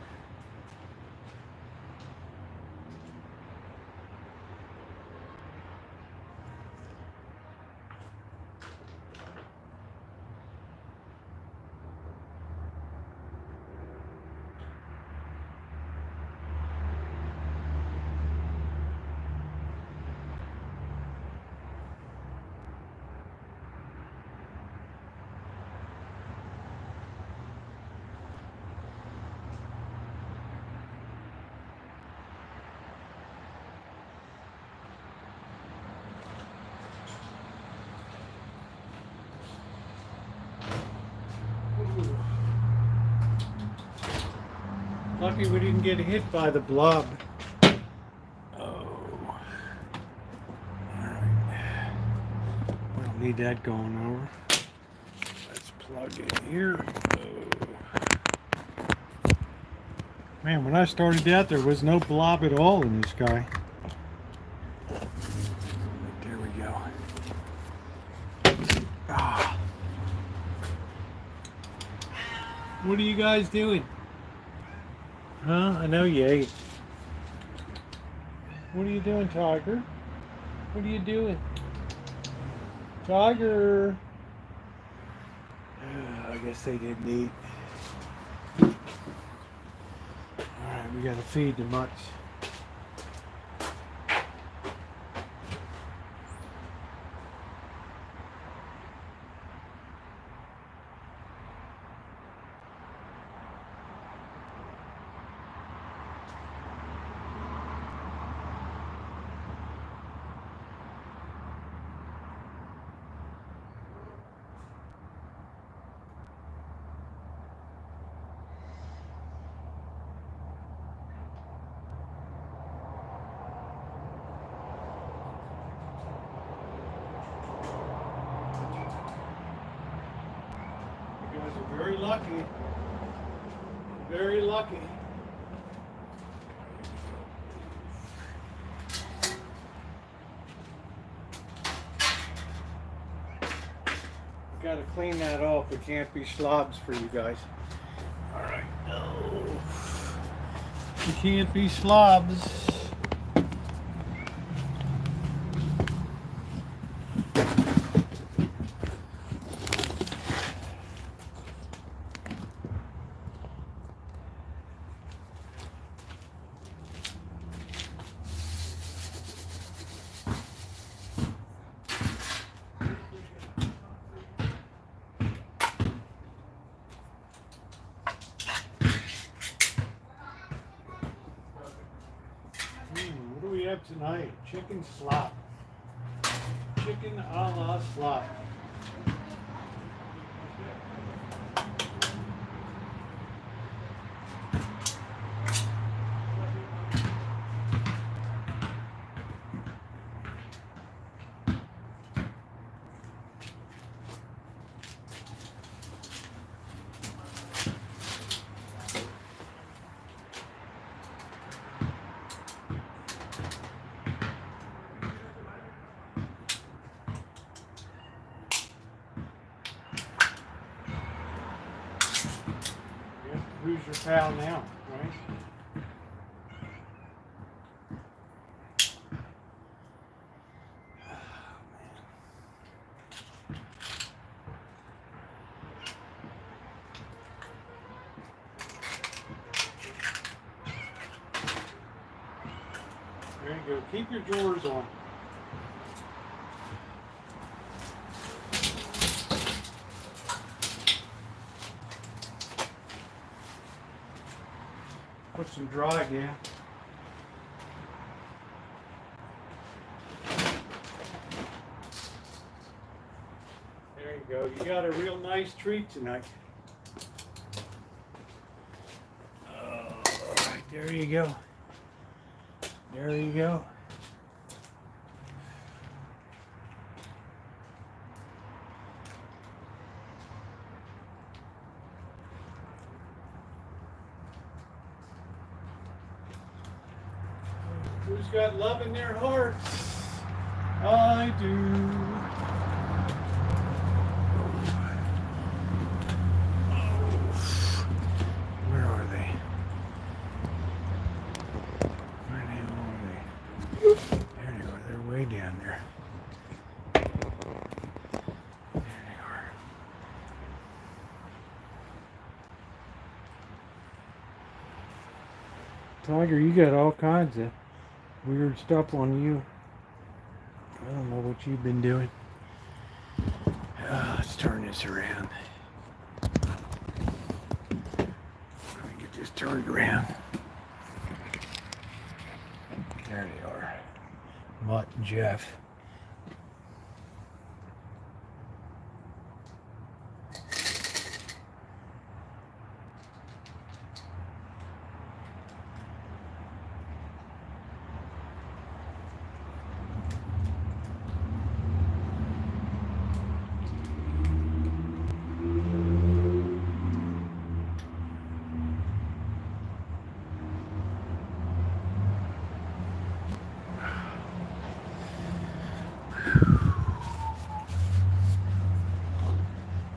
Lucky we didn't get hit by the blob. Oh. Alright. We don't need that going over. Let's plug in here. Oh. Man, when I started out, there was no blob at all in this guy. There we go. Ah. What are you guys doing? Huh? I know you ate. What are you doing, Tiger? What are you doing? Tiger! I guess they didn't eat. Alright, we gotta feed the mutts. You guys are very lucky. Very lucky. We gotta clean that off. It can't be slobs for you guys. Alright. No. It can't be slobs. What do we have tonight? Chicken slop. Chicken a la slop. Who's your pal now, right? There you go. Keep your drawers on. Put some dry down. There you go. You got a real nice treat tonight. There you go. There you go. Who's got love in their hearts? I do. Where are they? Where the hell are they? There they are. They're way down there. There they are. Tiger, you got all kinds of weird stuff on you. I don't know what you've been doing. Let's turn this around. Let me get this turned around. There they are. Mutt and Jeff.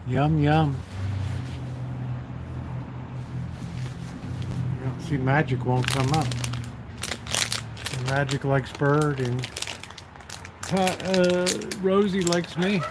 Yum, yum. You don't see Magic won't come up. Magic likes Bird and Rosie likes me.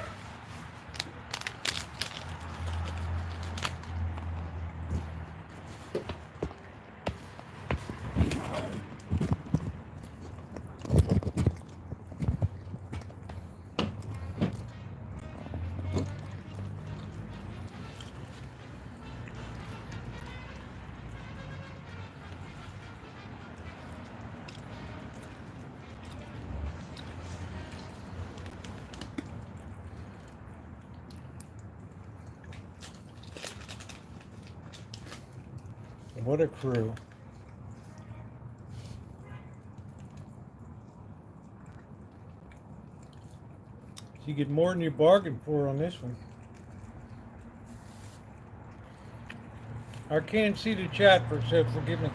What a crew. You get more than you bargained for on this one. I can't see the chat, so forgive me.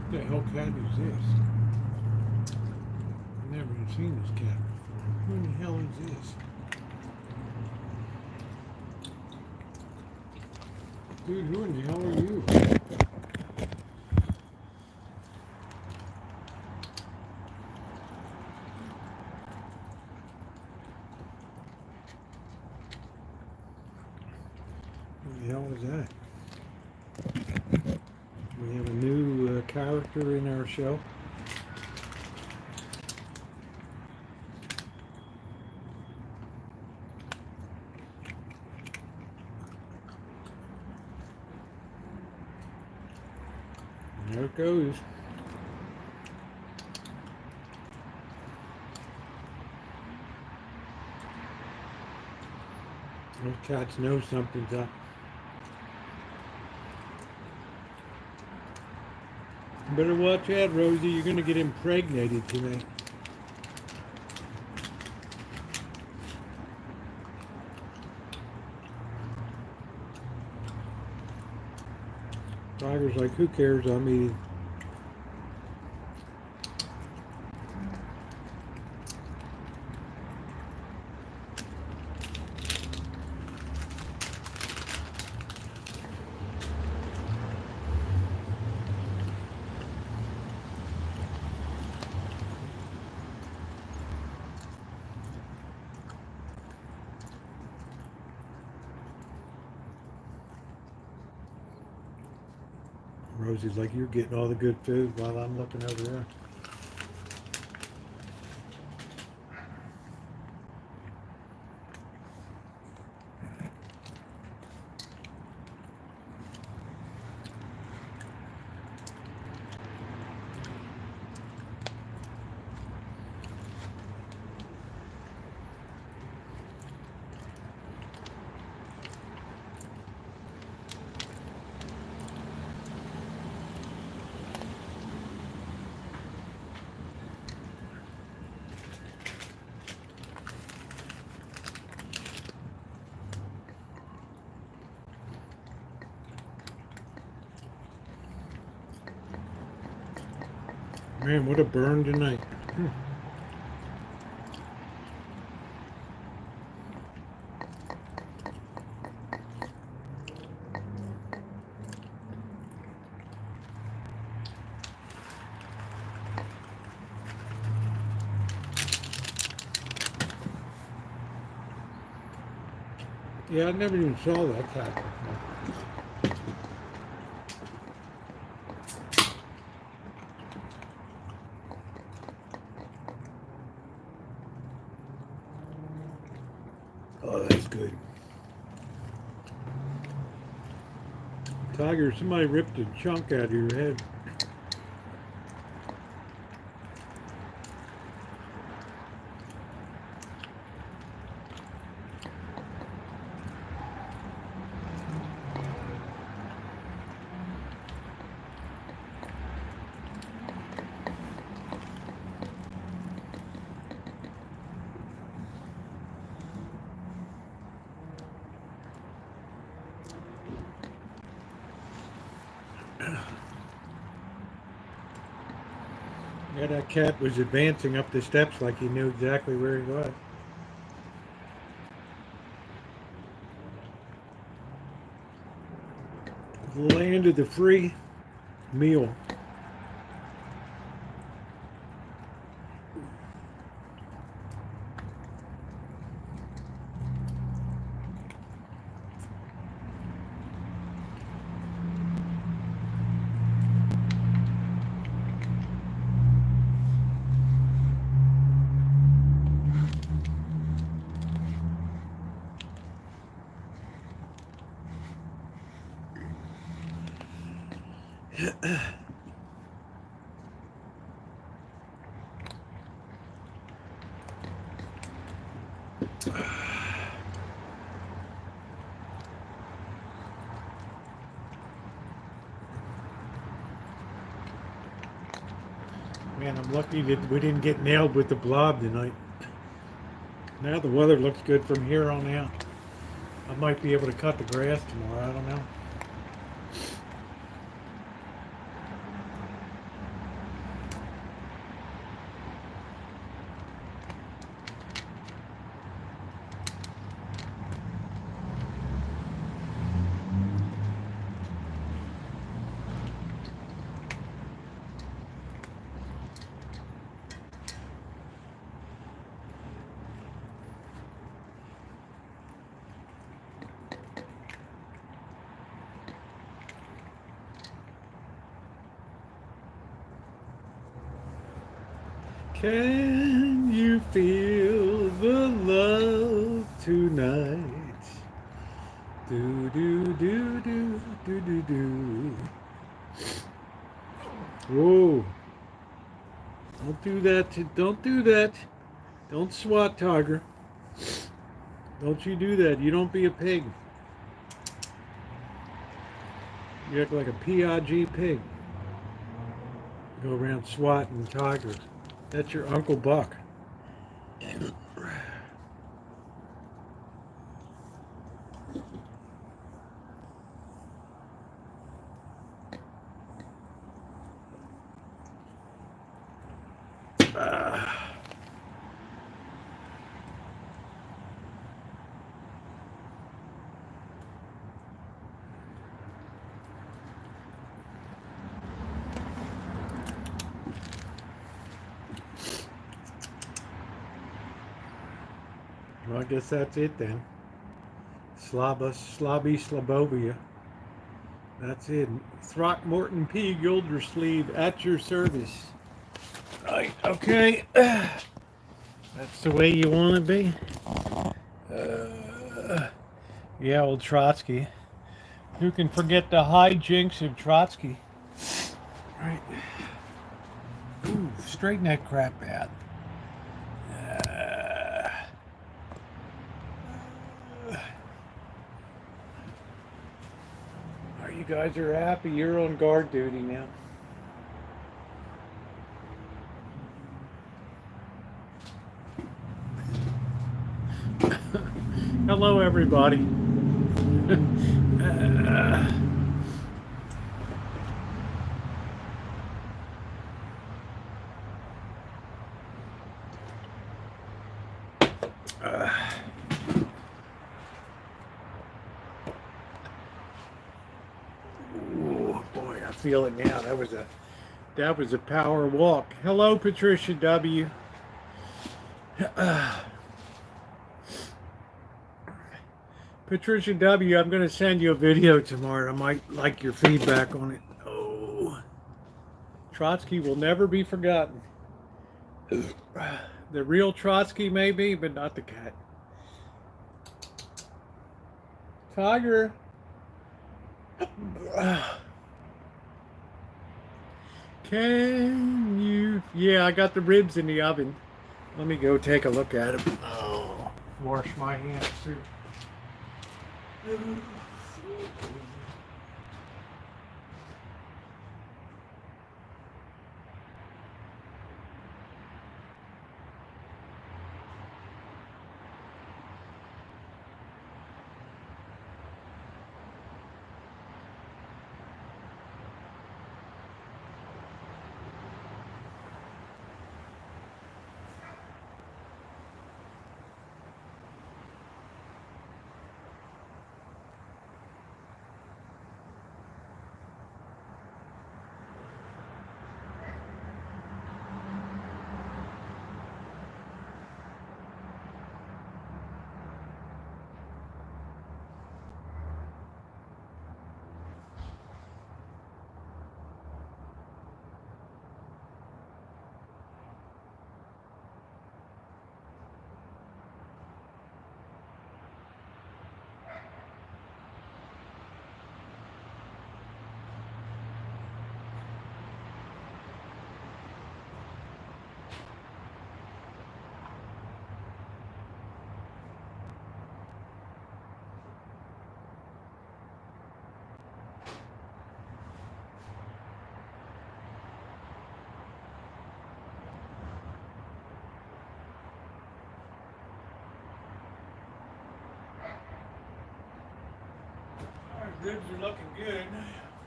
What the hell cat is this? I've never even seen this cat before. Who in the hell is this? Dude, who in the hell are you? Who the hell is that? We have a new character in our show. There it goes. Those cats know something's up. You better watch out, Rosie. You're going to get impregnated tonight. Tiger's like, who cares? I'm eating. Rosie's like, you're getting all the good food while I'm looking over there. Man, what a burn tonight. Yeah, I never even saw that cat before. Oh, that's good. Tiger, somebody ripped a chunk out of your head. Yeah, that cat was advancing up the steps like he knew exactly where he was. The land of the free meal. Man, I'm lucky that we didn't get nailed with the blob tonight. Now the weather looks good from here on out. I might be able to cut the grass tomorrow, I don't know. Can you feel the love tonight? Do do do do do do do. Whoa. Don't do that. Don't do that. Don't swat, Tiger. Don't you do that. You don't be a pig. You act like a PIG pig. Go around swatting tigers. That's your Uncle Buck. Well, I guess that's it then. Slobby Slobovia. That's it. Throckmorton P. Gildersleeve at your service. Right, okay. That's the way you want to be. Yeah, old Trotsky. Who can forget the hijinks of Trotsky? Right. Ooh, straighten that crap out. You guys are happy. You're on guard duty now. Hello, everybody. Oh boy, I feel it now. That was a power walk. Hello, Patricia W. Patricia W, I'm going to send you a video tomorrow. I might like your feedback on it. Oh, Trotsky will never be forgotten. The real Trotsky maybe, but not the cat. Tiger. Can you? Yeah, I got the ribs in the oven. Let me go take a look at them. Oh, wash my hands too. Ribs are looking good.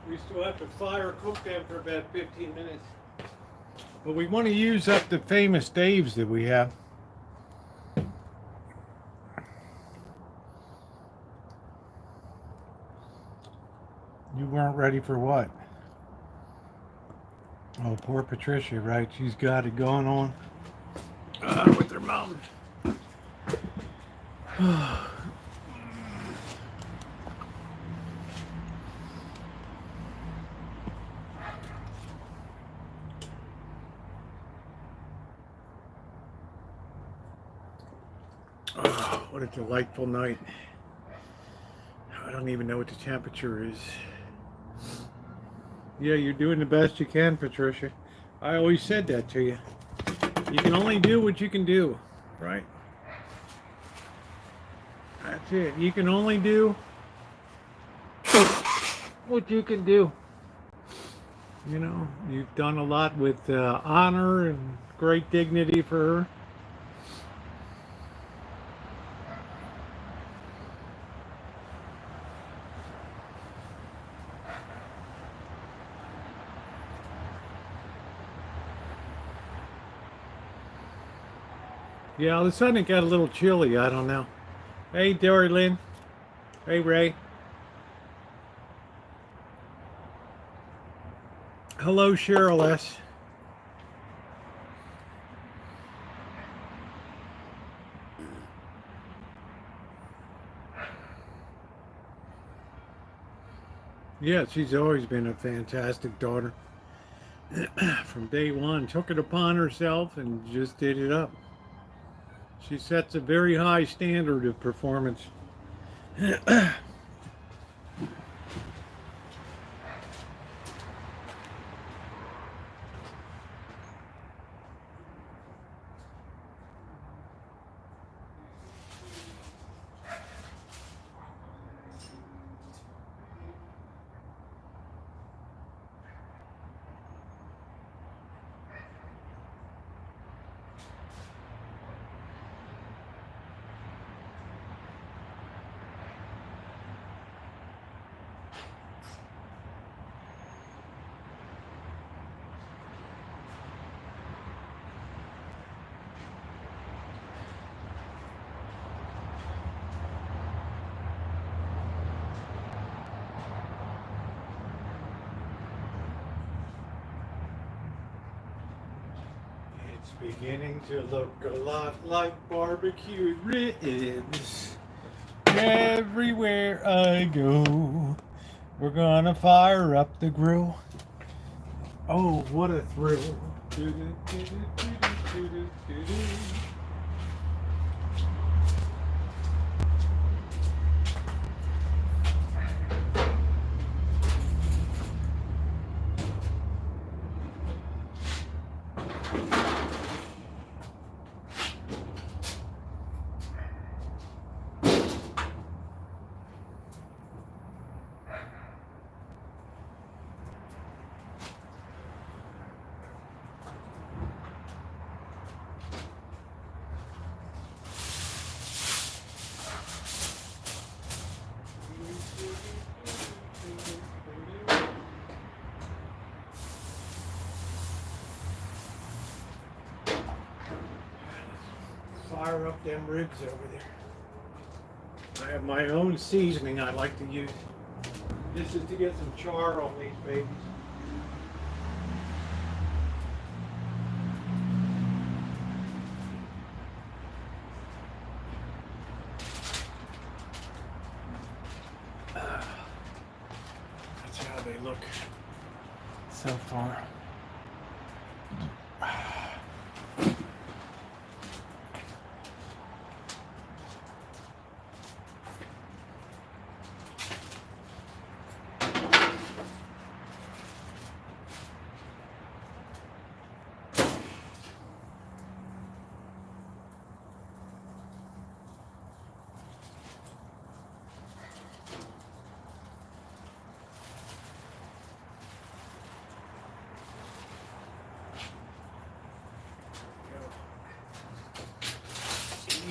We still have to fire cook them for about 15 minutes. But we want to use up the famous Daves that we have. You weren't ready for what? Oh, poor Patricia, right? She's got it going on with her mom. Oh, what a delightful night. I don't even know what the temperature is. Yeah, you're doing the best you can, Patricia. I always said that to you. You can only do what you can do, right? That's it. You can only do what you can do. You know, you've done a lot with honor and great dignity for her. Yeah, all of a sudden it got a little chilly. I don't know. Hey, Dory Lynn. Hey, Ray. Hello, Cheryl S. Yeah, she's always been a fantastic daughter. From day one, took it upon herself and just did it up. She sets a very high standard of performance. It's beginning to look a lot like barbecued ribs. Everywhere I go, we're gonna fire up the grill. Oh, what a thrill. Fire up them ribs over there. I have my own seasoning I like to use. This is to get some char on these babies. That's how they look so far.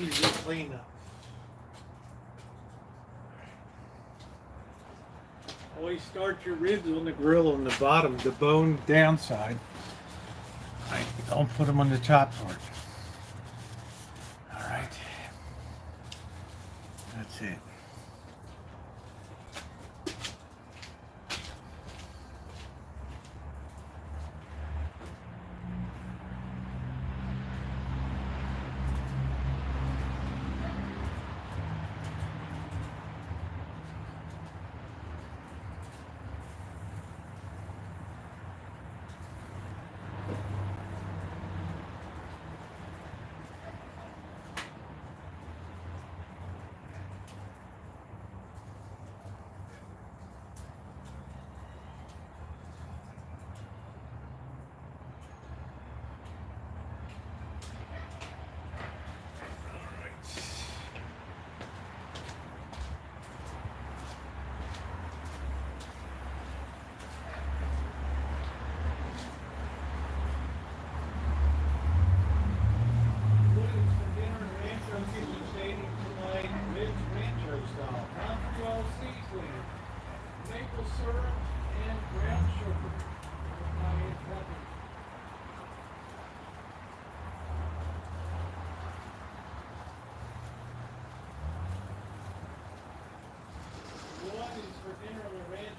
Easy cleanup. Always start your ribs on the grill on the bottom, the bone downside. Right, don't put them on the top part. All right, that's it.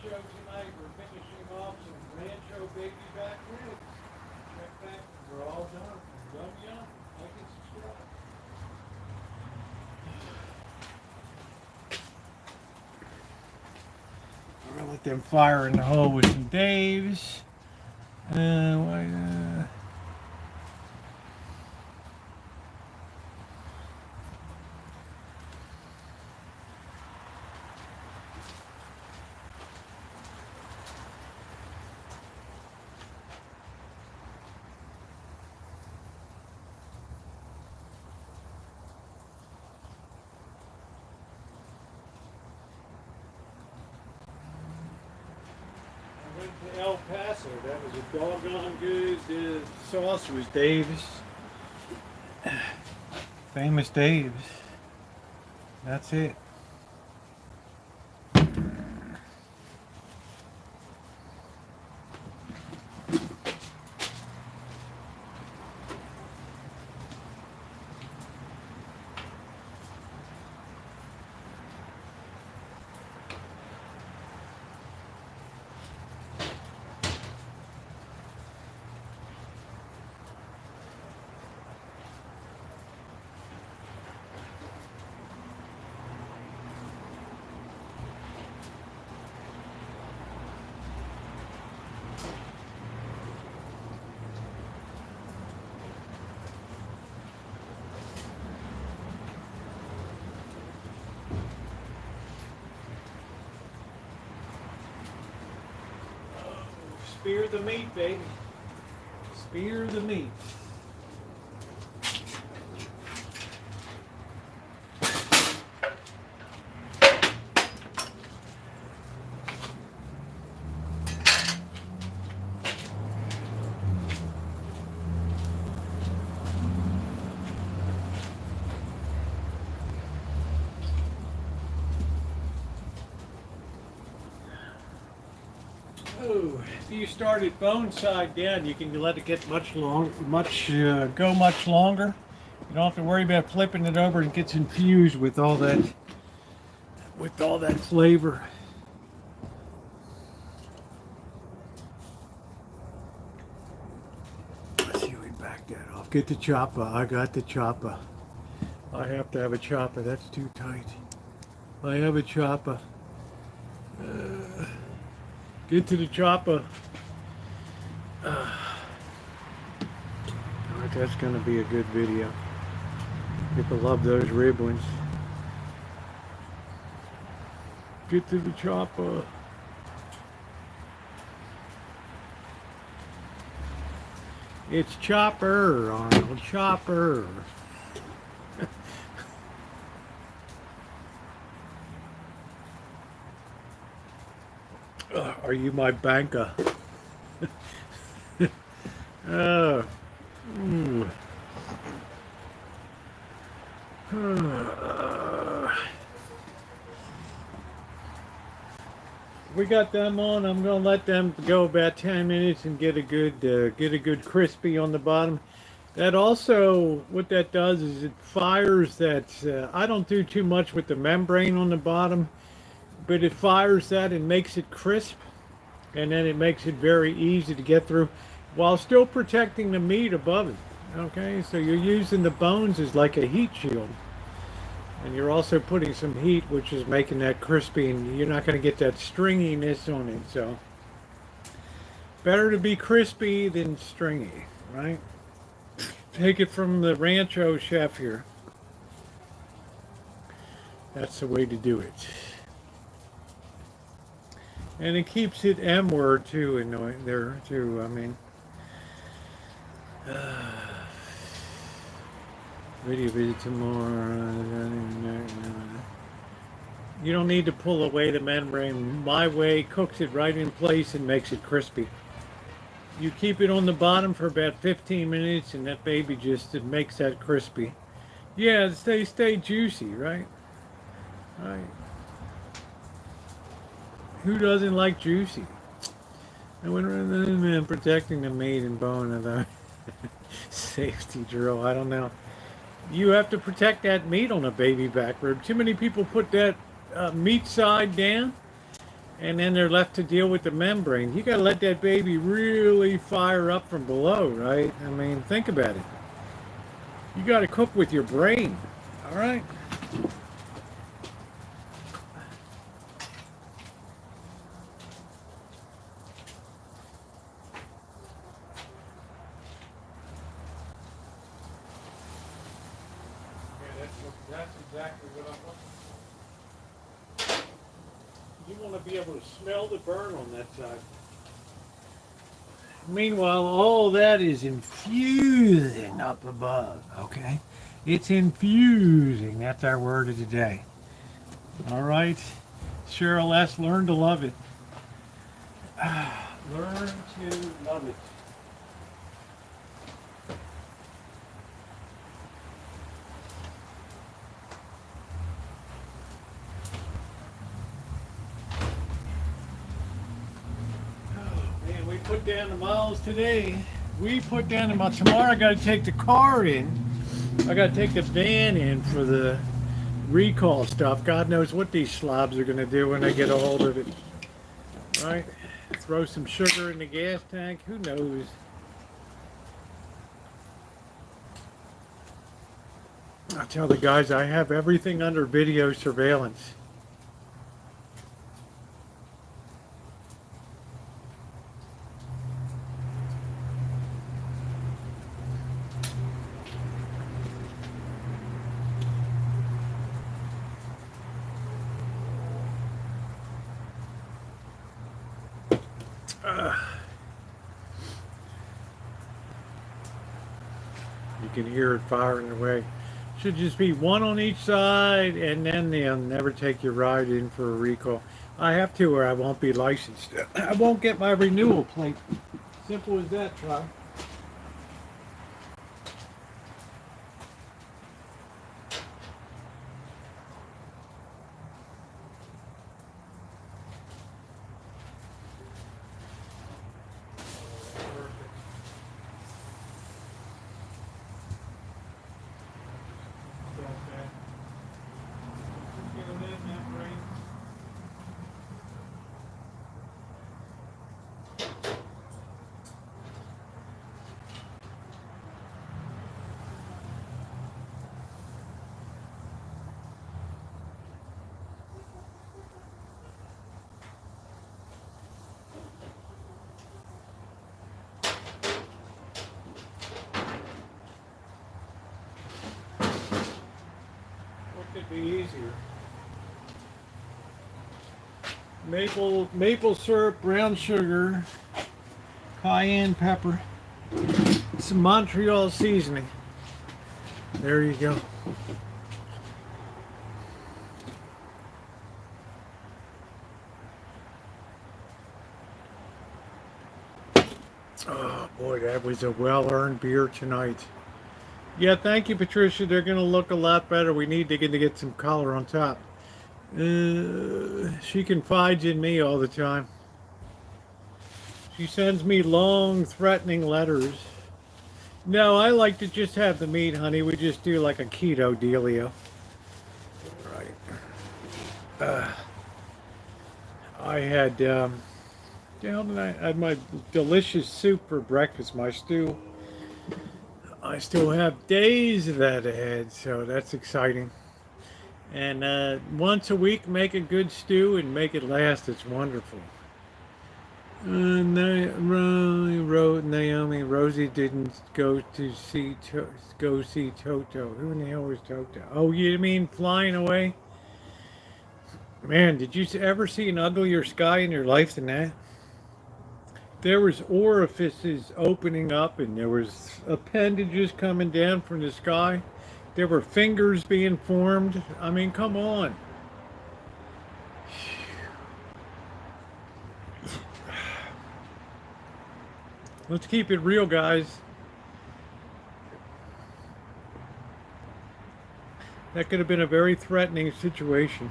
Rancho tonight. We're finishing off some Rancho baby back ribs. Check back. We're all done. Yum yum. Like and subscribe. I'm gonna let them fire in the hole with some Daves. Why? Went to El Paso. That was a doggone good sauce. Was Dave's. Famous Dave's. That's it. Spear the meat, baby. Spear the meat. Oh, if you start it bone side down, you can let it get go much longer. You don't have to worry about flipping it over and it gets infused with all that flavor. Let's see, we back that off. Get the chopper. I got the chopper. I have to have a chopper. That's too tight. I have a chopper. Get to the chopper. Alright, that's going to be a good video. People love those rib ones. Get to the chopper. It's Chopper, Arnold. Chopper. Are you my banker? uh, mm. We got them on. I'm gonna let them go about 10 minutes and get a good crispy on the bottom. That also, what that does is it fires that. I don't do too much with the membrane on the bottom, but it fires that and makes it crisp, and then it makes it very easy to get through while still protecting the meat above it. Okay, so you're using the bones as like a heat shield, and you're also putting some heat, which is making that crispy, and you're not going to get that stringiness on it. So better to be crispy than stringy, right? Take it from the Rancho chef here. That's the way to do it. And it keeps it M-word too, annoying there too. I mean, video visit tomorrow. You don't need to pull away the membrane. My way cooks it right in place and makes it crispy. You keep it on the bottom for about 15 minutes, and that baby just it makes that crispy. Yeah, stay juicy, right? Right. Who doesn't like juicy? And when protecting the meat and bone of the safety drill, I don't know. You have to protect that meat on a baby back rib. Too many people put that meat side down, and then they're left to deal with the membrane. You got to let that baby really fire up from below, right? I mean, think about it. You got to cook with your brain, all right? Yeah, that's exactly what I'm looking for. You want to be able to smell the burn on that side. Meanwhile, all that is infusing up above, okay? It's infusing. That's our word of the day. All right? Cheryl S., learn to love it. Learn to love it. Man, we put down the miles today. We put down the miles. Tomorrow I got to take the car in. I got to take the van in for the recall stuff. God knows what these slobs are going to do when they get a hold of it. Right? Throw some sugar in the gas tank. Who knows? I tell the guys I have everything under video surveillance. You can hear it firing away. Should just be one on each side, and then they'll never take your ride in for a recall. I have to, or I won't be licensed. I won't get my renewal plate. Simple as that, Try. Could be easier. Maple syrup, brown sugar, cayenne pepper, some Montreal seasoning. There you go. Oh boy, that was a well-earned beer tonight. Yeah, thank you, Patricia. They're going to look a lot better. We need to get some color on top. She confides in me all the time. She sends me long, threatening letters. No, I like to just have the meat, honey. We just do like a keto dealio. Right. I had, the hell did I had my delicious soup for breakfast, my stew. I still have days of that ahead, so that's exciting. And once a week, make a good stew and make it last. It's wonderful. Naomi, Rosie didn't go see Toto. Who in the hell was Toto? Oh, you mean flying away? Man, did you ever see an uglier sky in your life than that? There was orifices opening up, and there was appendages coming down from the sky. There were fingers being formed. I mean, come on. Let's keep it real, guys. That could have been a very threatening situation.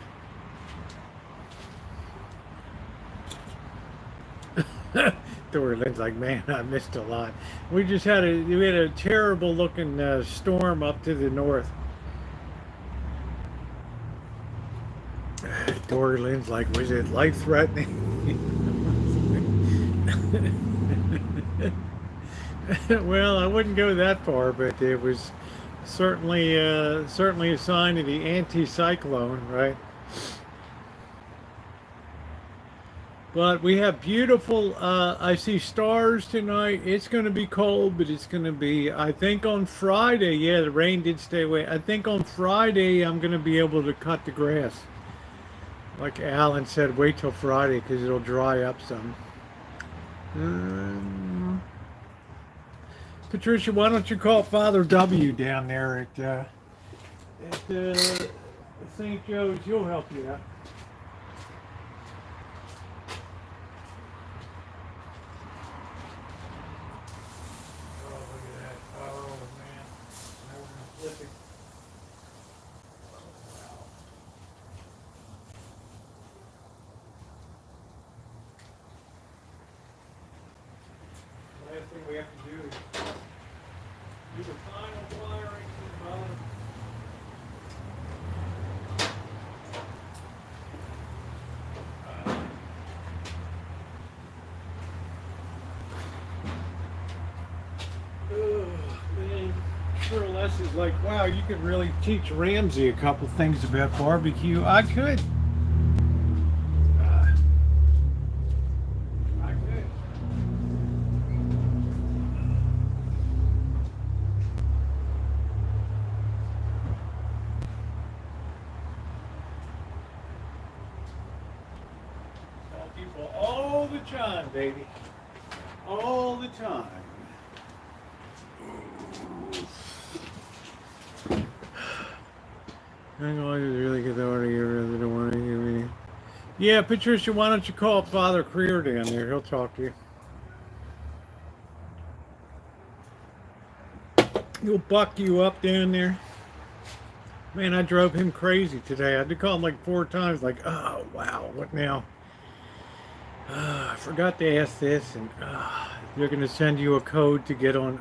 Dory Lynn's like, man, I missed a lot. We had a terrible looking storm up to the north. Tori Lynn's like, was it life threatening? Well, I wouldn't go that far, but it was certainly a sign of the anticyclone, right? But we have beautiful, I see stars tonight. It's going to be cold, but it's going to be, I think on Friday, yeah, the rain did stay away. I think on Friday I'm going to be able to cut the grass. Like Alan said, wait till Friday because it'll dry up some. Patricia, why don't you call Father W down there at St. Joe's? He'll help you out. Oh, look at that. Oh, man. Now we're going to flip it. The last thing we have to do is do the final wiring to the bottom. Oh, man. Sure, Les is like, wow, you could really teach Ramsey a couple things about barbecue. I could. I could. Tell people all the time, baby. All the time. Hang on, just really get the order here. I don't want to hear me. Yeah, Patricia, why don't you call Father Creer down there? He'll talk to you. He'll buck you up down there. Man, I drove him crazy today. I had to call him like 4 times, like, oh, wow, what now? I forgot to ask this, and they're going to send you a code to get on.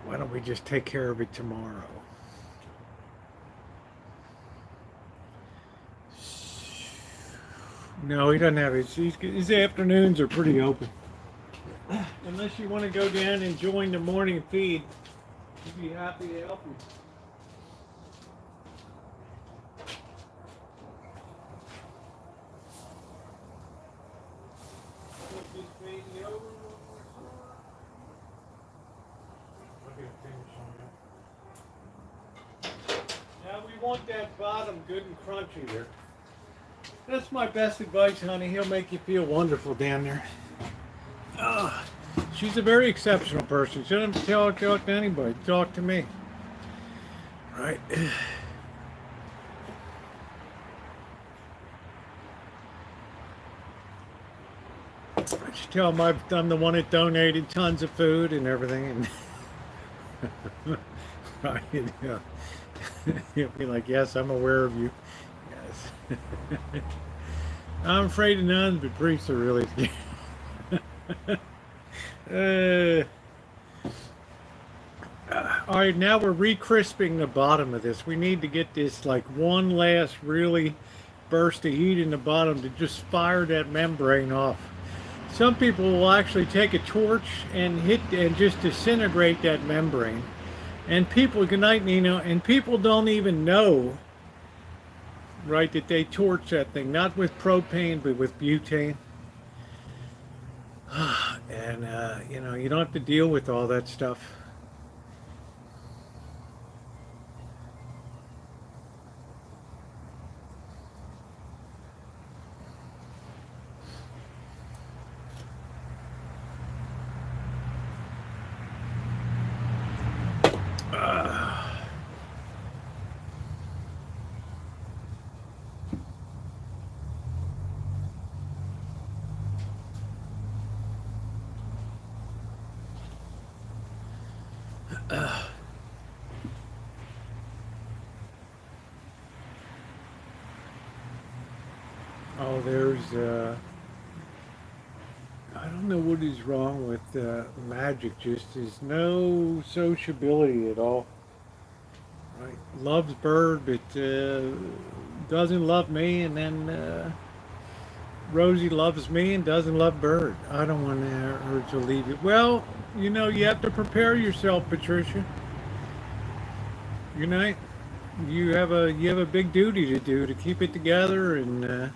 Why don't we just take care of it tomorrow? No, he doesn't have it. His afternoons are pretty open. Unless you want to go down and join the morning feed, he'd be happy to help you. Flip this baby over one more time. I'll get a finish on that. Now we want that bottom good and crunchy there. That's my best advice, honey. He'll make you feel wonderful down there. She's a very exceptional person. She doesn't talk to anybody. Talk to me. Right. I should tell him I'm the one that donated tons of food and everything. And right, yeah. He'll be like, yes, I'm aware of you. Yes. I'm afraid of nuns, but priests are really scared. All right, now we're re-crisping the bottom of this. We need to get this like one last really burst of heat in the bottom to just fire that membrane off. Some people will actually take a torch and hit and just disintegrate that membrane. And people, good night, Nino, and people don't even know, right, that they torch that thing, not with propane, but with butane. And, you don't have to deal with all that stuff. Oh, there's, I don't know what is wrong with magic, just there's no sociability at all. Right. Loves Bird, but doesn't love me, and then Rosie loves me and doesn't love Bird. I don't want her to leave it. Well, you have to prepare yourself, Patricia. You know, you have a big duty to do to keep it together, and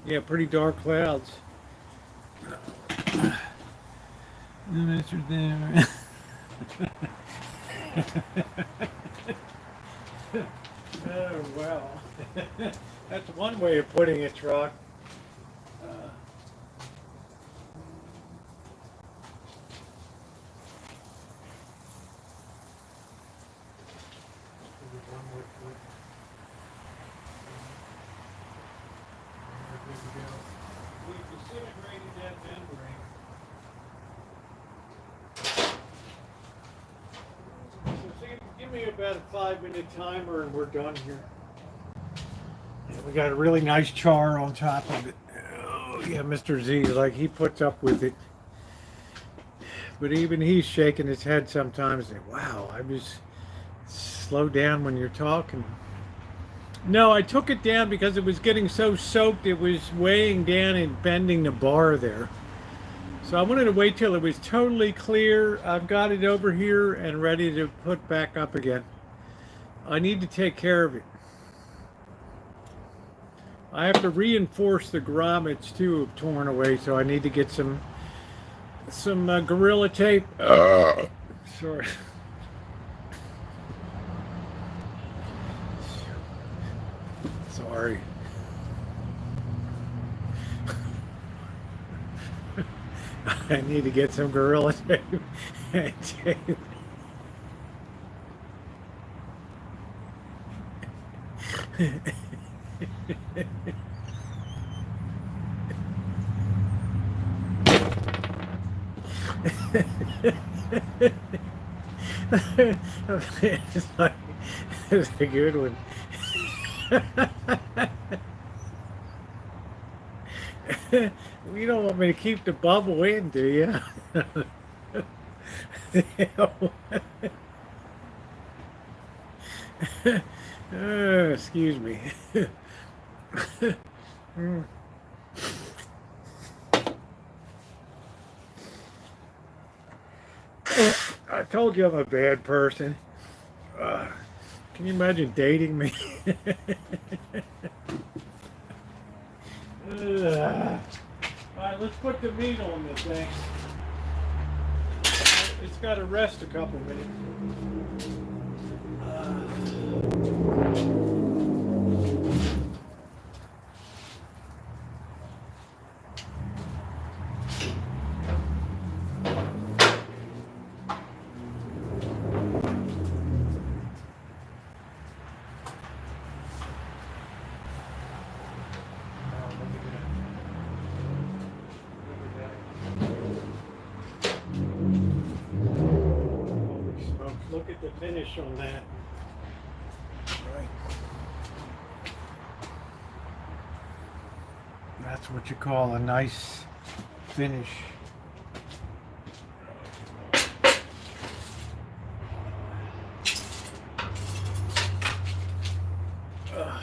yeah, pretty dark clouds. No answer there. Oh well, that's one way of putting it, truck. We disintegrated that membrane. So give me about a 5-minute timer and we're done here. Yeah, we got a really nice char on top of it. Oh yeah, Mr. Z, like he puts up with it. But even he's shaking his head sometimes. Wow, I just slow down when you're talking. No, I took it down because it was getting so soaked it was weighing down and bending the bar there. So I wanted to wait till it was totally clear. I've got it over here and ready to put back up again. I need to take care of it. I have to reinforce the grommets too, have torn away, so I need to get some Gorilla Tape. Sorry. Sorry. I need to get some Gorilla Tape and tape. It's like, it's a good one. You don't want me to keep the bubble in, do you? Excuse me. I told you I'm a bad person. Can you imagine dating me? Alright, let's put the meat on this thing. It's got to rest a couple minutes. Look at the finish on that. Right. That's what you call a nice finish. Oh,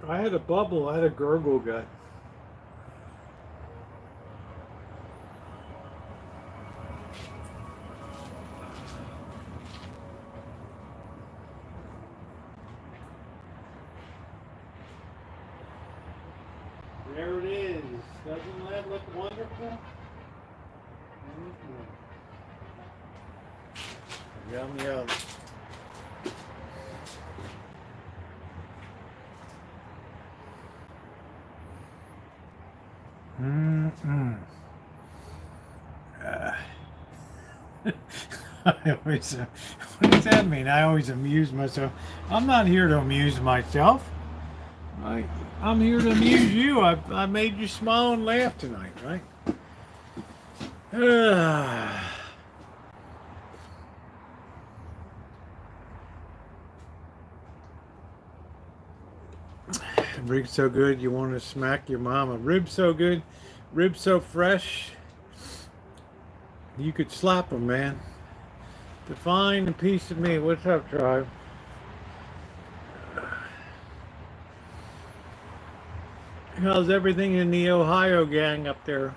I had a bubble, I had a gurgle gut. There it is. Doesn't that look wonderful? Yum, yum. Mm-mm. What does that mean? I always amuse myself. I'm not here to amuse myself. I'm here to amuse you. I made you smile and laugh tonight, right? Ribs so good you want to smack your mama. Ribs so good, ribs so fresh. You could slap them, man. Define a piece of me. What's up, tribe? How's everything in the Ohio gang up there?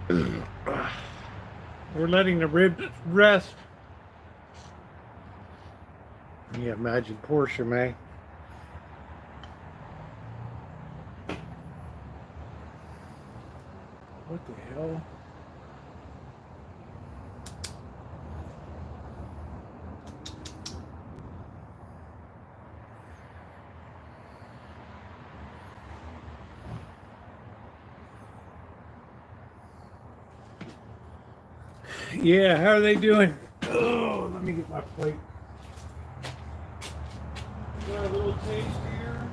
We're letting the ribs rest. Yeah, imagine Portia, May. What the hell? Yeah, how are they doing? Oh, let me get my plate. Got a little taste here.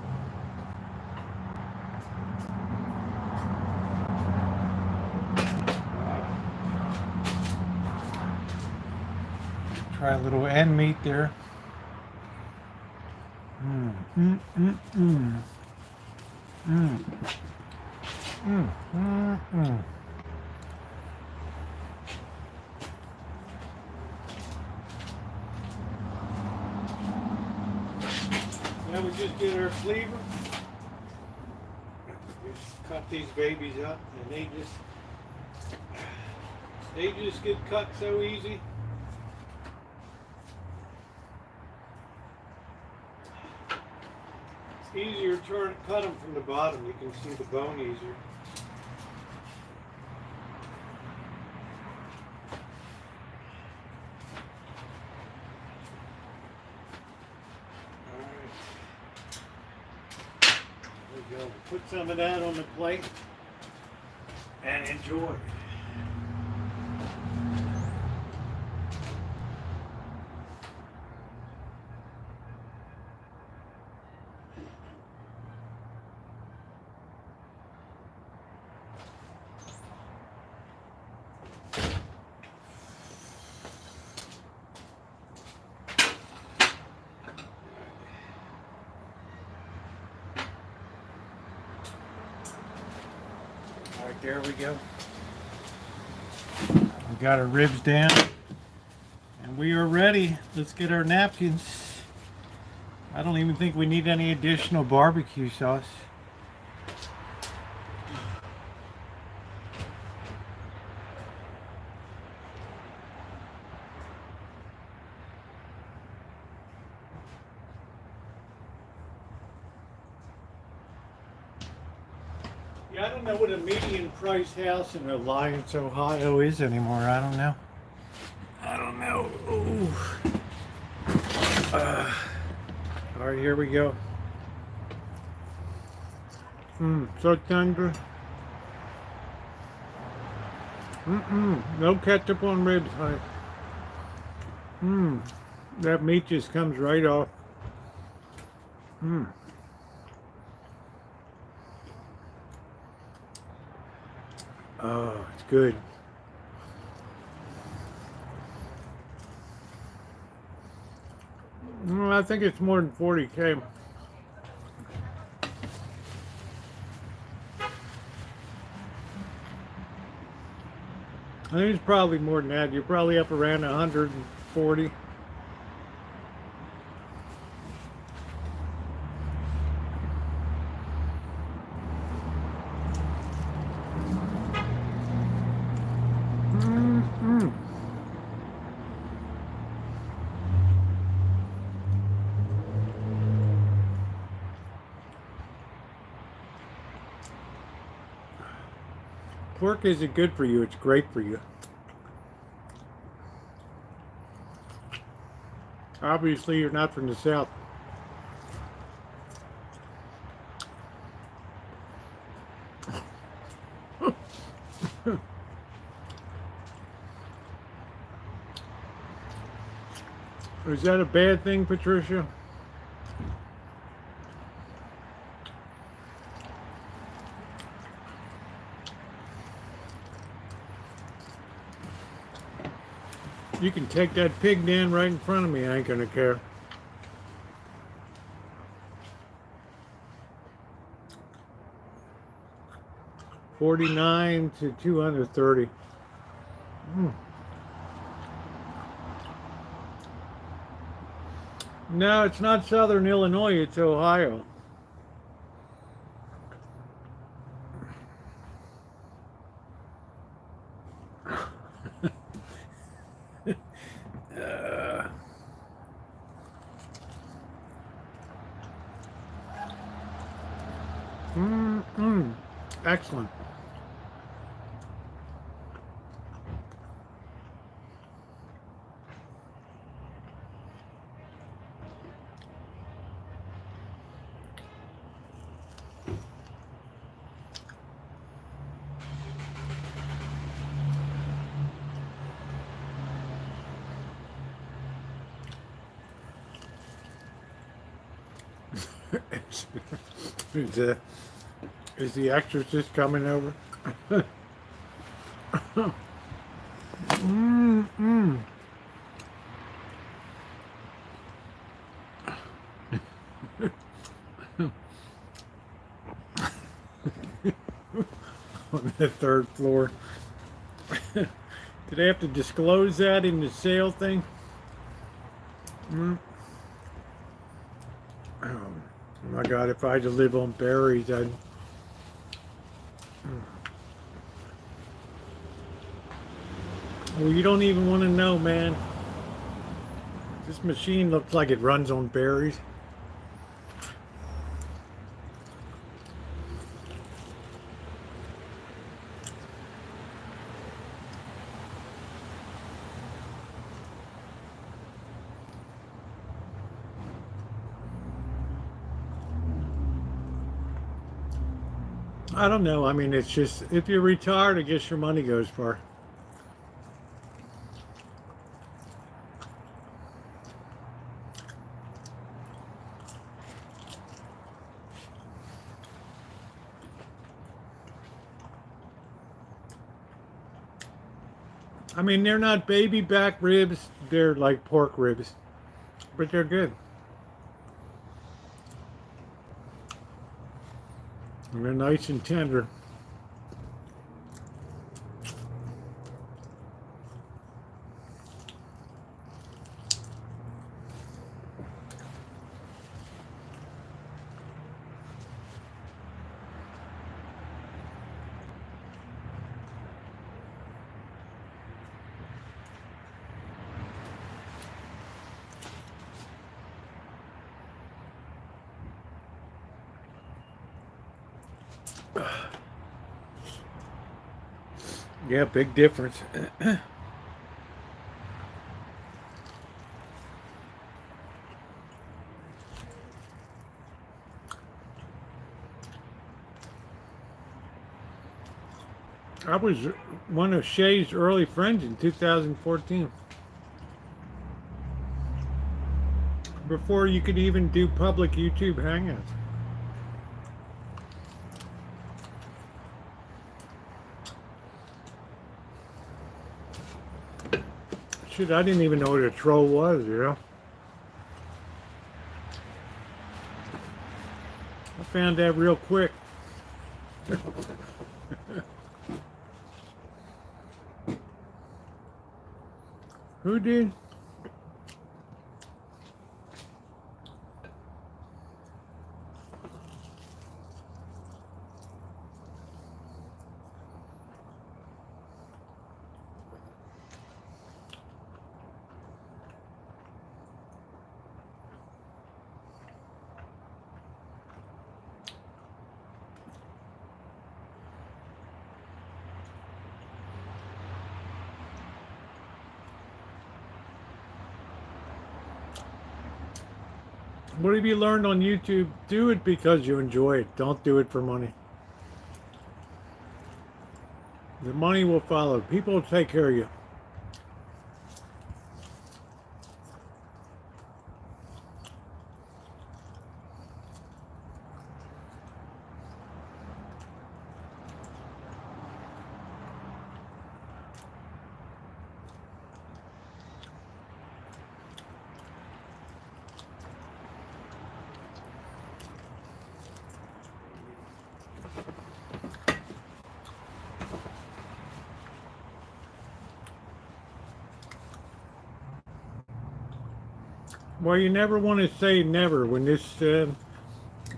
Try a little end meat there. Mm, mm, mm, mm. Mm. Mm, mm, mm. Now we just get our cleaver. Just cut these babies up, and they just get cut so easy. It's easier to cut them from the bottom. You can see the bone easier. Go. Put some of that on the plate and enjoy. All right, there we go. We got our ribs down and we are ready. Let's get our napkins. I don't even think we need any additional barbecue sauce. Yeah, I don't know what a median price house in Alliance, Ohio is anymore. I don't know. Ooh. All right, here we go. So tender. No ketchup on ribs, honey. That meat just comes right off. Oh, it's good. I think it's more than 40K. I think it's probably more than that. You're probably up around 140. Pork isn't good for you, it's great for you. Obviously, you're not from the South. Is that a bad thing, Patricia? You can take that pig down right in front of me. I ain't gonna care. 49 to 230. Mm. No, it's not Southern Illinois, it's Ohio. Uh, Excellent. is, the, is the exorcist coming over? Mm-mm. On the third floor. Did I have to disclose that in the sale thing? Oh my God, if I had to live on berries, I'd... Well, you don't even want to know, man. This machine looks like it runs on berries. I don't know. I mean, it's just, if you're retired, I guess your money goes far. I mean, they're not baby back ribs. They're like pork ribs, but they're good. And they're nice and tender. Yeah, big difference. I was one of Shay's early friends in 2014. Before you could even do public YouTube hangouts. Shit, I didn't even know what a troll was, you know? I found that real quick. Who did? What have you learned on YouTube? Do it because you enjoy it. Don't do it for money. The money will follow. People will take care of you. Well, you never want to say never when this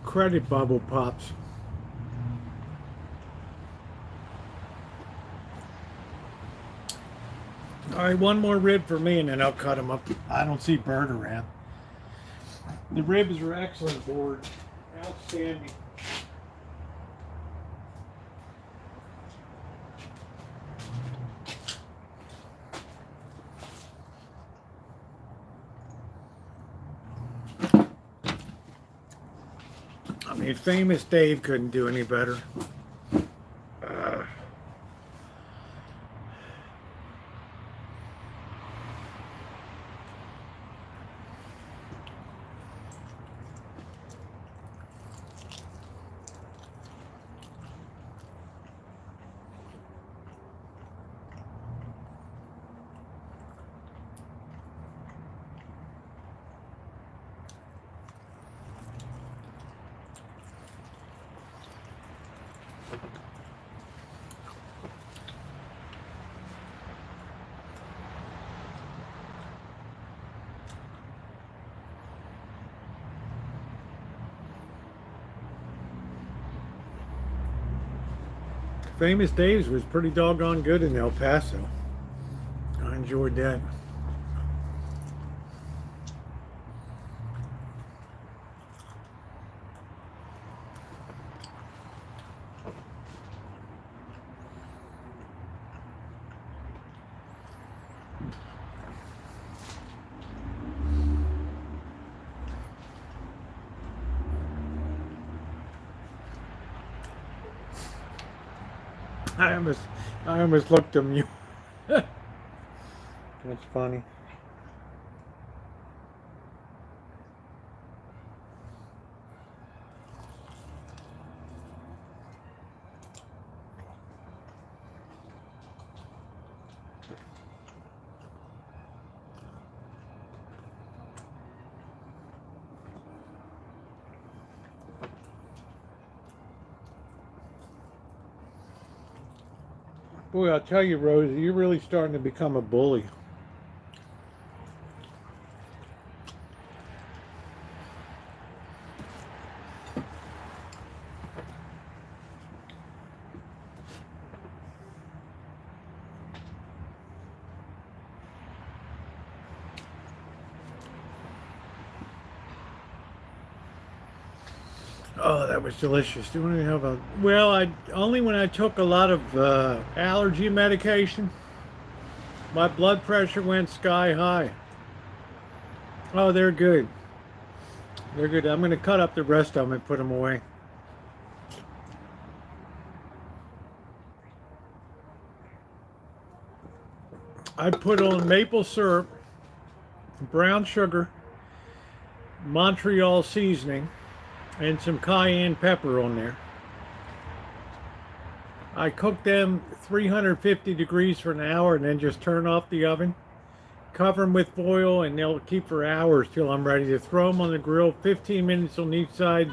credit bubble pops. All right, one more rib for me, and then I'll cut them up. I don't see Bert around. The ribs are excellent, Board. Outstanding. I mean, famous Dave couldn't do any better. Famous Dave's was pretty doggone good in El Paso. I enjoyed that. I almost looked at you. That's funny. Boy, I'll tell you, Rosie, you're really starting to become a bully. Oh, that was delicious. Do you have a? Well, I only when I took a lot of allergy medication, my blood pressure went sky high. Oh, they're good. They're good. I'm going to cut up the rest of them and put them away. I put on maple syrup, brown sugar, Montreal seasoning, and some cayenne pepper on there. I cook them 350 degrees for an hour and then just turn off the oven. Cover them with foil and they'll keep for hours till I'm ready to throw them on the grill. 15 minutes on each side,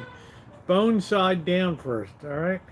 bone side down first, all right?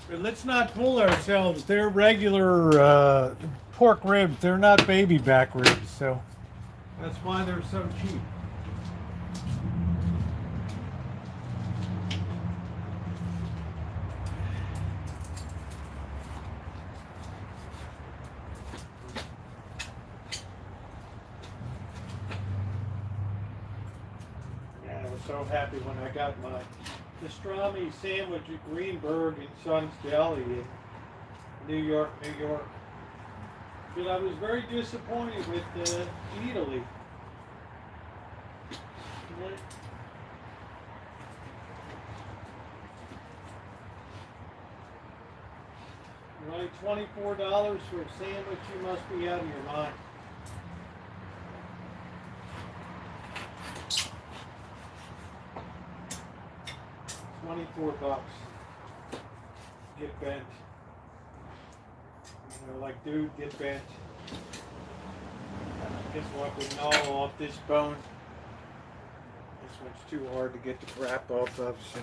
But let's not fool ourselves. They're regular pork ribs. They're not baby back ribs, so that's why they're so cheap. Yeah, I was so happy when I got my pastrami sandwich at Greenberg and Son's Deli in New York, New York. But I was very disappointed with Italy. Only $24 for a sandwich, you must be out of your mind. $24. Get bent. You know, like, dude, get bent. Guess we'll have to gnaw off this bone. This one's too hard to get the crap off of, so.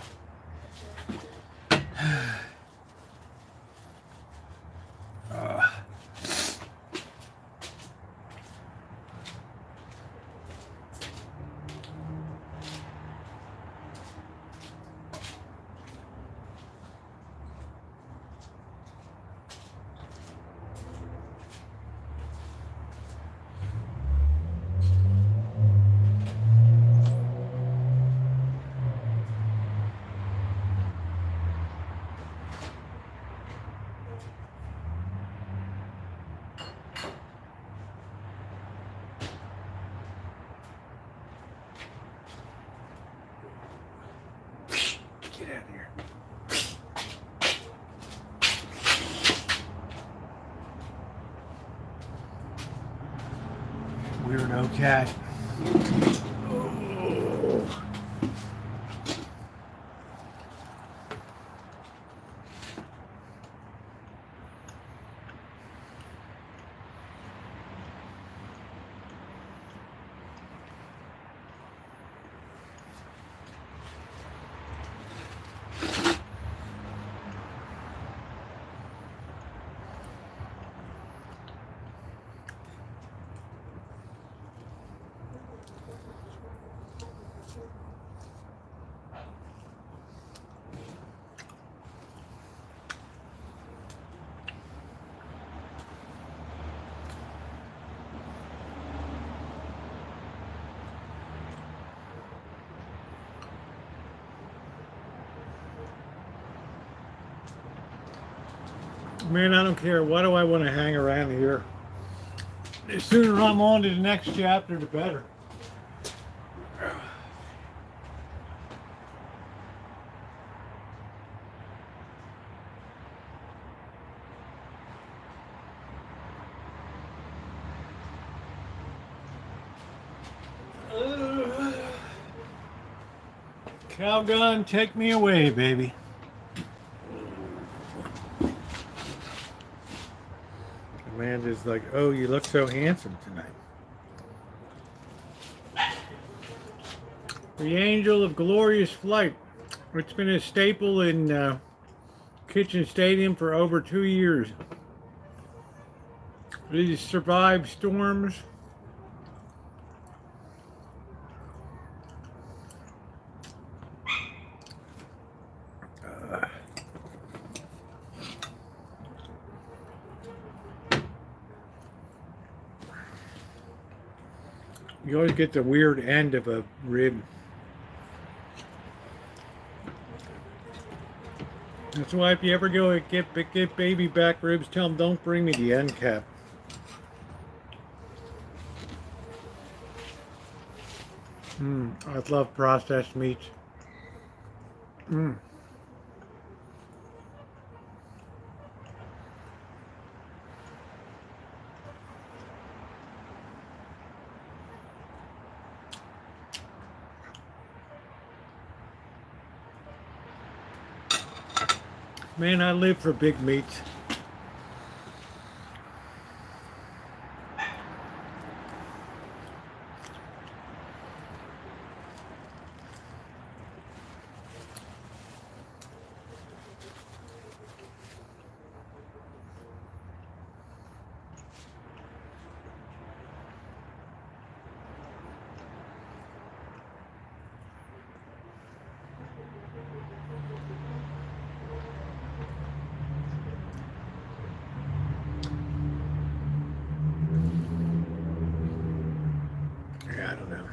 Get out of here. Weirdo cat. Man, I don't care. Why do I want to hang around here? The sooner I'm on to the next chapter, the better. Calgon, take me away, baby. Amanda's like, oh, you look so handsome tonight. The Angel of Glorious Flight. It's been a staple in Kitchen Stadium for over 2 years. It has survived storms. You always get the weird end of a rib. That's why if you ever go get baby back ribs, tell them don't bring me the end cap. I love processed meats. Man, I live for big meats. I don't know.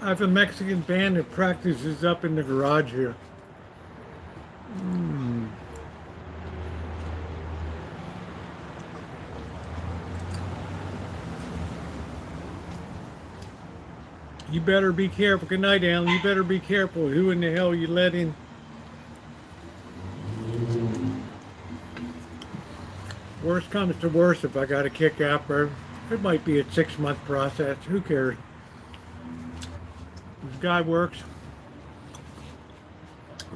I have a Mexican band that practices up in the garage here. You better be careful. Good night, Alan. You better be careful. Who in the hell you let in? Worst comes to worst, if I got a kick out, bro, it might be a 6-month process. Who cares? This guy works.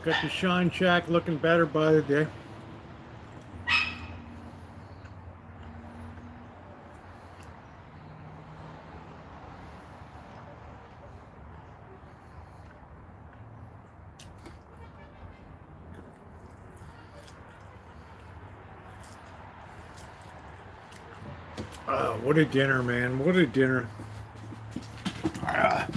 Got the Shine Shack looking better by the day. What a dinner, man. What a dinner. Ah.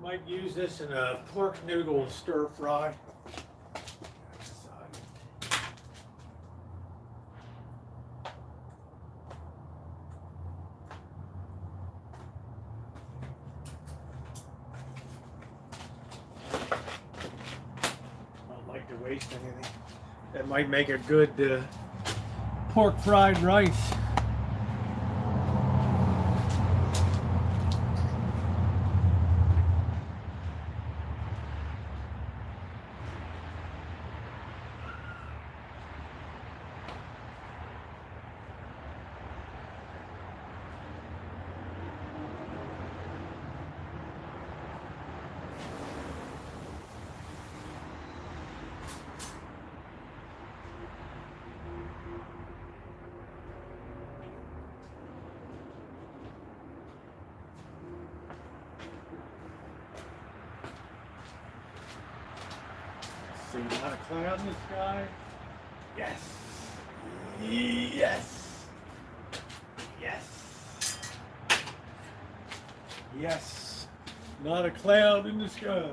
Might use this in a pork noodle stir fry. Don't like to waste anything. That might make a good pork fried rice. See, not a cloud in the sky. Yes. Yes. Yes. Yes. Not a cloud in the sky.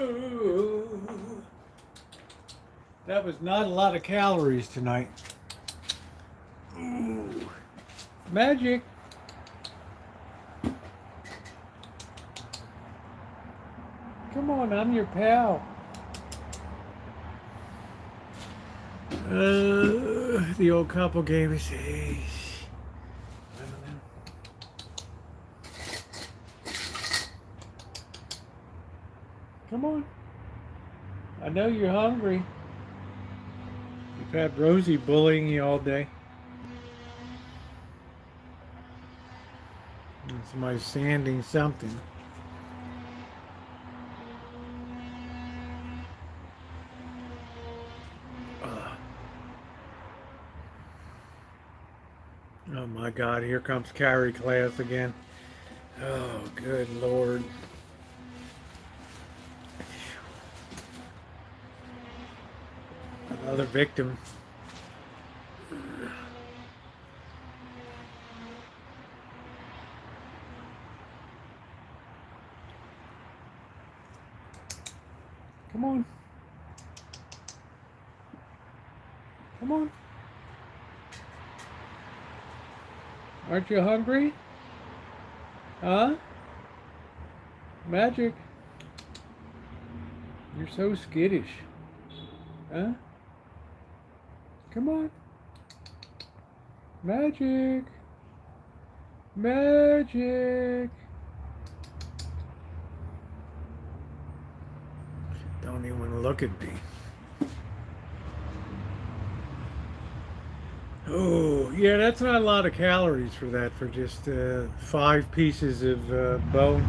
Ooh. That was not a lot of calories tonight. Ooh. Magic. Come on, I'm your pal. The old couple gave us a. Come on. I know you're hungry. You've had Rosie bullying you all day. And somebody's sanding something. Oh my God, here comes carry class again. Oh, good Lord. Another victim. Come on. Come on. Aren't you hungry? Huh? Magic. You're so skittish. Huh? Come on. Magic. Magic. Don't even look at me. Oh, yeah, that's not a lot of calories for that, for just 5 pieces of bone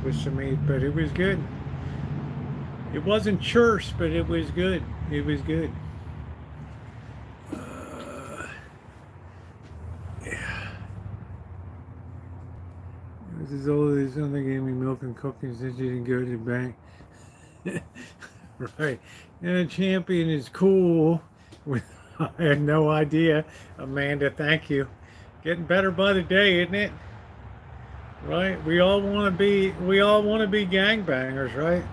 with some meat, but it was good. It wasn't church, but it was good. It was good. Yeah. It was as old as something gave me milk and cookies since you didn't go to the bank. Right. And champion is cool. I had no idea. Amanda, thank you. Getting better by the day, isn't it? Right? We all want to be gangbangers, right?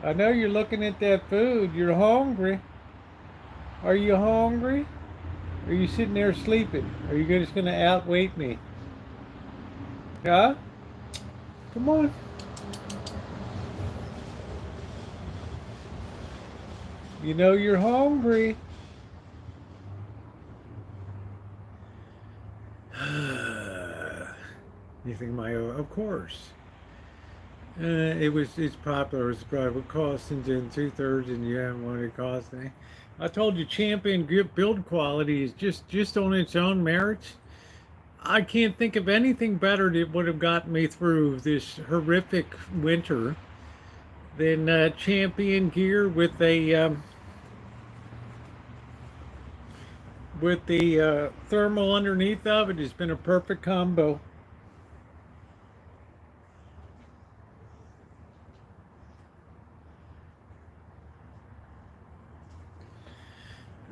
I know you're looking at that food. You're hungry. Are you hungry? Or are you sitting there sleeping? Are you just going to outweight me? Huh? Come on. You know you're hungry. You think of course. It's popular. It's probably costing 2/3 and you haven't wanted it costing. I told you champion build quality is just on its own merits. I can't think of anything better that would have gotten me through this horrific winter than champion gear with the thermal underneath of it. Has been a perfect combo.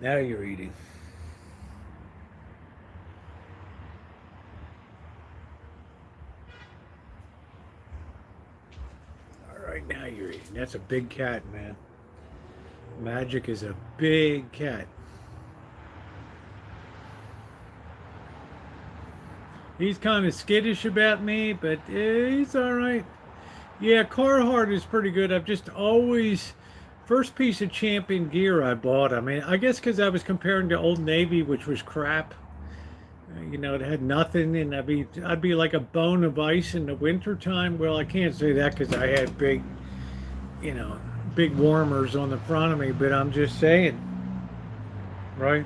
Now you're eating. All right, now you're eating. That's a big cat, man. Magic is a big cat. He's kind of skittish about me, but he's all right. Yeah, Carhartt is pretty good. I've just always, first piece of champion gear I bought. I mean, I guess because I was comparing to Old Navy, which was crap. You know, it had nothing, and I'd be like a bone of ice in the winter time. Well, I can't say that because I had big, big warmers on the front of me. But I'm just saying, right?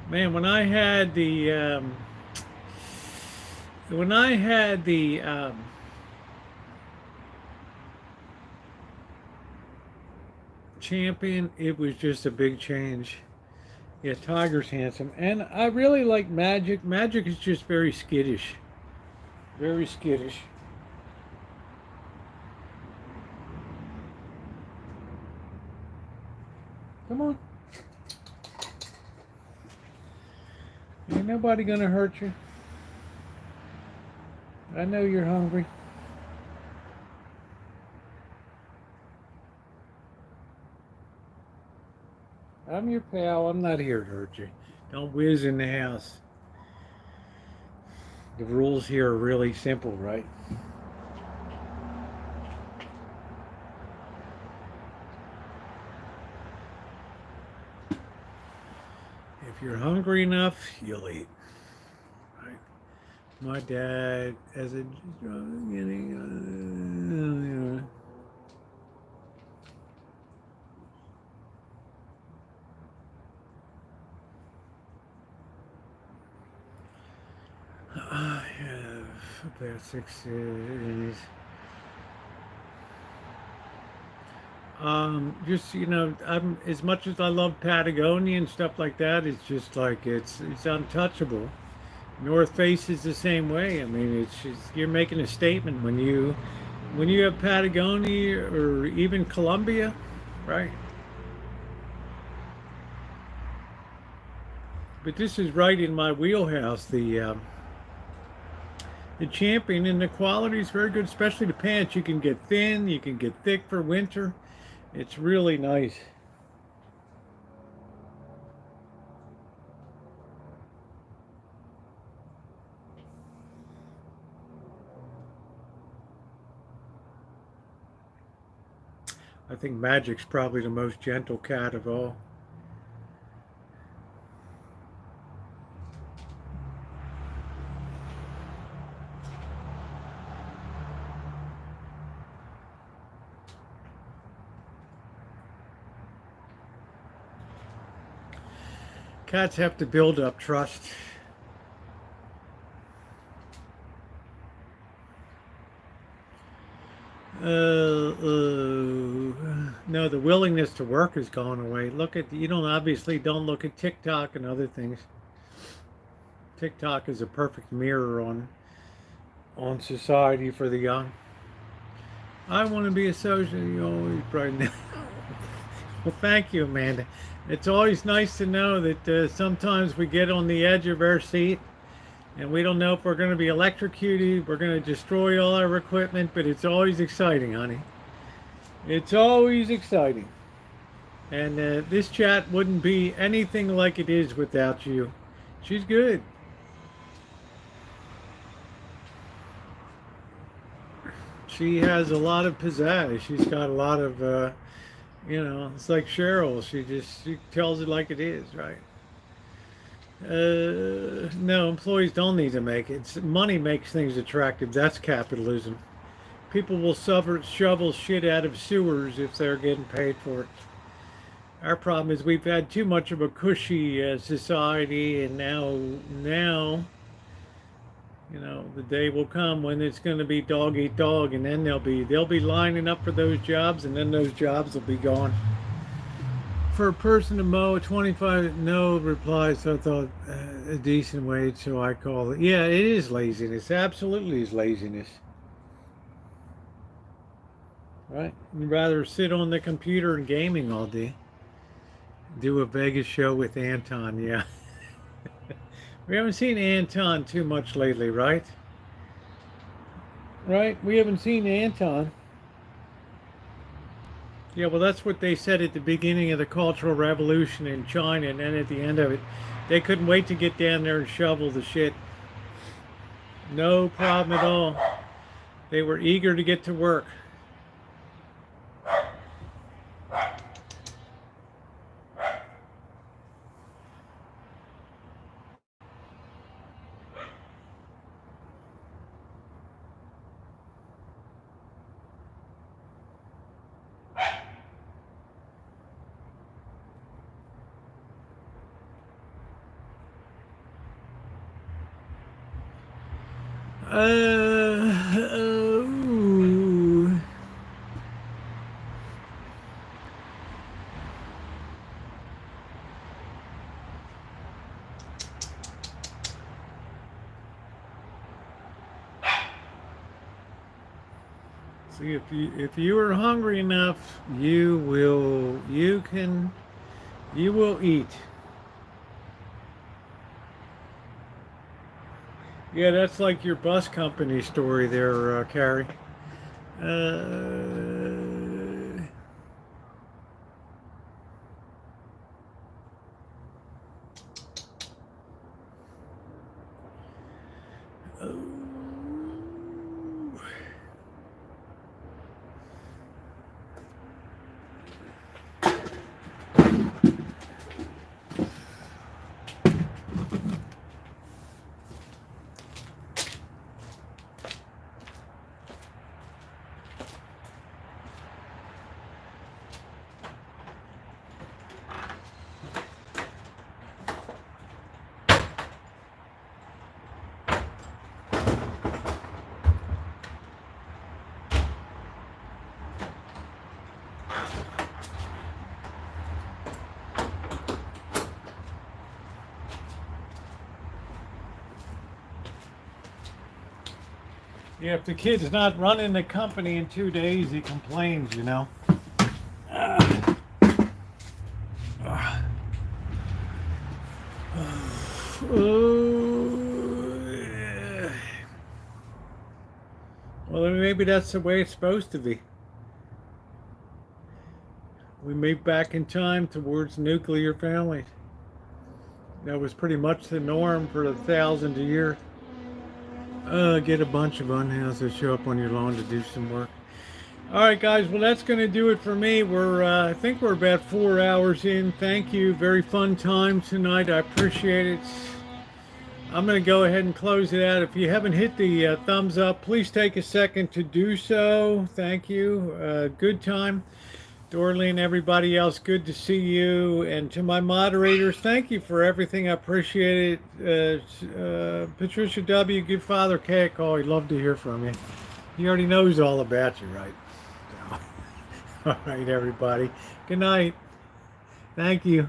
Man, when I had the champion, it was just a big change. Yeah, Tiger's handsome, and I really like Magic. Magic is just very skittish, very skittish. Come on, ain't nobody gonna hurt you. I know you're hungry. I'm your pal. I'm not here to hurt you. Don't whiz in the house. The rules here are really simple, right? If you're hungry enough, you'll eat. Right? My dad, as a I have about 6 days. Just I'm as much as I love Patagonia and stuff like that. It's just like it's untouchable. North Face is the same way. I mean, it's just you're making a statement when you have Patagonia or even Colombia, right? But this is right in my wheelhouse. The Champion, and the quality is very good, especially the pants. You can get thin, you can get thick for winter. It's really nice. I think Magic's probably the most gentle cat of all. Cats have to build up trust. No, the willingness to work has gone away. You don't look at TikTok and other things. TikTok is a perfect mirror on society for the young. I want to be a social. You always brighten. Well, thank you, Amanda. It's always nice to know that sometimes we get on the edge of our seat and we don't know if we're going to be electrocuted, we're going to destroy all our equipment, but it's always exciting, honey. It's always exciting. And this chat wouldn't be anything like it is without you. She's good. She has a lot of pizzazz. She's got a lot of, it's like Cheryl. She tells it like it is, right? No, employees don't need to make it. Money makes things attractive. That's capitalism. People will shovel shit out of sewers if they're getting paid for it. Our problem is we've had too much of a cushy society, and now, the day will come when it's going to be dog eat dog, and then they'll be lining up for those jobs, and then those jobs will be gone. For a person to mow, 25 no replies. So I thought a decent wage, so I call it. Yeah, it is laziness. Absolutely is laziness. Right? You'd rather sit on the computer and gaming all day. Do a Vegas show with Anton, yeah. We haven't seen Anton too much lately, right? Right? We haven't seen Anton. Yeah, well, that's what they said at the beginning of the Cultural Revolution in China, and then at the end of it, they couldn't wait to get down there and shovel the shit. No problem at all. They were eager to get to work. Ooh. See, if you are hungry enough, you will eat. Yeah, that's like your bus company story there, Carrie. Oh. Yeah, if the kid's not running the company in 2 days, he complains, you know. Well, then maybe that's the way it's supposed to be. We move back in time towards nuclear families. That was pretty much the norm for the thousands of years. Get a bunch of unhoused to show up on your lawn to do some work. All right, guys. Well, that's going to do it for me. I think we're about 4 hours in. Thank you. Very fun time tonight. I appreciate it. I'm going to go ahead and close it out. If you haven't hit the thumbs up, please take a second to do so. Thank you. Good time. Dorley and everybody else, good to see you. And to my moderators, thank you for everything. I appreciate it. Patricia W., give Father K a call. He'd love to hear from you. He already knows all about you, right? So, all right, everybody. Good night. Thank you.